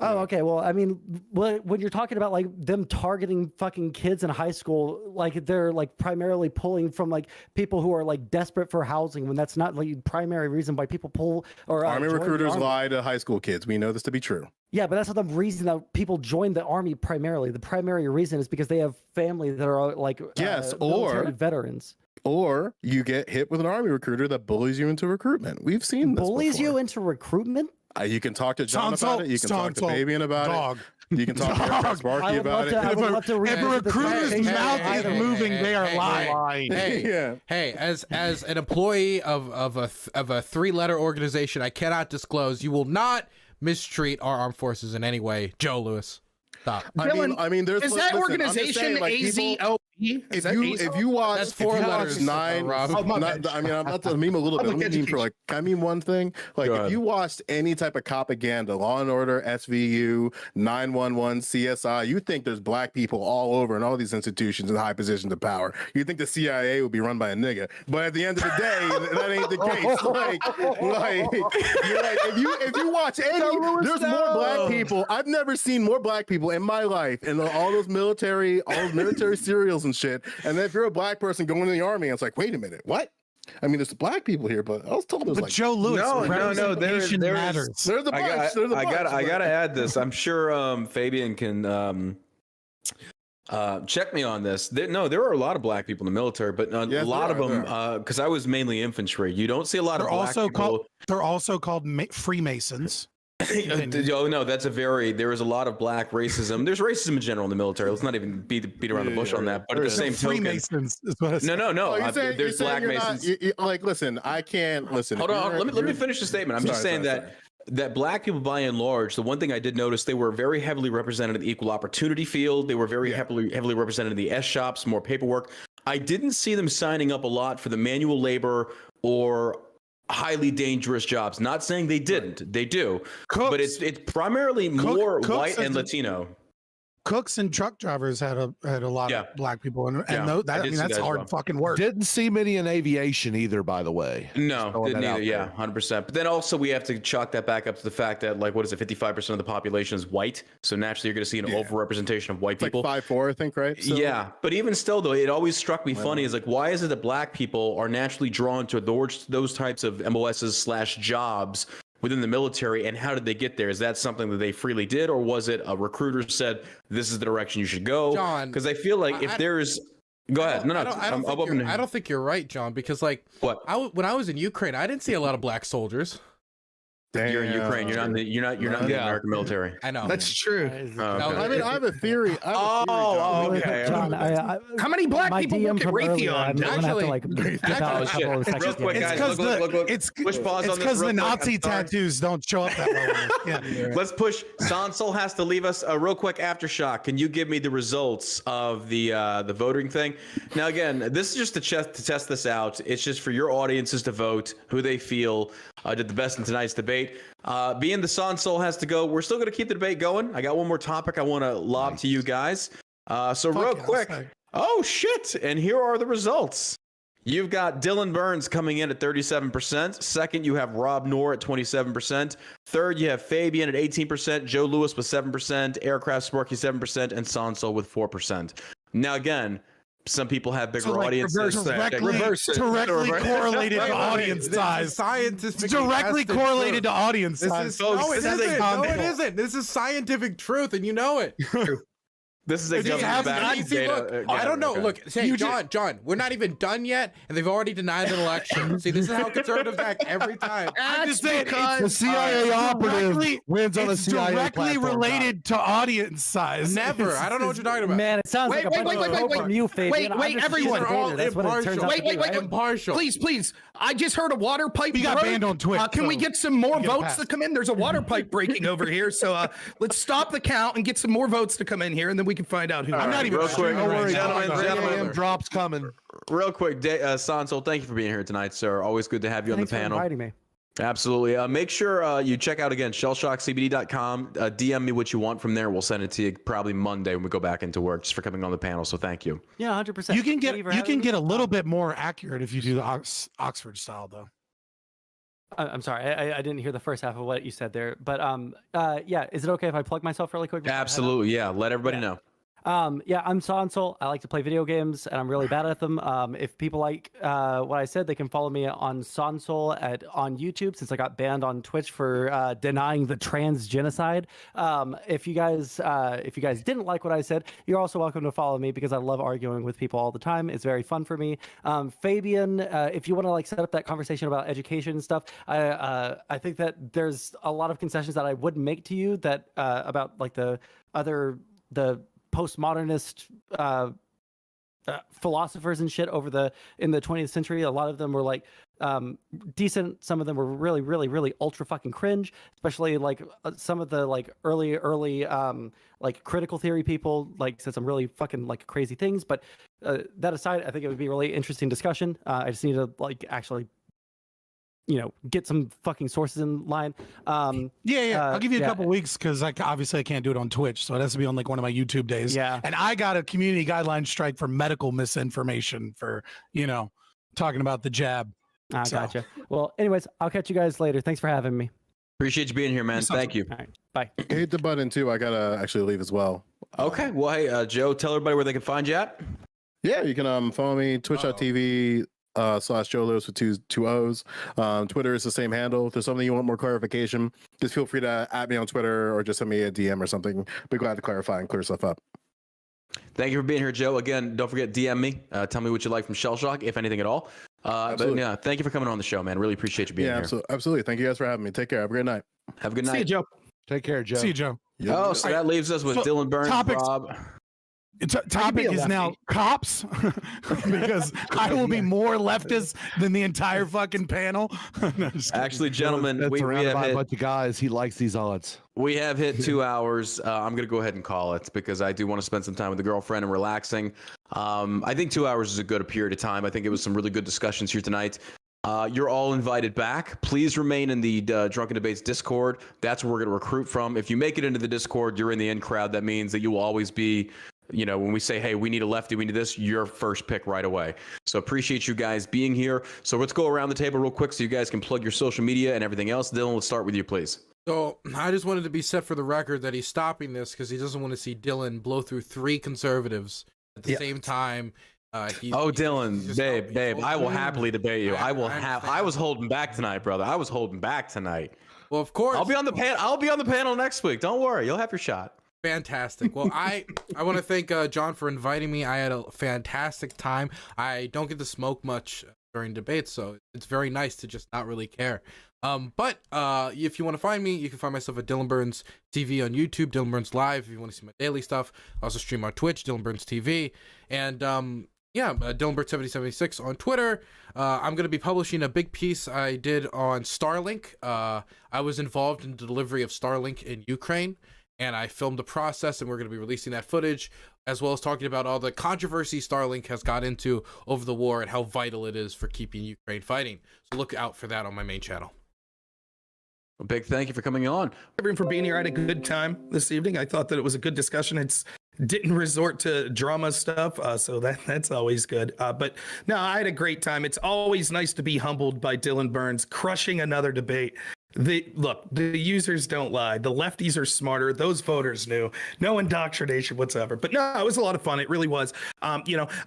Oh, okay. Well, I mean, when you're talking about like them targeting fucking kids in high school, like they're like primarily pulling from like people who are like desperate for housing, when that's not like the primary reason why people pull or army recruiters lie to high school kids. We know this to be true. Yeah, but that's not the reason that people join the army primarily. The primary reason is because they have family that are like or veterans. Or you get hit with an army recruiter that bullies you into recruitment. We've seen this. Bullies before. you into recruitment? You can talk to John about it. You can talk to Fabian about it. You can talk to Sparky about it. If a recruiter's mouth is moving, they are lying. Hey, as an employee of a 3-letter organization, I cannot disclose. You will not mistreat our armed forces in any way, Joe Lewis. Stop. Dylan, I mean, there's is that organization AZLP? if you watch, That's if 4 you watch letters, nine, Rob. Oh, my not, bad. I mean, I'm about to meme a little bit. Public Let me meme for education. like, can I mean one thing? Like, Go if ahead. you watched any type of propaganda, Law and Order, SVU, 911, CSI, you think there's black people all over in all these institutions in high positions of power. You think the CIA would be run by a nigga, but at the end of the day, that ain't the case. You're like, if you watch any, there's more black people. I've never seen more black people in my life, and all those military serials and shit. And then if you're a black person going in the army, it's like, wait a minute, what? I mean, there's black people here, but I was told there's But like Joe Lewis, No, representation there is- matters. there's a bunch. There's a bunch. I gotta add this. I'm sure Fabian can check me on this. There are a lot of black people in the military, but a Yes, lot of there them, because I was mainly infantry. You don't see a lot They're of black also people. called Freemasons. Oh no, there is a lot of black racism. There's racism in general in the military. Let's not even beat around the bush on that. But at the same token, Freemasons is what I said. no. Oh, you're saying, There's black Masons. like, listen, I can't listen. Hold if on, you're- let me finish the statement. I'm just saying that black people, by and large, the one thing I did notice, they were very heavily represented in the equal opportunity field. They were very heavily represented in the S shops, more paperwork. I didn't see them signing up a lot for the manual labor or highly dangerous jobs. Not saying they didn't, they do, but it's primarily more white and Latino. Cooks and truck drivers had a lot Yeah. of black people, and Yeah, tho- that, I I did mean see that's that as hard well. fucking work. Didn't see many in aviation either, by the way. No, throwing didn't that either. out Yeah, there. 100%. But then also we have to chalk that back up to the fact that, like, what is it? 55% of the population is white. So naturally, you're going to see an overrepresentation of white It's like people. 5'4", I think, right? So- Yeah, but even still, though, it always struck me funny is like, why is it that black people are naturally drawn to those types of MOSs/jobs within the military, and how did they get there? Is that something that they freely did, or was it a recruiter said this is the direction you should go? John, Because I feel like if there's, go ahead. No, I don't think you're right, John. Because like, What? when I was in Ukraine, I didn't see a lot of black soldiers. You're in Ukraine. You're not in the Yeah. American military. I know. That's true. Okay. I mean, I have a theory. okay. John, How many black my people DM work at from earlier, I'm Raytheon? gonna have to Actually- like skip out Oh, a shit. couple of Real sections. quick, here. guys. Look. It's Push pause it's on this because real the quick. I'm Nazi sorry. tattoos don't show up that well. Yeah. Let's push. Sansol has to leave us a real quick aftershock. Can you give me the results of the voting thing? Now, again, this is just to test this out. It's just for your audiences to vote who they feel did the best in tonight's debate. Being the Sansol has to go, we're still going to keep the debate going. I got one more topic I want to lob to you guys. So real yeah, quick. let's say. Oh, shit. And here are the results. You've got Dylan Burns coming in at 37%. Second, you have Rob Knorr at 27%. Third, you have Fabian at 18%. Joe Lewis with 7%. Aircraft Sparky 7%. And Sansol with 4%. Now, again, some people have bigger So, like, audiences. directly correlated to audience size. Scientific. Directly correlated to audience This size. is Folks, no, it this is a isn't. No, it concept. isn't. This is scientific truth, and you know it. This is a It just government happens. backed See, data. look, I don't know. Okay. Look, say, John, we're not even done yet, and they've already denied an election. See, this is how conservatives act every time. I'm just saying, The CIA operative wins on a it's CIA directly platform. related to audience size. Never. I don't know what you're talking about. Man, it sounds Wait, like a wait, bunch wait, of wait, hope wait, from you, Fabian. wait, I'm wait, just everyone. using data. That's what it turns Impartial. out Wait, to be, wait, wait, right? Impartial. Please. I just heard a water pipe. We got broke. banned on Twitch, Can we so get some more we get a votes pass. to come in? There's a water pipe breaking over here. So let's stop the count and get some more votes to come in here, and then we can find out who. I'm not even real quick, streaming Don't right worry, now. gentlemen, drops coming. Real quick, Sansol, thank you for being here tonight, sir. Always good to have you Thanks on for the panel. inviting me. Absolutely. Make sure you check out again shellshockcbd.com. DM me what you want from there. We'll send it to you probably Monday when we go back into work. Just for coming on the panel. So thank you. Yeah, 100%. You can Thank for get having me. a little bit more accurate if you do the Oxford style though. I'm sorry, I didn't hear the first half of what you said there, but yeah, is it okay if I plug myself really quick? before I head out? Absolutely. Yeah. Let everybody know. Yeah, I'm Sansol. I like to play video games, and I'm really bad at them. If people like what I said, they can follow me on Sansol on YouTube, since I got banned on Twitch for denying the trans genocide. If you guys didn't like what I said, you're also welcome to follow me, because I love arguing with people all the time. It's very fun for me. Fabian, if you want to like set up that conversation about education and stuff, I think that there's a lot of concessions that I would make to you that about like the postmodernist philosophers and shit in the 20th century. A lot of them were like decent. Some of them were really, really, really ultra fucking cringe, especially like some of the like early like critical theory people like said some really fucking like crazy things. But that aside, I think it would be a really interesting discussion. I just need to like actually, get some fucking sources in line. I'll give you a couple weeks because obviously I can't do it on Twitch, so it has to be on like one of my YouTube days. Yeah, and I got a community guideline strike for medical misinformation for talking about the jab. Gotcha. Well, anyways, I'll catch you guys later. Thanks for having me. Appreciate you being here, man. Thank you. All right, bye. Hit the button too. I gotta actually leave as well. Okay. Well, hey, Joe, tell everybody where they can find you at. Yeah, you can follow me twitch.tv /Joe Lewis with two O's. Twitter is the same handle. If there's something you want more clarification, just feel free to add me on Twitter or just send me a DM or something. Be glad to clarify and clear stuff up. Thank you for being here, Joe. Again, don't forget, DM me. Tell me what you like from Shell Shock, if anything at all. But yeah, thank you for coming on the show, man. Really appreciate you being here. Absolutely. Thank you guys for having me. Take care. Have a great night. Have a good night. See you, Joe. Take care, Joe. See you, Joe. Oh, so that leaves us with Dylan Burns, Rob. Topic is now cops because I will be more leftist than the entire fucking panel. No, actually, gentlemen, we have hit a bunch of guys. He likes these odds. We have hit 2 hours. I'm going to go ahead and call it because I do want to spend some time with the girlfriend and relaxing. I think 2 hours is a good period of time. I think it was some really good discussions here tonight. You're all invited back. Please remain in the Drunken Debates Discord. That's where we're going to recruit from. If you make it into the Discord, you're in the in crowd. That means that you will always be, when we say, hey, we need a lefty, we need this, your first pick right away. So appreciate you guys being here. So let's go around the table real quick so you guys can plug your social media and everything else. Dylan, let's start with you, please. So I just wanted to be set for the record that he's stopping this because he doesn't want to see Dylan blow through 3 conservatives at the same time. Dylan, babe, I will happily debate you. I was holding back tonight, brother. I was holding back tonight. Well, of course. I'll be on the panel next week. Don't worry. You'll have your shot. Fantastic. Well, I want to thank John for inviting me. I had a fantastic time. I don't get to smoke much during debates, so it's very nice to just not really care. But if you want to find me, you can find myself at Dylan Burns TV on YouTube, Dylan Burns Live. If you want to see my daily stuff, I also stream on Twitch, Dylan Burns TV, and Dylan Burns 7076 on Twitter. I'm going to be publishing a big piece I did on Starlink. I was involved in the delivery of Starlink in Ukraine, and I filmed the process, and we're going to be releasing that footage, as well as talking about all the controversy Starlink has got into over the war and how vital it is for keeping Ukraine fighting. So look out for that on my main channel. A big thank you for coming on. Everyone for being here. I had a good time this evening. I thought that it was a good discussion. Didn't resort to drama stuff, so that's always good. But no, I had a great time. It's always nice to be humbled by Dylan Burns, crushing another debate. The users don't lie. The lefties are smarter. Those voters knew. No indoctrination whatsoever. But no, it was a lot of fun. It really was. I'll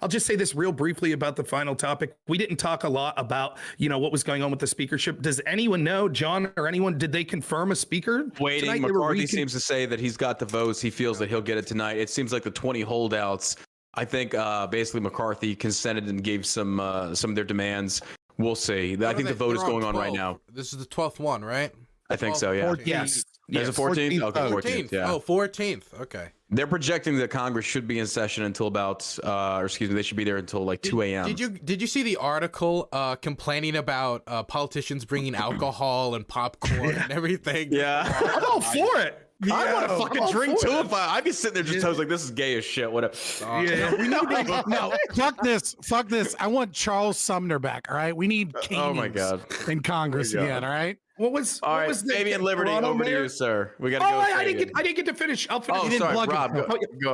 just say this real briefly about the final topic. We didn't talk a lot about, what was going on with the speakership. Does anyone know, John or anyone, did they confirm a speaker? Waiting. Tonight? McCarthy seems to say that he's got the votes. He feels that he'll get it tonight. It seems like the 20 holdouts, I think basically McCarthy consented and gave some of their demands. We'll see. I think the vote is going on right now. This is the 12th one, right? I think so, yeah. 14th. Yes. There's a 14th? Okay, 14th, yeah. Oh, 14th. Okay. They're projecting that Congress should be in session until about, they should be there until like 2 a.m. Did you see the article complaining about politicians bringing alcohol and popcorn and everything? Yeah. I'm all for it. Yeah, I want to fucking drink too. If I'd be sitting there just, I was like, this is gay as shit. Whatever. We need no, fuck this. I want Charles Sumner back. All right, we need Keynes oh my god in Congress again. All right. All right, Fabian Liberty, over to you, sir. We got to go. I didn't get to finish. I'll finish. Oh, sorry, Rob.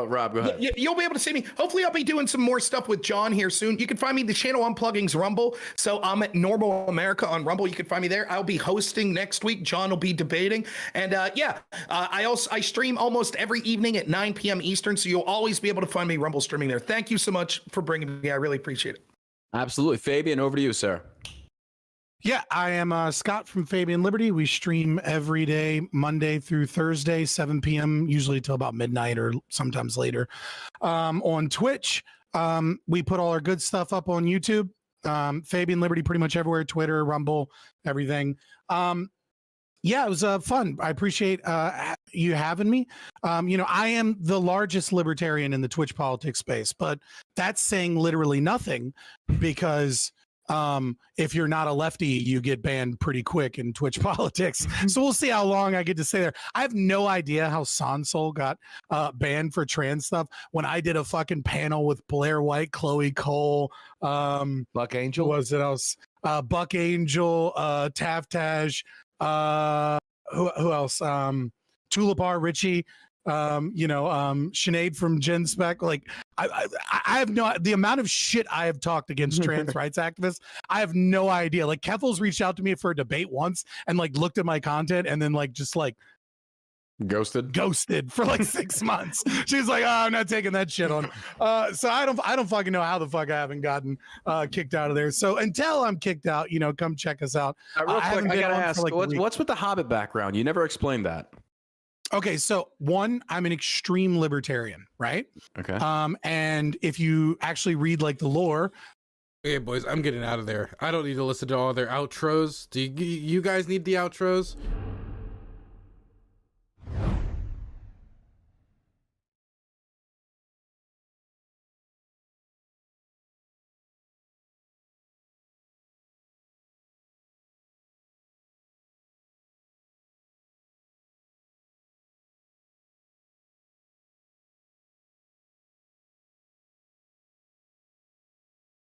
Rob, go ahead. You'll be able to see me. Hopefully, I'll be doing some more stuff with John here soon. You can find me the channel Unplugging's Rumble. So I'm at Normal America on Rumble. You can find me there. I'll be hosting next week. John will be debating, and I stream almost every evening at 9 p.m. Eastern. So you'll always be able to find me Rumble streaming there. Thank you so much for bringing me. I really appreciate it. Absolutely, Fabian. Over to you, sir. Yeah, I am Scott from Fabian Liberty. We stream every day, Monday through Thursday, 7 p.m., usually till about midnight or sometimes later. On Twitch, we put all our good stuff up on YouTube. Fabian Liberty pretty much everywhere, Twitter, Rumble, everything. Yeah, it was fun. I appreciate you having me. I am the largest libertarian in the Twitch politics space, but that's saying literally nothing because if you're not a lefty, you get banned pretty quick in Twitch politics. So we'll see how long I get to stay there. I have no idea how Sonsol got banned for trans stuff when I did a fucking panel with Blair White, Chloe Cole, Buck Angel. who was it else? Buck Angel, Taftash, who else? Tulipar Richie. Sinead from Gen Spec. Like, I have the amount of shit I have talked against trans rights activists. I have no idea. Like, Keffels reached out to me for a debate once and like looked at my content and then like just like ghosted for like 6 months. She was like, "Oh, I'm not taking that shit on." So I don't fucking know how the fuck I haven't gotten kicked out of there. So until I'm kicked out, come check us out. Real quick, I gotta ask, what's with the Hobbit background? You never explained that. Okay, so one, I'm an extreme libertarian, right? Okay. And if you actually read like the lore, Hey boys, I'm getting out of there. I don't need to listen to all their outros. Do you guys need the outros?